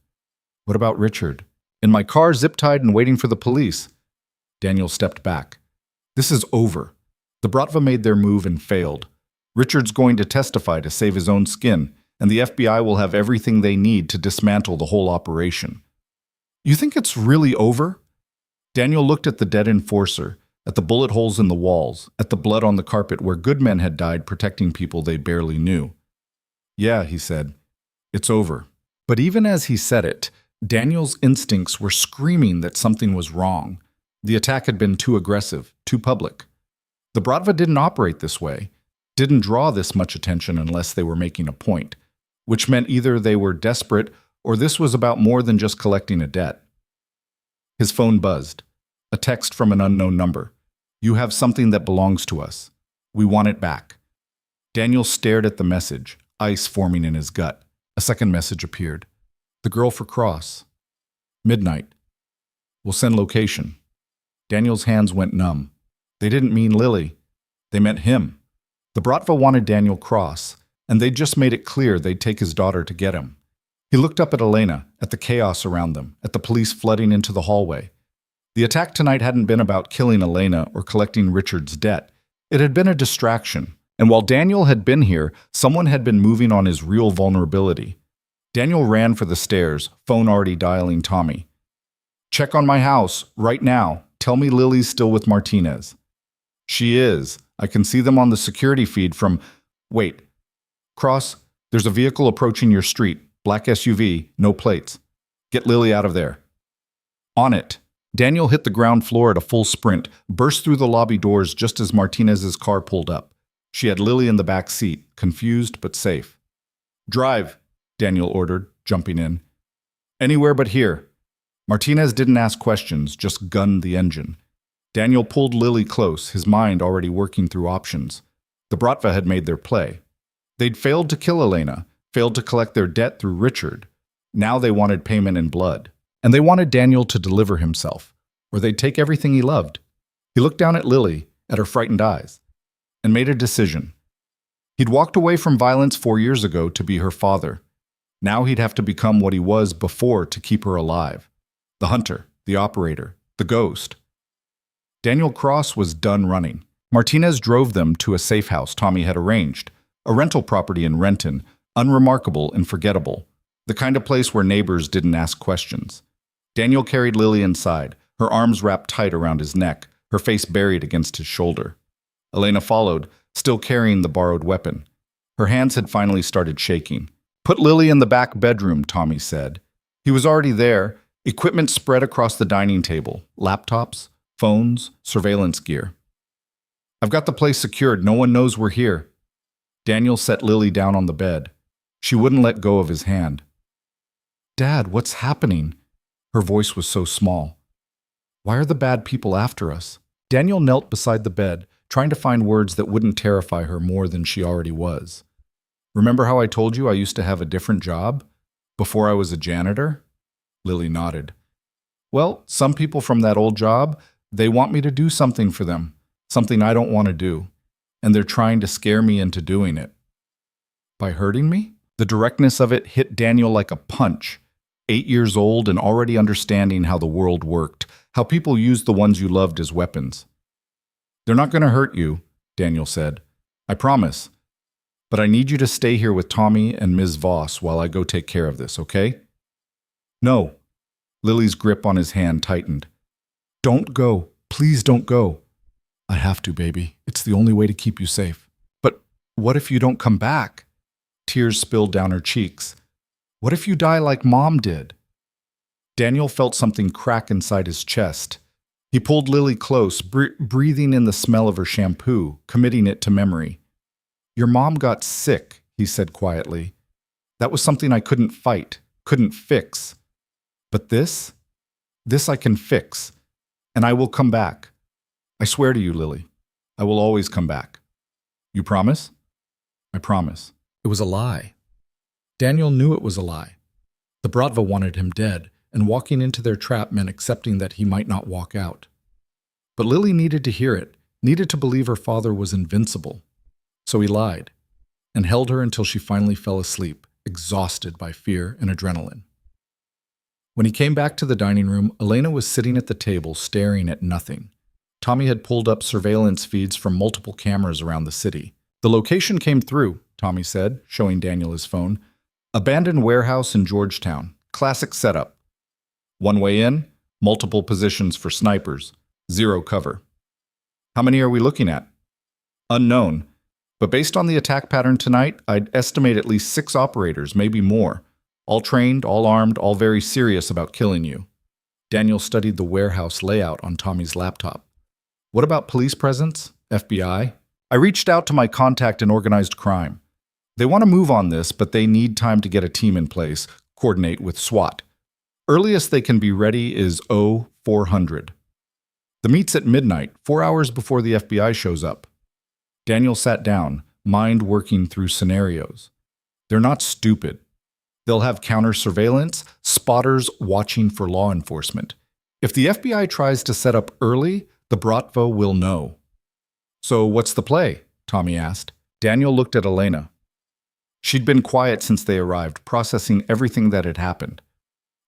S1: "What about Richard?" "In my car, zip-tied and waiting for the police." Daniel stepped back. "This is over. The Bratva made their move and failed. Richard's going to testify to save his own skin, and the FBI will have everything they need to dismantle the whole operation." "You think it's really over?" Daniel looked at the dead enforcer, at the bullet holes in the walls, at the blood on the carpet where good men had died protecting people they barely knew. "Yeah," he said, "it's over." But even as he said it, Daniel's instincts were screaming that something was wrong. The attack had been too aggressive, too public. The Bratva didn't operate this way, didn't draw this much attention unless they were making a point, which meant either they were desperate or this was about more than just collecting a debt. His phone buzzed. A text from an unknown number. "You have something that belongs to us. We want it back." Daniel stared at the message, ice forming in his gut. A second message appeared. "The girl for Cross. Midnight. We'll send location." Daniel's hands went numb. They didn't mean Lily. They meant him. The Bratva wanted Daniel Cross, and they'd just made it clear they'd take his daughter to get him. He looked up at Elena, at the chaos around them, at the police flooding into the hallway. The attack tonight hadn't been about killing Elena or collecting Richard's debt. It had been a distraction, and while Daniel had been here, someone had been moving on his real vulnerability. Daniel ran for the stairs, phone already dialing Tommy. "Check on my house, right now. Tell me Lily's still with Martinez." "She is. I can see them on the security feed from—" "Wait. Cross, there's a vehicle approaching your street. Black SUV, no plates. Get Lily out of there." "On it." Daniel hit the ground floor at a full sprint, burst through the lobby doors just as Martinez's car pulled up. She had Lily in the back seat, confused but safe. "Drive," Daniel ordered, jumping in. "Anywhere but here." Martinez didn't ask questions, just gunned the engine. Daniel pulled Lily close, his mind already working through options. The Bratva had made their play. They'd failed to kill Elena, failed to collect their debt through Richard. Now they wanted payment in blood. And they wanted Daniel to deliver himself, or they'd take everything he loved. He looked down at Lily, at her frightened eyes, and made a decision. He'd walked away from violence 4 years ago to be her father. Now he'd have to become what he was before to keep her alive. The hunter, the operator, the ghost. Daniel Cross was done running. Martinez drove them to a safe house Tommy had arranged, a rental property in Renton, unremarkable and forgettable, the kind of place where neighbors didn't ask questions. Daniel carried Lily inside, her arms wrapped tight around his neck, her face buried against his shoulder. Elena followed, still carrying the borrowed weapon. Her hands had finally started shaking. "Put Lily in the back bedroom," Tommy said. He was already there, equipment spread across the dining table, laptops, phones, surveillance gear. "I've got the place secured. No one knows we're here." Daniel set Lily down on the bed. She wouldn't let go of his hand. "Dad, what's happening?" Her voice was so small. "Why are the bad people after us?" Daniel knelt beside the bed, trying to find words that wouldn't terrify her more than she already was. "Remember how I told you I used to have a different job? Before I was a janitor?" Lily nodded. "Well, some people from that old job, they want me to do something for them, something I don't want to do, and they're trying to scare me into doing it." "By hurting me?" The directness of it hit Daniel like a punch. 8 years old and already understanding how the world worked, how people used the ones you loved as weapons. "They're not going to hurt you," Daniel said. "I promise. But I need you to stay here with Tommy and Ms. Voss while I go take care of this, okay?" "No." Lily's grip on his hand tightened. "Don't go. Please don't go." "I have to, baby. It's the only way to keep you safe." "But what if you don't come back?" Tears spilled down her cheeks. "What if you die like Mom did?" Daniel felt something crack inside his chest. He pulled Lily close, breathing in the smell of her shampoo, committing it to memory. "Your mom got sick," he said quietly. "That was something I couldn't fight, couldn't fix. But this I can fix. And I will come back. I swear to you, Lily, I will always come back. You promise?" "I promise." It was a lie. Daniel knew it was a lie. The Bratva wanted him dead, and walking into their trap meant accepting that he might not walk out. But Lily needed to hear it, needed to believe her father was invincible. So he lied, and held her until she finally fell asleep, exhausted by fear and adrenaline. When he came back to the dining room, Elena was sitting at the table, staring at nothing. Tommy had pulled up surveillance feeds from multiple cameras around the city. "The location came through," Tommy said, showing Daniel his phone. "Abandoned warehouse in Georgetown. Classic setup. One way in, multiple positions for snipers. Zero cover." "How many are we looking at?" "Unknown. But based on the attack pattern tonight, I'd estimate at least 6 operators, maybe more. All trained, all armed, all very serious about killing you." Daniel studied the warehouse layout on Tommy's laptop. "What about police presence? FBI?" "I reached out to my contact in organized crime. They want to move on this, but they need time to get a team in place, coordinate with SWAT. Earliest they can be ready is 0400. The meet's at midnight, 4 hours before the FBI shows up." Daniel sat down, mind working through scenarios. They're not stupid. They'll have counter-surveillance, spotters watching for law enforcement. If the FBI tries to set up early, the Bratva will know. "So what's the play?" Tommy asked. Daniel looked at Elena. She'd been quiet since they arrived, processing everything that had happened.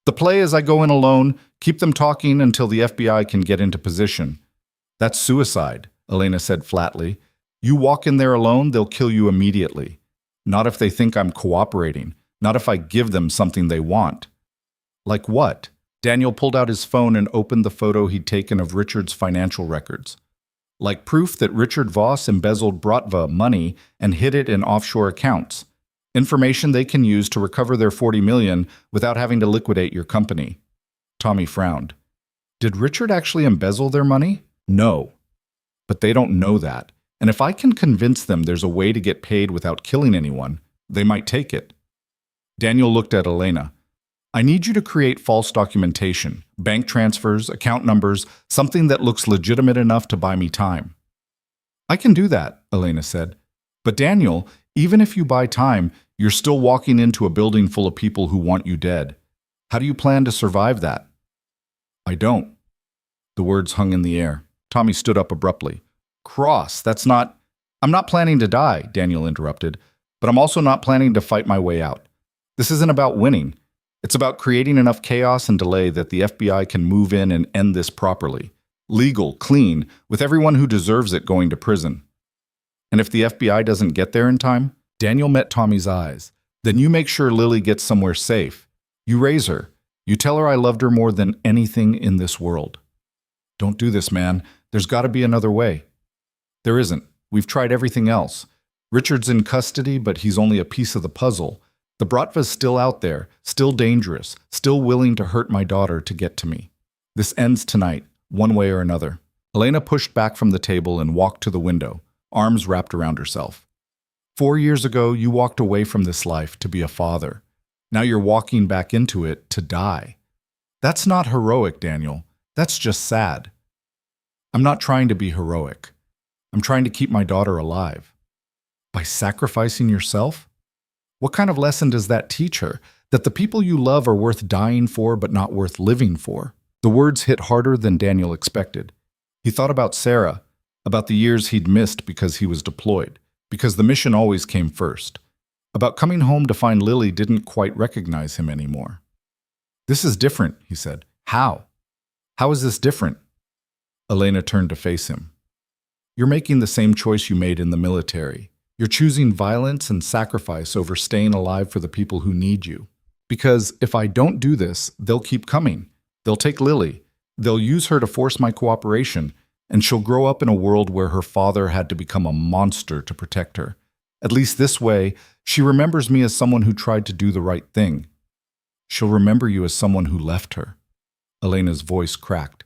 S1: "The play is I go in alone, keep them talking until the FBI can get into position." "That's suicide," Elena said flatly. "You walk in there alone, they'll kill you immediately. Not if they think I'm cooperating. Not if I give them something they want." "Like what?" Daniel pulled out his phone and opened the photo he'd taken of Richard's financial records. "Like proof that Richard Voss embezzled Bratva money and hid it in offshore accounts. Information they can use to recover their $40 million without having to liquidate your company." Tommy frowned. "Did Richard actually embezzle their money?" "No. But they don't know that. And if I can convince them there's a way to get paid without killing anyone, they might take it." Daniel looked at Elena. I need you to create false documentation, bank transfers, account numbers, something that looks legitimate enough to buy me time. I can do that, Elena said. But Daniel, even if you buy time, you're still walking into a building full of people who want you dead. How do you plan to survive that? I don't. The words hung in the air. Tommy stood up abruptly. Cross, that's not... I'm not planning to die, Daniel interrupted, but I'm also not planning to fight my way out. This isn't about winning. It's about creating enough chaos and delay that the FBI can move in and end this properly. Legal, clean, with everyone who deserves it going to prison. And if the FBI doesn't get there in time, Daniel met Tommy's eyes. Then you make sure Lily gets somewhere safe. You raise her. You tell her I loved her more than anything in this world. Don't do this, man. There's got to be another way. There isn't. We've tried everything else. Richard's in custody, but he's only a piece of the puzzle. The Bratva's still out there, still dangerous, still willing to hurt my daughter to get to me. This ends tonight, one way or another. Elena pushed back from the table and walked to the window, arms wrapped around herself. 4 years ago, you walked away from this life to be a father. Now you're walking back into it to die. That's not heroic, Daniel. That's just sad. I'm not trying to be heroic. I'm trying to keep my daughter alive. By sacrificing yourself? What kind of lesson does that teach her? That the people you love are worth dying for but not worth living for? The words hit harder than Daniel expected. He thought about Sarah, about the years he'd missed because he was deployed, because the mission always came first, about coming home to find Lily didn't quite recognize him anymore. This is different, he said. How? How is this different? Elena turned to face him. You're making the same choice you made in the military. You're choosing violence and sacrifice over staying alive for the people who need you. Because if I don't do this, they'll keep coming. They'll take Lily. They'll use her to force my cooperation, and she'll grow up in a world where her father had to become a monster to protect her. At least this way, she remembers me as someone who tried to do the right thing. She'll remember you as someone who left her. Elena's voice cracked,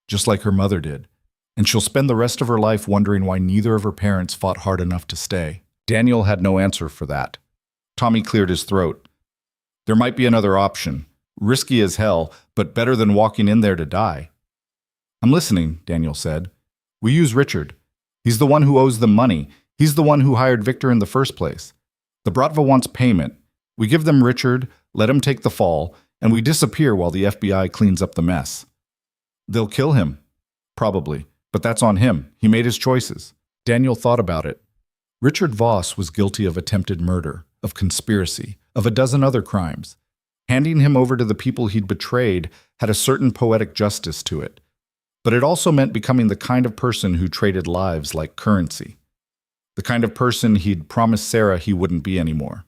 S1: just like her mother did. And she'll spend the rest of her life wondering why neither of her parents fought hard enough to stay. Daniel had no answer for that. Tommy cleared his throat. There might be another option. Risky as hell, but better than walking in there to die. I'm listening, Daniel said. We use Richard. He's the one who owes them money. He's the one who hired Victor in the first place. The Bratva wants payment. We give them Richard, let him take the fall, and we disappear while the FBI cleans up the mess. They'll kill him. Probably. But that's on him. He made his choices. Daniel thought about it. Richard Voss was guilty of attempted murder, of conspiracy, of a dozen other crimes. Handing him over to the people he'd betrayed had a certain poetic justice to it. But it also meant becoming the kind of person who traded lives like currency. The kind of person he'd promised Sarah he wouldn't be anymore.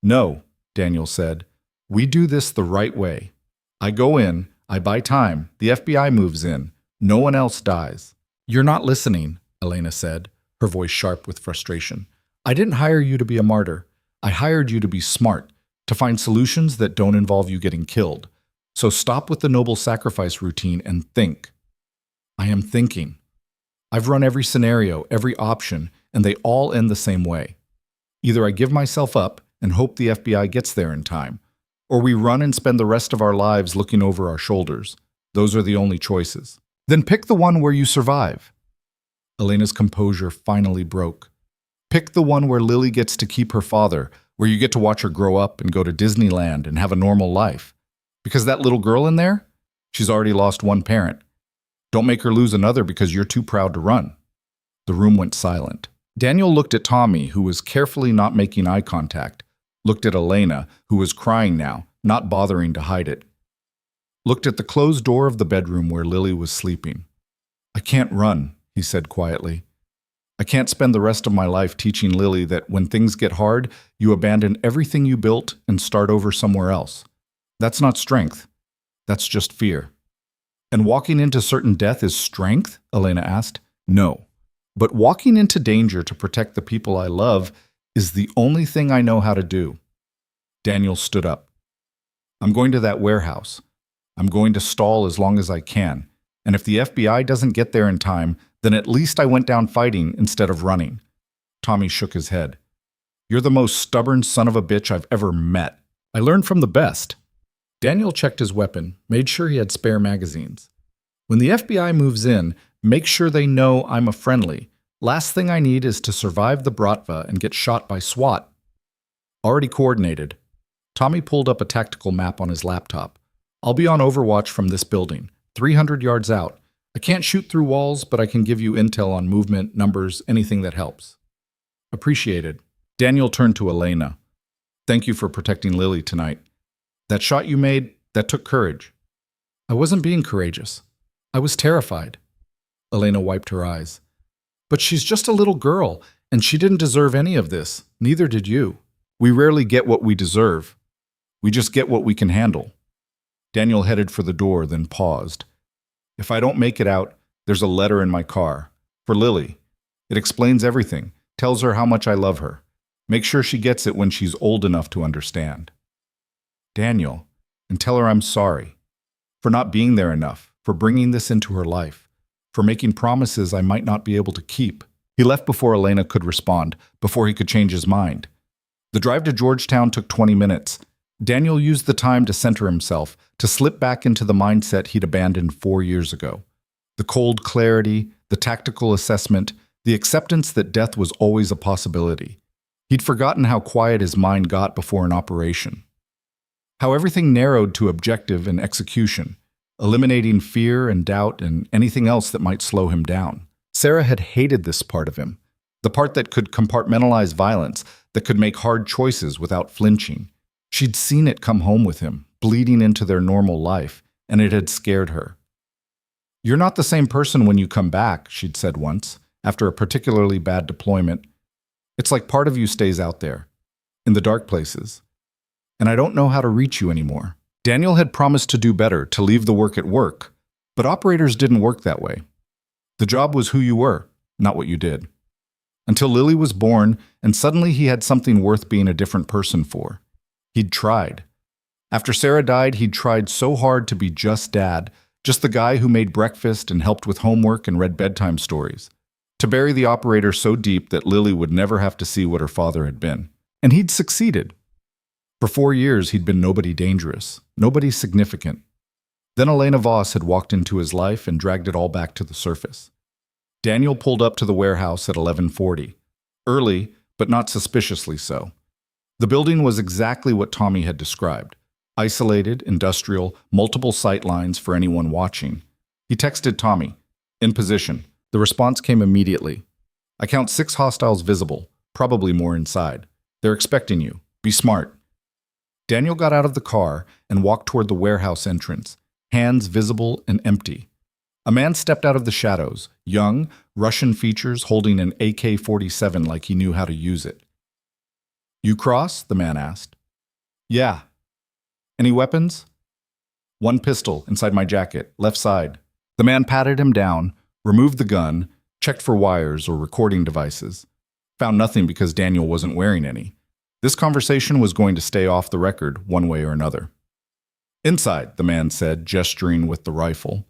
S1: No, Daniel said. We do this the right way. I go in, I buy time, the FBI moves in. No one else dies. You're not listening, Elena said, her voice sharp with frustration. I didn't hire you to be a martyr. I hired you to be smart, to find solutions that don't involve you getting killed. So stop with the noble sacrifice routine and think. I am thinking. I've run every scenario, every option, and they all end the same way. Either I give myself up and hope the FBI gets there in time, or we run and spend the rest of our lives looking over our shoulders. Those are the only choices. Then pick the one where you survive. Elena's composure finally broke. Pick the one where Lily gets to keep her father, where you get to watch her grow up and go to Disneyland and have a normal life. Because that little girl in there, she's already lost one parent. Don't make her lose another because you're too proud to run. The room went silent. Daniel looked at Tommy, who was carefully not making eye contact, looked at Elena, who was crying now, not bothering to hide it. Looked at the closed door of the bedroom where Lily was sleeping. I can't run, he said quietly. I can't spend the rest of my life teaching Lily that when things get hard, you abandon everything you built and start over somewhere else. That's not strength. That's just fear. And walking into certain death is strength? Elena asked. No. But walking into danger to protect the people I love is the only thing I know how to do. Daniel stood up. I'm going to that warehouse. I'm going to stall as long as I can, and if the FBI doesn't get there in time, then at least I went down fighting instead of running. Tommy shook his head. You're the most stubborn son of a bitch I've ever met. I learned from the best. Daniel checked his weapon, made sure he had spare magazines. When the FBI moves in, make sure they know I'm a friendly. Last thing I need is to survive the Bratva and get shot by SWAT. Already coordinated. Tommy pulled up a tactical map on his laptop. I'll be on overwatch from this building, 300 yards out. I can't shoot through walls, but I can give you intel on movement, numbers, anything that helps. Appreciated. Daniel turned to Elena. Thank you for protecting Lily tonight. That shot you made, that took courage. I wasn't being courageous. I was terrified. Elena wiped her eyes. But she's just a little girl, and she didn't deserve any of this. Neither did you. We rarely get what we deserve. We just get what we can handle. Daniel headed for the door, then paused. If I don't make it out, there's a letter in my car. For Lily. It explains everything, tells her how much I love her. Make sure she gets it when she's old enough to understand. Daniel, and tell her I'm sorry. For not being there enough, for bringing this into her life, for making promises I might not be able to keep. He left before Elena could respond, before he could change his mind. The drive to Georgetown took 20 minutes. Daniel used the time to center himself, to slip back into the mindset he'd abandoned 4 years ago. The cold clarity, the tactical assessment, the acceptance that death was always a possibility. He'd forgotten how quiet his mind got before an operation. How everything narrowed to objective and execution, eliminating fear and doubt and anything else that might slow him down. Sarah had hated this part of him, the part that could compartmentalize violence, that could make hard choices without flinching. She'd seen it come home with him, bleeding into their normal life, and it had scared her. You're not the same person when you come back, she'd said once, after a particularly bad deployment. It's like part of you stays out there, in the dark places. And I don't know how to reach you anymore. Daniel had promised to do better, to leave the work at work, but operators didn't work that way. The job was who you were, not what you did. Until Lily was born, and suddenly he had something worth being a different person for. He'd tried. After Sarah died, he'd tried so hard to be just dad, just the guy who made breakfast and helped with homework and read bedtime stories. To bury the operator so deep that Lily would never have to see what her father had been. And he'd succeeded. For 4 years, he'd been nobody dangerous, nobody significant. Then Elena Voss had walked into his life and dragged it all back to the surface. Daniel pulled up to the warehouse at 11:40. Early, but not suspiciously so. The building was exactly what Tommy had described. Isolated, industrial, multiple sight lines for anyone watching. He texted Tommy, "In position." The response came immediately. "I count 6 hostiles visible, probably more inside. They're expecting you. Be smart." Daniel got out of the car and walked toward the warehouse entrance, hands visible and empty. A man stepped out of the shadows, young, Russian features, holding an AK-47 like he knew how to use it. "You cross?" the man asked. "Yeah." "Any weapons?" "One pistol inside my jacket, left side." The man patted him down, removed the gun, checked for wires or recording devices. Found nothing because Daniel wasn't wearing any. This conversation was going to stay off the record one way or another. "Inside," the man said, gesturing with the rifle.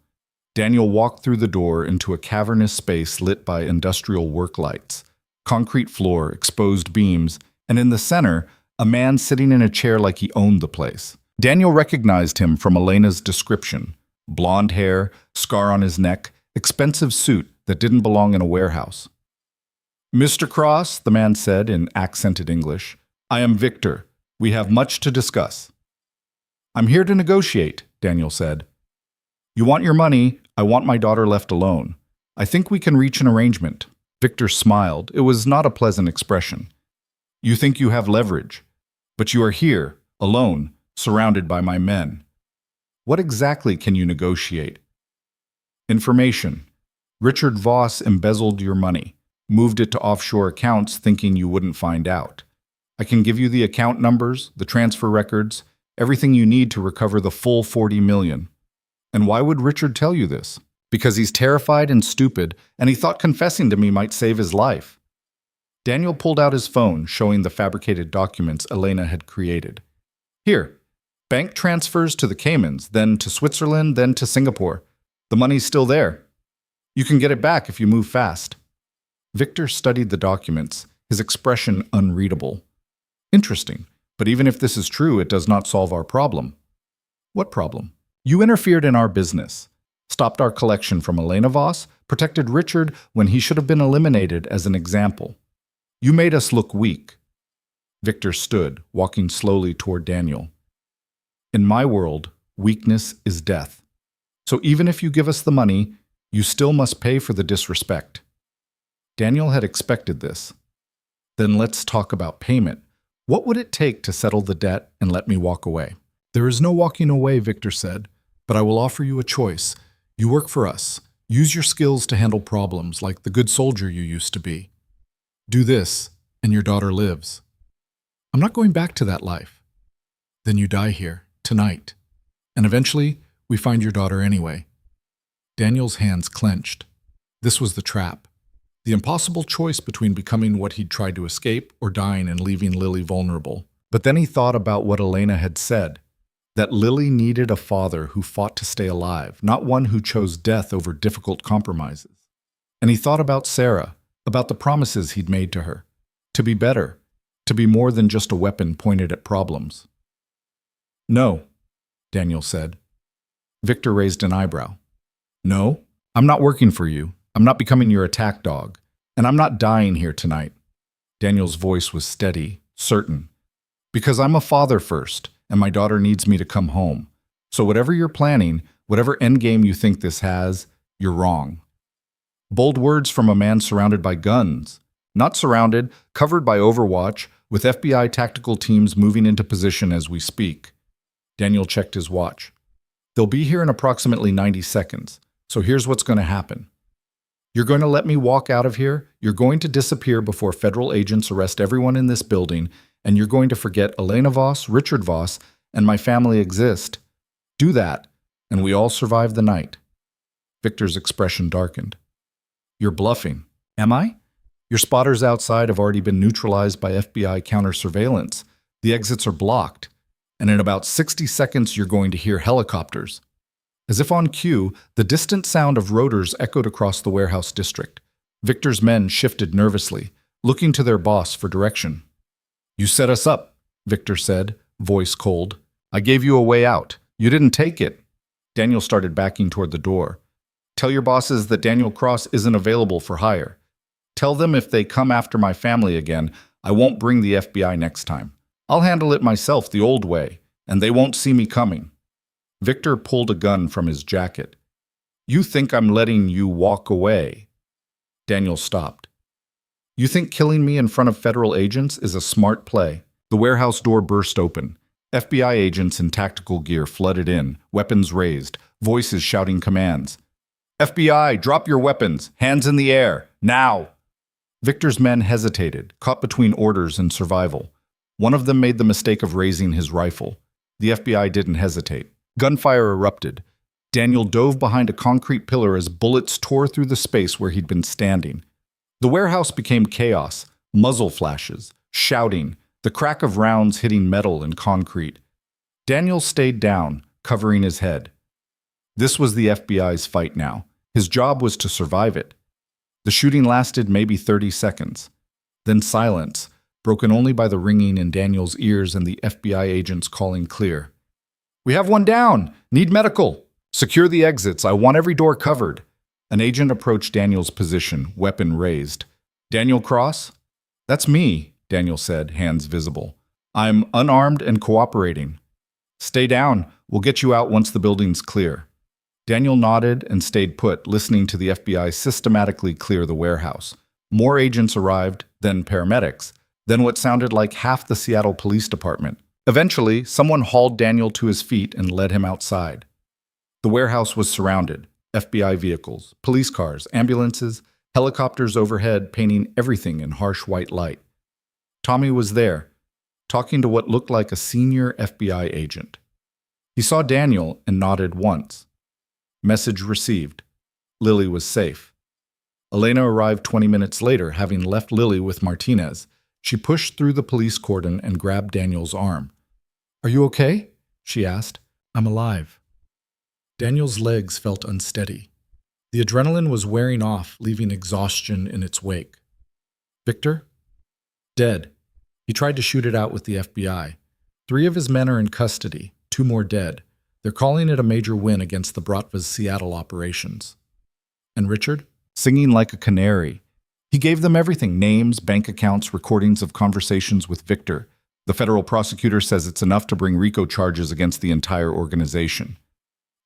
S1: Daniel walked through the door into a cavernous space lit by industrial work lights. Concrete floor, exposed beams, and in the center, a man sitting in a chair like he owned the place. Daniel recognized him from Elena's description. Blonde hair, scar on his neck, expensive suit that didn't belong in a warehouse. "Mr. Cross," the man said in accented English, "I am Victor. We have much to discuss." "I'm here to negotiate," Daniel said. "You want your money, I want my daughter left alone. I think we can reach an arrangement." Victor smiled. It was not a pleasant expression. "You think you have leverage, but you are here, alone, surrounded by my men. What exactly can you negotiate?" "Information. Richard Voss embezzled your money, moved it to offshore accounts thinking you wouldn't find out. I can give you the account numbers, the transfer records, everything you need to recover the full 40 million. And why would Richard tell you this? Because he's terrified and stupid, and he thought confessing to me might save his life." Daniel pulled out his phone, showing the fabricated documents Elena had created. "Here, bank transfers to the Caymans, then to Switzerland, then to Singapore. The money's still there. You can get it back if you move fast." Victor studied the documents, his expression unreadable. "Interesting, but even if this is true, it does not solve our problem." What problem? You interfered in our business, stopped our collection from Elena Voss, protected Richard when he should have been eliminated as an example. You made us look weak. Victor stood, walking slowly toward Daniel. In my world, weakness is death. So even if you give us the money, you still must pay for the disrespect. Daniel had expected this. Then let's talk about payment. What would it take to settle the debt and let me walk away? There is no walking away, Victor said, but I will offer you a choice. You work for us. Use your skills to handle problems like the good soldier you used to be. Do this, and your daughter lives. I'm not going back to that life. Then you die here, tonight. And eventually, we find your daughter anyway. Daniel's hands clenched. This was the trap. The impossible choice between becoming what he'd tried to escape or dying and leaving Lily vulnerable. But then he thought about what Elena had said, that Lily needed a father who fought to stay alive, not one who chose death over difficult compromises. And he thought about Sarah, about the promises he'd made to her, to be better, to be more than just a weapon pointed at problems. No, Daniel said. Victor raised an eyebrow. No, I'm not working for you. I'm not becoming your attack dog. And I'm not dying here tonight. Daniel's voice was steady, certain. Because I'm a father first, and my daughter needs me to come home. So whatever you're planning, whatever endgame you think this has, you're wrong. Bold words from a man surrounded by guns. Not surrounded, covered by Overwatch, with FBI tactical teams moving into position as we speak. Daniel checked his watch. They'll be here in approximately 90 seconds, so here's what's going to happen. You're going to let me walk out of here, you're going to disappear before federal agents arrest everyone in this building, and you're going to forget Elena Voss, Richard Voss, and my family exist. Do that, and we all survive the night. Victor's expression darkened. You're bluffing. Am I? Your spotters outside have already been neutralized by FBI counter-surveillance. The exits are blocked, and in about 60 seconds you're going to hear helicopters. As if on cue, the distant sound of rotors echoed across the warehouse district. Victor's men shifted nervously, looking to their boss for direction. You set us up, Victor said, voice cold. I gave you a way out. You didn't take it. Daniel started backing toward the door. Tell your bosses that Daniel Cross isn't available for hire. Tell them if they come after my family again, I won't bring the FBI next time. I'll handle it myself the old way, and they won't see me coming. Victor pulled a gun from his jacket. You think I'm letting you walk away? Daniel stopped. You think killing me in front of federal agents is a smart play? The warehouse door burst open. FBI agents in tactical gear flooded in, weapons raised, voices shouting commands. FBI, drop your weapons, hands in the air, now! Victor's men hesitated, caught between orders and survival. One of them made the mistake of raising his rifle. The FBI didn't hesitate. Gunfire erupted. Daniel dove behind a concrete pillar as bullets tore through the space where he'd been standing. The warehouse became chaos, muzzle flashes, shouting, the crack of rounds hitting metal and concrete. Daniel stayed down, covering his head. This was the FBI's fight now. His job was to survive it. The shooting lasted maybe 30 seconds. Then silence, broken only by the ringing in Daniel's ears and the FBI agents calling clear. We have one down! Need medical! Secure the exits. I want every door covered. An agent approached Daniel's position, weapon raised. Daniel Cross? That's me, Daniel said, hands visible. I'm unarmed and cooperating. Stay down. We'll get you out once the building's clear. Daniel nodded and stayed put, listening to the FBI systematically clear the warehouse. More agents arrived, then paramedics, then what sounded like half the Seattle Police Department. Eventually, someone hauled Daniel to his feet and led him outside. The warehouse was surrounded. FBI vehicles, police cars, ambulances, helicopters overhead painting everything in harsh white light. Tommy was there, talking to what looked like a senior FBI agent. He saw Daniel and nodded once. Message received. Lily was safe. Elena arrived 20 minutes later, having left Lily with Martinez. She pushed through the police cordon and grabbed Daniel's arm. Are you okay? She asked. I'm alive. Daniel's legs felt unsteady. The adrenaline was wearing off, leaving exhaustion in its wake. Victor? Dead. He tried to shoot it out with the FBI. 3 of his men are in custody, 2 more dead. They're calling it a major win against the Bratva's Seattle operations. And Richard? Singing like a canary. He gave them everything: names, bank accounts, recordings of conversations with Victor. The federal prosecutor says it's enough to bring RICO charges against the entire organization.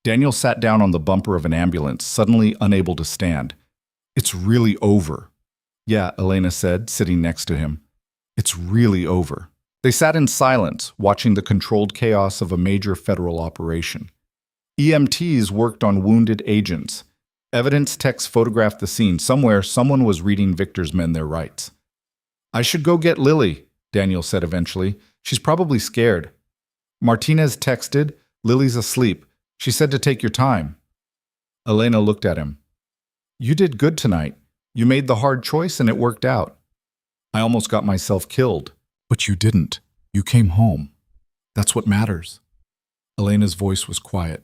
S1: Daniel sat down on the bumper of an ambulance, suddenly unable to stand. It's really over. Yeah, Elena said, sitting next to him. It's really over. They sat in silence, watching the controlled chaos of a major federal operation. EMTs worked on wounded agents. Evidence techs photographed the scene. Somewhere, someone was reading Victor's men their rights. I should go get Lily, Daniel said eventually. She's probably scared. Martinez texted, Lily's asleep. She said to take your time. Elena looked at him. You did good tonight. You made the hard choice and it worked out. I almost got myself killed. But you didn't. You came home. That's what matters. Elena's voice was quiet.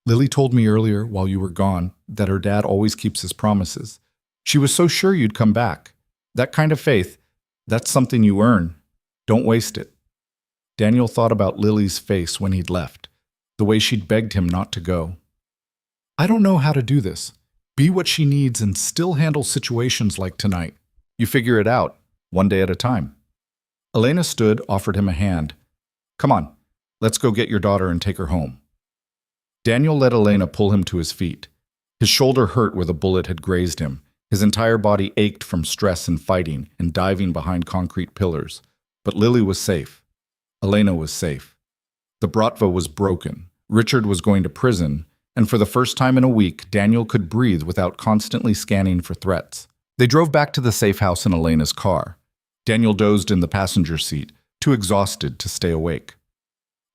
S1: Lily told me earlier, while you were gone, that her dad always keeps his promises. She was so sure you'd come back. That kind of faith, that's something you earn. Don't waste it. Daniel thought about Lily's face when he'd left, the way she'd begged him not to go. I don't know how to do this. Be what she needs and still handle situations like tonight. You figure it out, one day at a time. Elena stood, offered him a hand. Come on, let's go get your daughter and take her home. Daniel let Elena pull him to his feet. His shoulder hurt where the bullet had grazed him. His entire body ached from stress and fighting and diving behind concrete pillars. But Lily was safe. Elena was safe. The Bratva was broken. Richard was going to prison, and for the first time in a week, Daniel could breathe without constantly scanning for threats. They drove back to the safe house in Elena's car. Daniel dozed in the passenger seat, too exhausted to stay awake.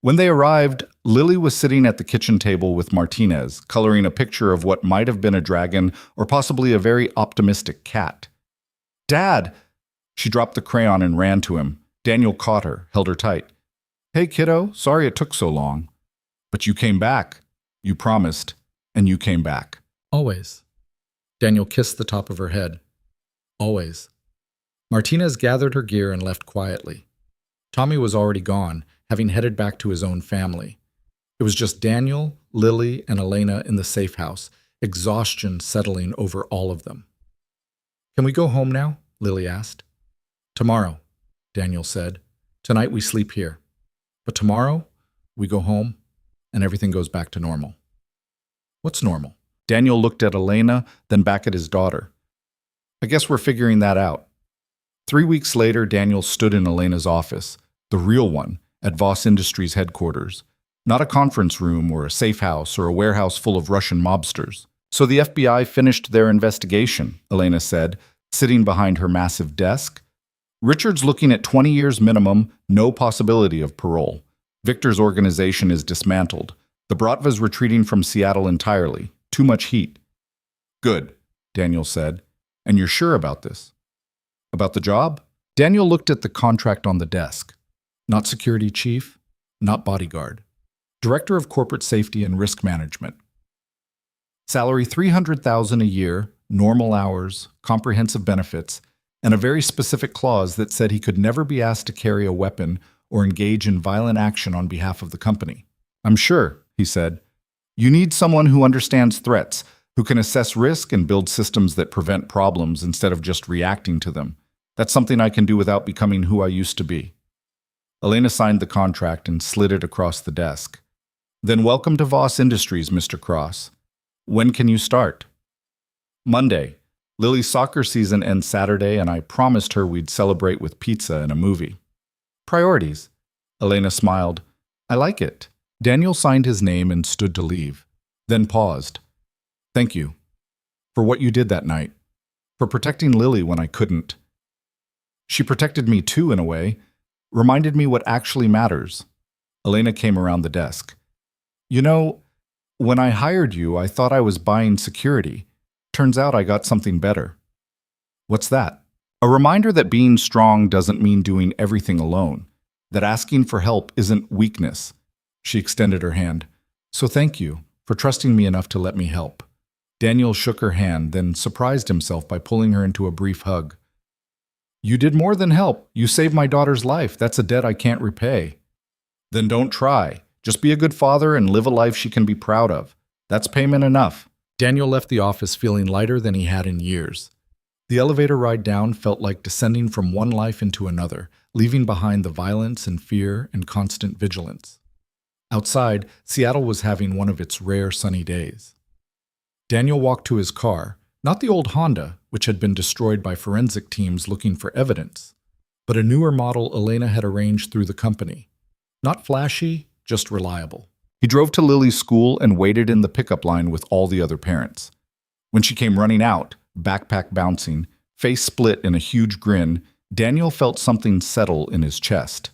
S1: When they arrived, Lily was sitting at the kitchen table with Martinez, coloring a picture of what might have been a dragon or possibly a very optimistic cat. Dad! She dropped the crayon and ran to him. Daniel caught her, held her tight. Hey, kiddo, sorry it took so long. But you came back. You promised, and you came back. Always. Daniel kissed the top of her head. Always. Martinez gathered her gear and left quietly. Tommy was already gone, having headed back to his own family. It was just Daniel, Lily, and Elena in the safe house, exhaustion settling over all of them. Can we go home now? Lily asked. Tomorrow, Daniel said. Tonight we sleep here. But tomorrow, we go home, and everything goes back to normal. What's normal? Daniel looked at Elena, then back at his daughter. I guess we're figuring that out. 3 weeks later, Daniel stood in Elena's office, the real one, at Voss Industries headquarters. Not a conference room or a safe house or a warehouse full of Russian mobsters. So the FBI finished their investigation, Elena said, sitting behind her massive desk. Richard's looking at 20 years minimum, no possibility of parole. Victor's organization is dismantled. The Bratva's retreating from Seattle entirely. Too much heat. Good, Daniel said. And you're sure about this? About the job? Daniel looked at the contract on the desk. Not security chief, not bodyguard. Director of Corporate Safety and Risk Management. Salary $300,000 a year, normal hours, comprehensive benefits, and a very specific clause that said he could never be asked to carry a weapon or engage in violent action on behalf of the company. I'm sure, he said. You need someone who understands threats, who can assess risk and build systems that prevent problems instead of just reacting to them. That's something I can do without becoming who I used to be. Elena signed the contract and slid it across the desk. Then welcome to Voss Industries, Mr. Cross. When can you start? Monday. Lily's soccer season ends Saturday, and I promised her we'd celebrate with pizza and a movie. Priorities. Elena smiled. I like it. Daniel signed his name and stood to leave, then paused. Thank you. For what you did that night. For protecting Lily when I couldn't. She protected me too, in a way. Reminded me what actually matters. Elena came around the desk. You know, when I hired you, I thought I was buying security. Turns out I got something better. What's that? A reminder that being strong doesn't mean doing everything alone. That asking for help isn't weakness. She extended her hand. So thank you for trusting me enough to let me help. Daniel shook her hand, then surprised himself by pulling her into a brief hug. You did more than help. You saved my daughter's life. That's a debt I can't repay. Then don't try. Just be a good father and live a life she can be proud of. That's payment enough. Daniel left the office feeling lighter than he had in years. The elevator ride down felt like descending from one life into another, leaving behind the violence and fear and constant vigilance. Outside, Seattle was having one of its rare sunny days. Daniel walked to his car, not the old Honda, which had been destroyed by forensic teams looking for evidence, but a newer model Elena had arranged through the company. Not flashy, just reliable. He drove to Lily's school and waited in the pickup line with all the other parents. When she came running out, backpack bouncing, face split in a huge grin, Daniel felt something settle in his chest.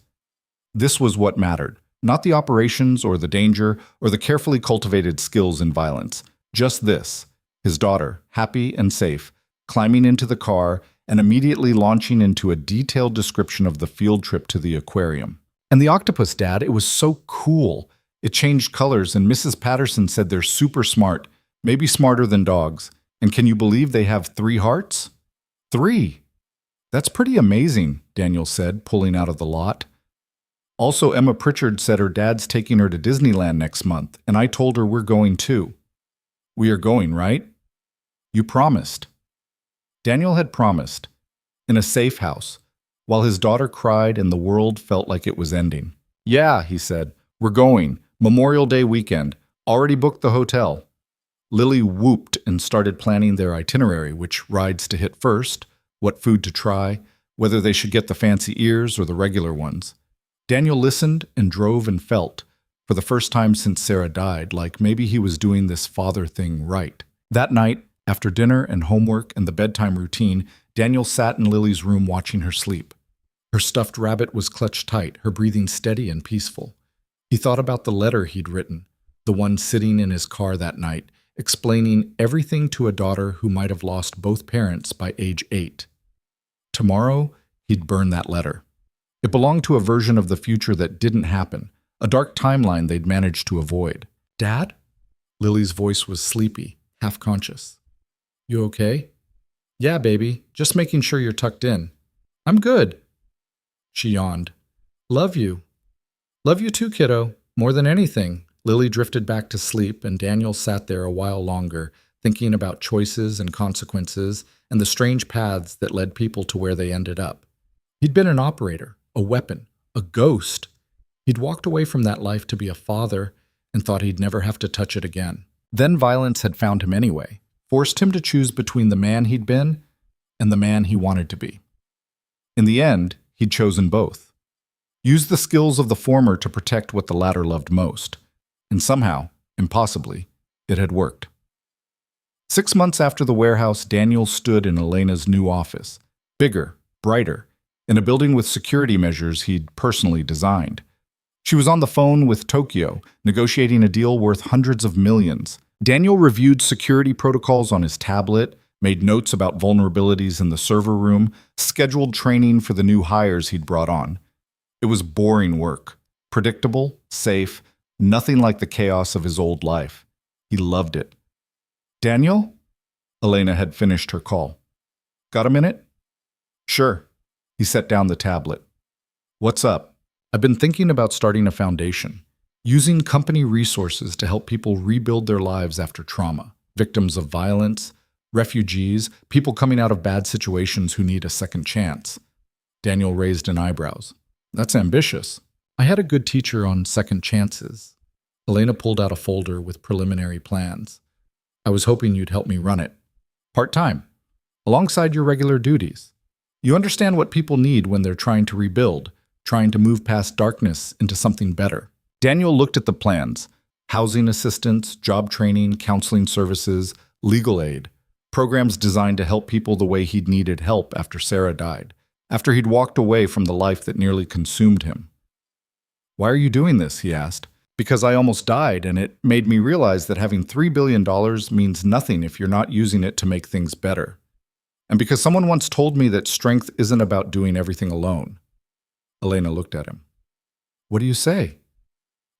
S1: This was what mattered, not the operations or the danger or the carefully cultivated skills in violence. Just this, his daughter, happy and safe, climbing into the car and immediately launching into a detailed description of the field trip to the aquarium. And the octopus, Dad, it was so cool. It changed colors, and Mrs. Patterson said they're super smart, maybe smarter than dogs. And can you believe they have 3 hearts? 3! That's pretty amazing, Daniel said, pulling out of the lot. Also, Emma Pritchard said her dad's taking her to Disneyland next month, and I told her we're going too. We are going, right? You promised. Daniel had promised, in a safe house, while his daughter cried and the world felt like it was ending. Yeah, he said, we're going. Memorial Day weekend. Already booked the hotel. Lily whooped and started planning their itinerary, which rides to hit first, what food to try, whether they should get the fancy ears or the regular ones. Daniel listened and drove and felt, for the first time since Sarah died, like maybe he was doing this father thing right. That night, after dinner and homework and the bedtime routine, Daniel sat in Lily's room watching her sleep. Her stuffed rabbit was clutched tight, her breathing steady and peaceful. He thought about the letter he'd written, the one sitting in his car that night, explaining everything to a daughter who might have lost both parents by age 8. Tomorrow, he'd burn that letter. It belonged to a version of the future that didn't happen, a dark timeline they'd managed to avoid. Dad? Lily's voice was sleepy, half-conscious. You okay? Yeah, baby, just making sure you're tucked in. I'm good. She yawned. Love you. Love you too, kiddo. More than anything. Lily drifted back to sleep, and Daniel sat there a while longer, thinking about choices and consequences and the strange paths that led people to where they ended up. He'd been an operator, a weapon, a ghost. He'd walked away from that life to be a father and thought he'd never have to touch it again. Then violence had found him anyway, forced him to choose between the man he'd been and the man he wanted to be. In the end, he'd chosen both. Used the skills of the former to protect what the latter loved most. And somehow, impossibly, it had worked. 6 months after the warehouse, Daniel stood in Elena's new office, bigger, brighter, in a building with security measures he'd personally designed. She was on the phone with Tokyo, negotiating a deal worth hundreds of millions. Daniel reviewed security protocols on his tablet, made notes about vulnerabilities in the server room, scheduled training for the new hires he'd brought on. It was boring work, predictable, safe, nothing like the chaos of his old life. He loved it. Daniel? Elena had finished her call. Got a minute? Sure. He set down the tablet. What's up? I've been thinking about starting a foundation, using company resources to help people rebuild their lives after trauma, victims of violence, refugees, people coming out of bad situations who need a second chance. Daniel raised an eyebrows. That's ambitious. I had a good teacher on second chances. Elena pulled out a folder with preliminary plans. I was hoping you'd help me run it. Part-time, alongside your regular duties. You understand what people need when they're trying to rebuild, trying to move past darkness into something better. Daniel looked at the plans: housing assistance, job training, counseling services, legal aid, programs designed to help people the way he'd needed help after Sarah died, after he'd walked away from the life that nearly consumed him. Why are you doing this? He asked. Because I almost died, and it made me realize that having $3 billion means nothing if you're not using it to make things better. And because someone once told me that strength isn't about doing everything alone. Elena looked at him. What do you say?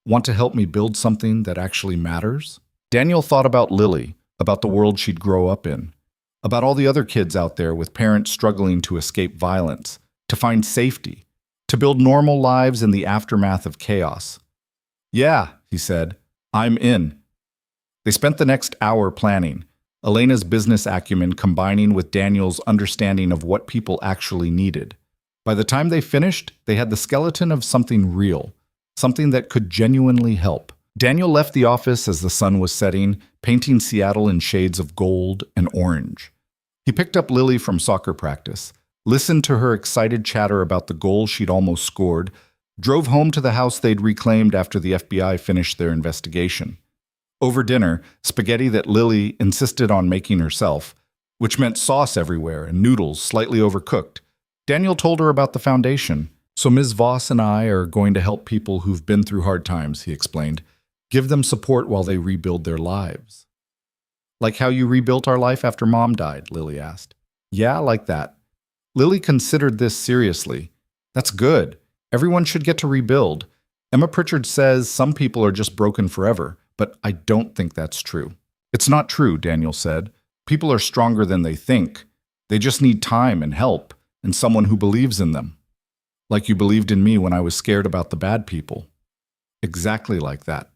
S1: Want to help me build something that actually matters? Daniel thought about Lily, about the world she'd grow up in, about all the other kids out there with parents struggling to escape violence, to find safety, to build normal lives in the aftermath of chaos. Yeah, he said. I'm in. They spent the next hour planning, Elena's business acumen combining with Daniel's understanding of what people actually needed. By the time they finished, they had the skeleton of something real, something that could genuinely help. Daniel left the office as the sun was setting, painting Seattle in shades of gold and orange. He picked up Lily from soccer practice, listened to her excited chatter about the goal she'd almost scored, drove home to the house they'd reclaimed after the FBI finished their investigation. Over dinner, spaghetti that Lily insisted on making herself, which meant sauce everywhere and noodles slightly overcooked, Daniel told her about the foundation. So Ms. Voss and I are going to help people who've been through hard times, he explained. Give them support while they rebuild their lives. Like how you rebuilt our life after Mom died, Lily asked. Yeah, like that. Lily considered this seriously. That's good. Everyone should get to rebuild. Emma Pritchard says some people are just broken forever, but I don't think that's true. It's not true, Daniel said. People are stronger than they think. They just need time and help, and someone who believes in them. Like you believed in me when I was scared about the bad people. Exactly like that.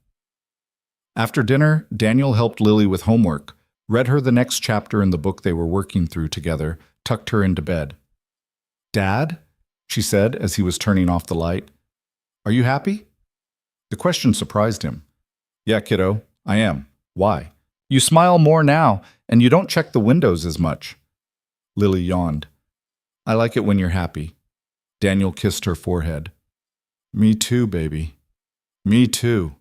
S1: After dinner, Daniel helped Lily with homework, read her the next chapter in the book they were working through together, tucked her into bed. Dad? She said as he was turning off the light. Are you happy? The question surprised him. Yeah, kiddo, I am. Why? You smile more now, and you don't check the windows as much. Lily yawned. I like it when you're happy. Daniel kissed her forehead. Me too, baby. Me too.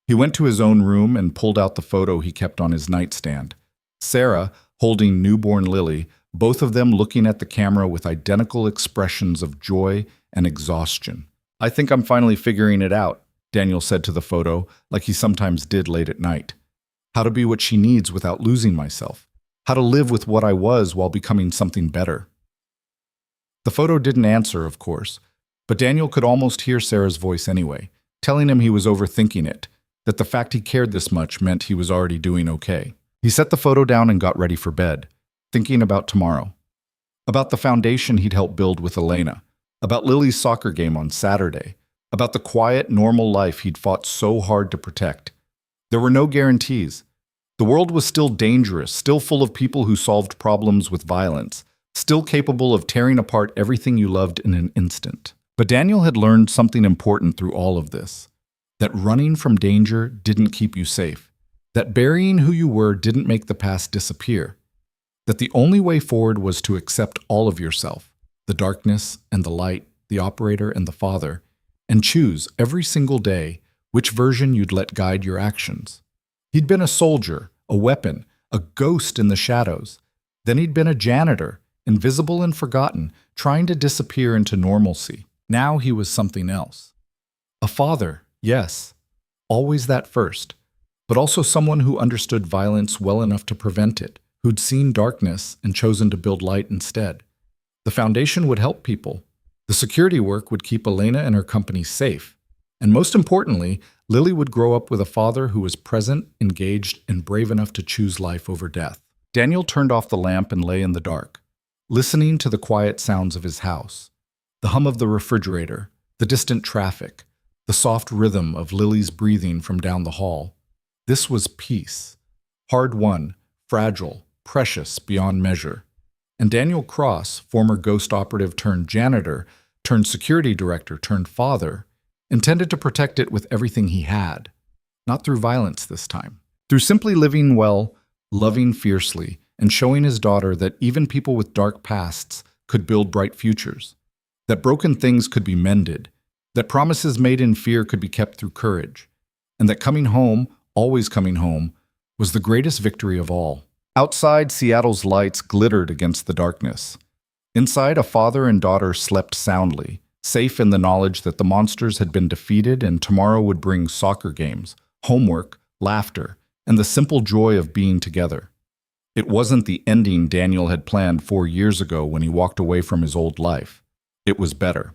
S1: He went to his own room and pulled out the photo he kept on his nightstand. Sarah, holding newborn Lily, both of them looking at the camera with identical expressions of joy and exhaustion. I think I'm finally figuring it out, Daniel said to the photo, like he sometimes did late at night. How to be what she needs without losing myself. How to live with what I was while becoming something better. The photo didn't answer, of course, but Daniel could almost hear Sarah's voice anyway, telling him he was overthinking it, that the fact he cared this much meant he was already doing okay. He set the photo down and got ready for bed, thinking about tomorrow. About the foundation he'd helped build with Elena, about Lily's soccer game on Saturday, about the quiet, normal life he'd fought so hard to protect. There were no guarantees. The world was still dangerous, still full of people who solved problems with violence, still capable of tearing apart everything you loved in an instant. But Daniel had learned something important through all of this. That running from danger didn't keep you safe. That burying who you were didn't make the past disappear. That the only way forward was to accept all of yourself, the darkness and the light, the operator and the father, and choose every single day which version you'd let guide your actions. He'd been a soldier, a weapon, a ghost in the shadows. Then he'd been a janitor, invisible and forgotten, trying to disappear into normalcy. Now he was something else. A father, yes, always that first, but also someone who understood violence well enough to prevent it, who'd seen darkness and chosen to build light instead. The foundation would help people. The security work would keep Elena and her company safe. And most importantly, Lily would grow up with a father who was present, engaged, and brave enough to choose life over death. Daniel turned off the lamp and lay in the dark, listening to the quiet sounds of his house. The hum of the refrigerator, the distant traffic, the soft rhythm of Lily's breathing from down the hall. This was peace. Hard-won, fragile, precious beyond measure. And Daniel Cross, former ghost operative turned janitor, turned security director, turned father, intended to protect it with everything he had. Not through violence this time. Through simply living well, loving fiercely, and showing his daughter that even people with dark pasts could build bright futures. That broken things could be mended. That promises made in fear could be kept through courage. And that coming home, always coming home, was the greatest victory of all. Outside, Seattle's lights glittered against the darkness. Inside, a father and daughter slept soundly, safe in the knowledge that the monsters had been defeated and tomorrow would bring soccer games, homework, laughter, and the simple joy of being together. It wasn't the ending Daniel had planned 4 years ago when he walked away from his old life. It was better.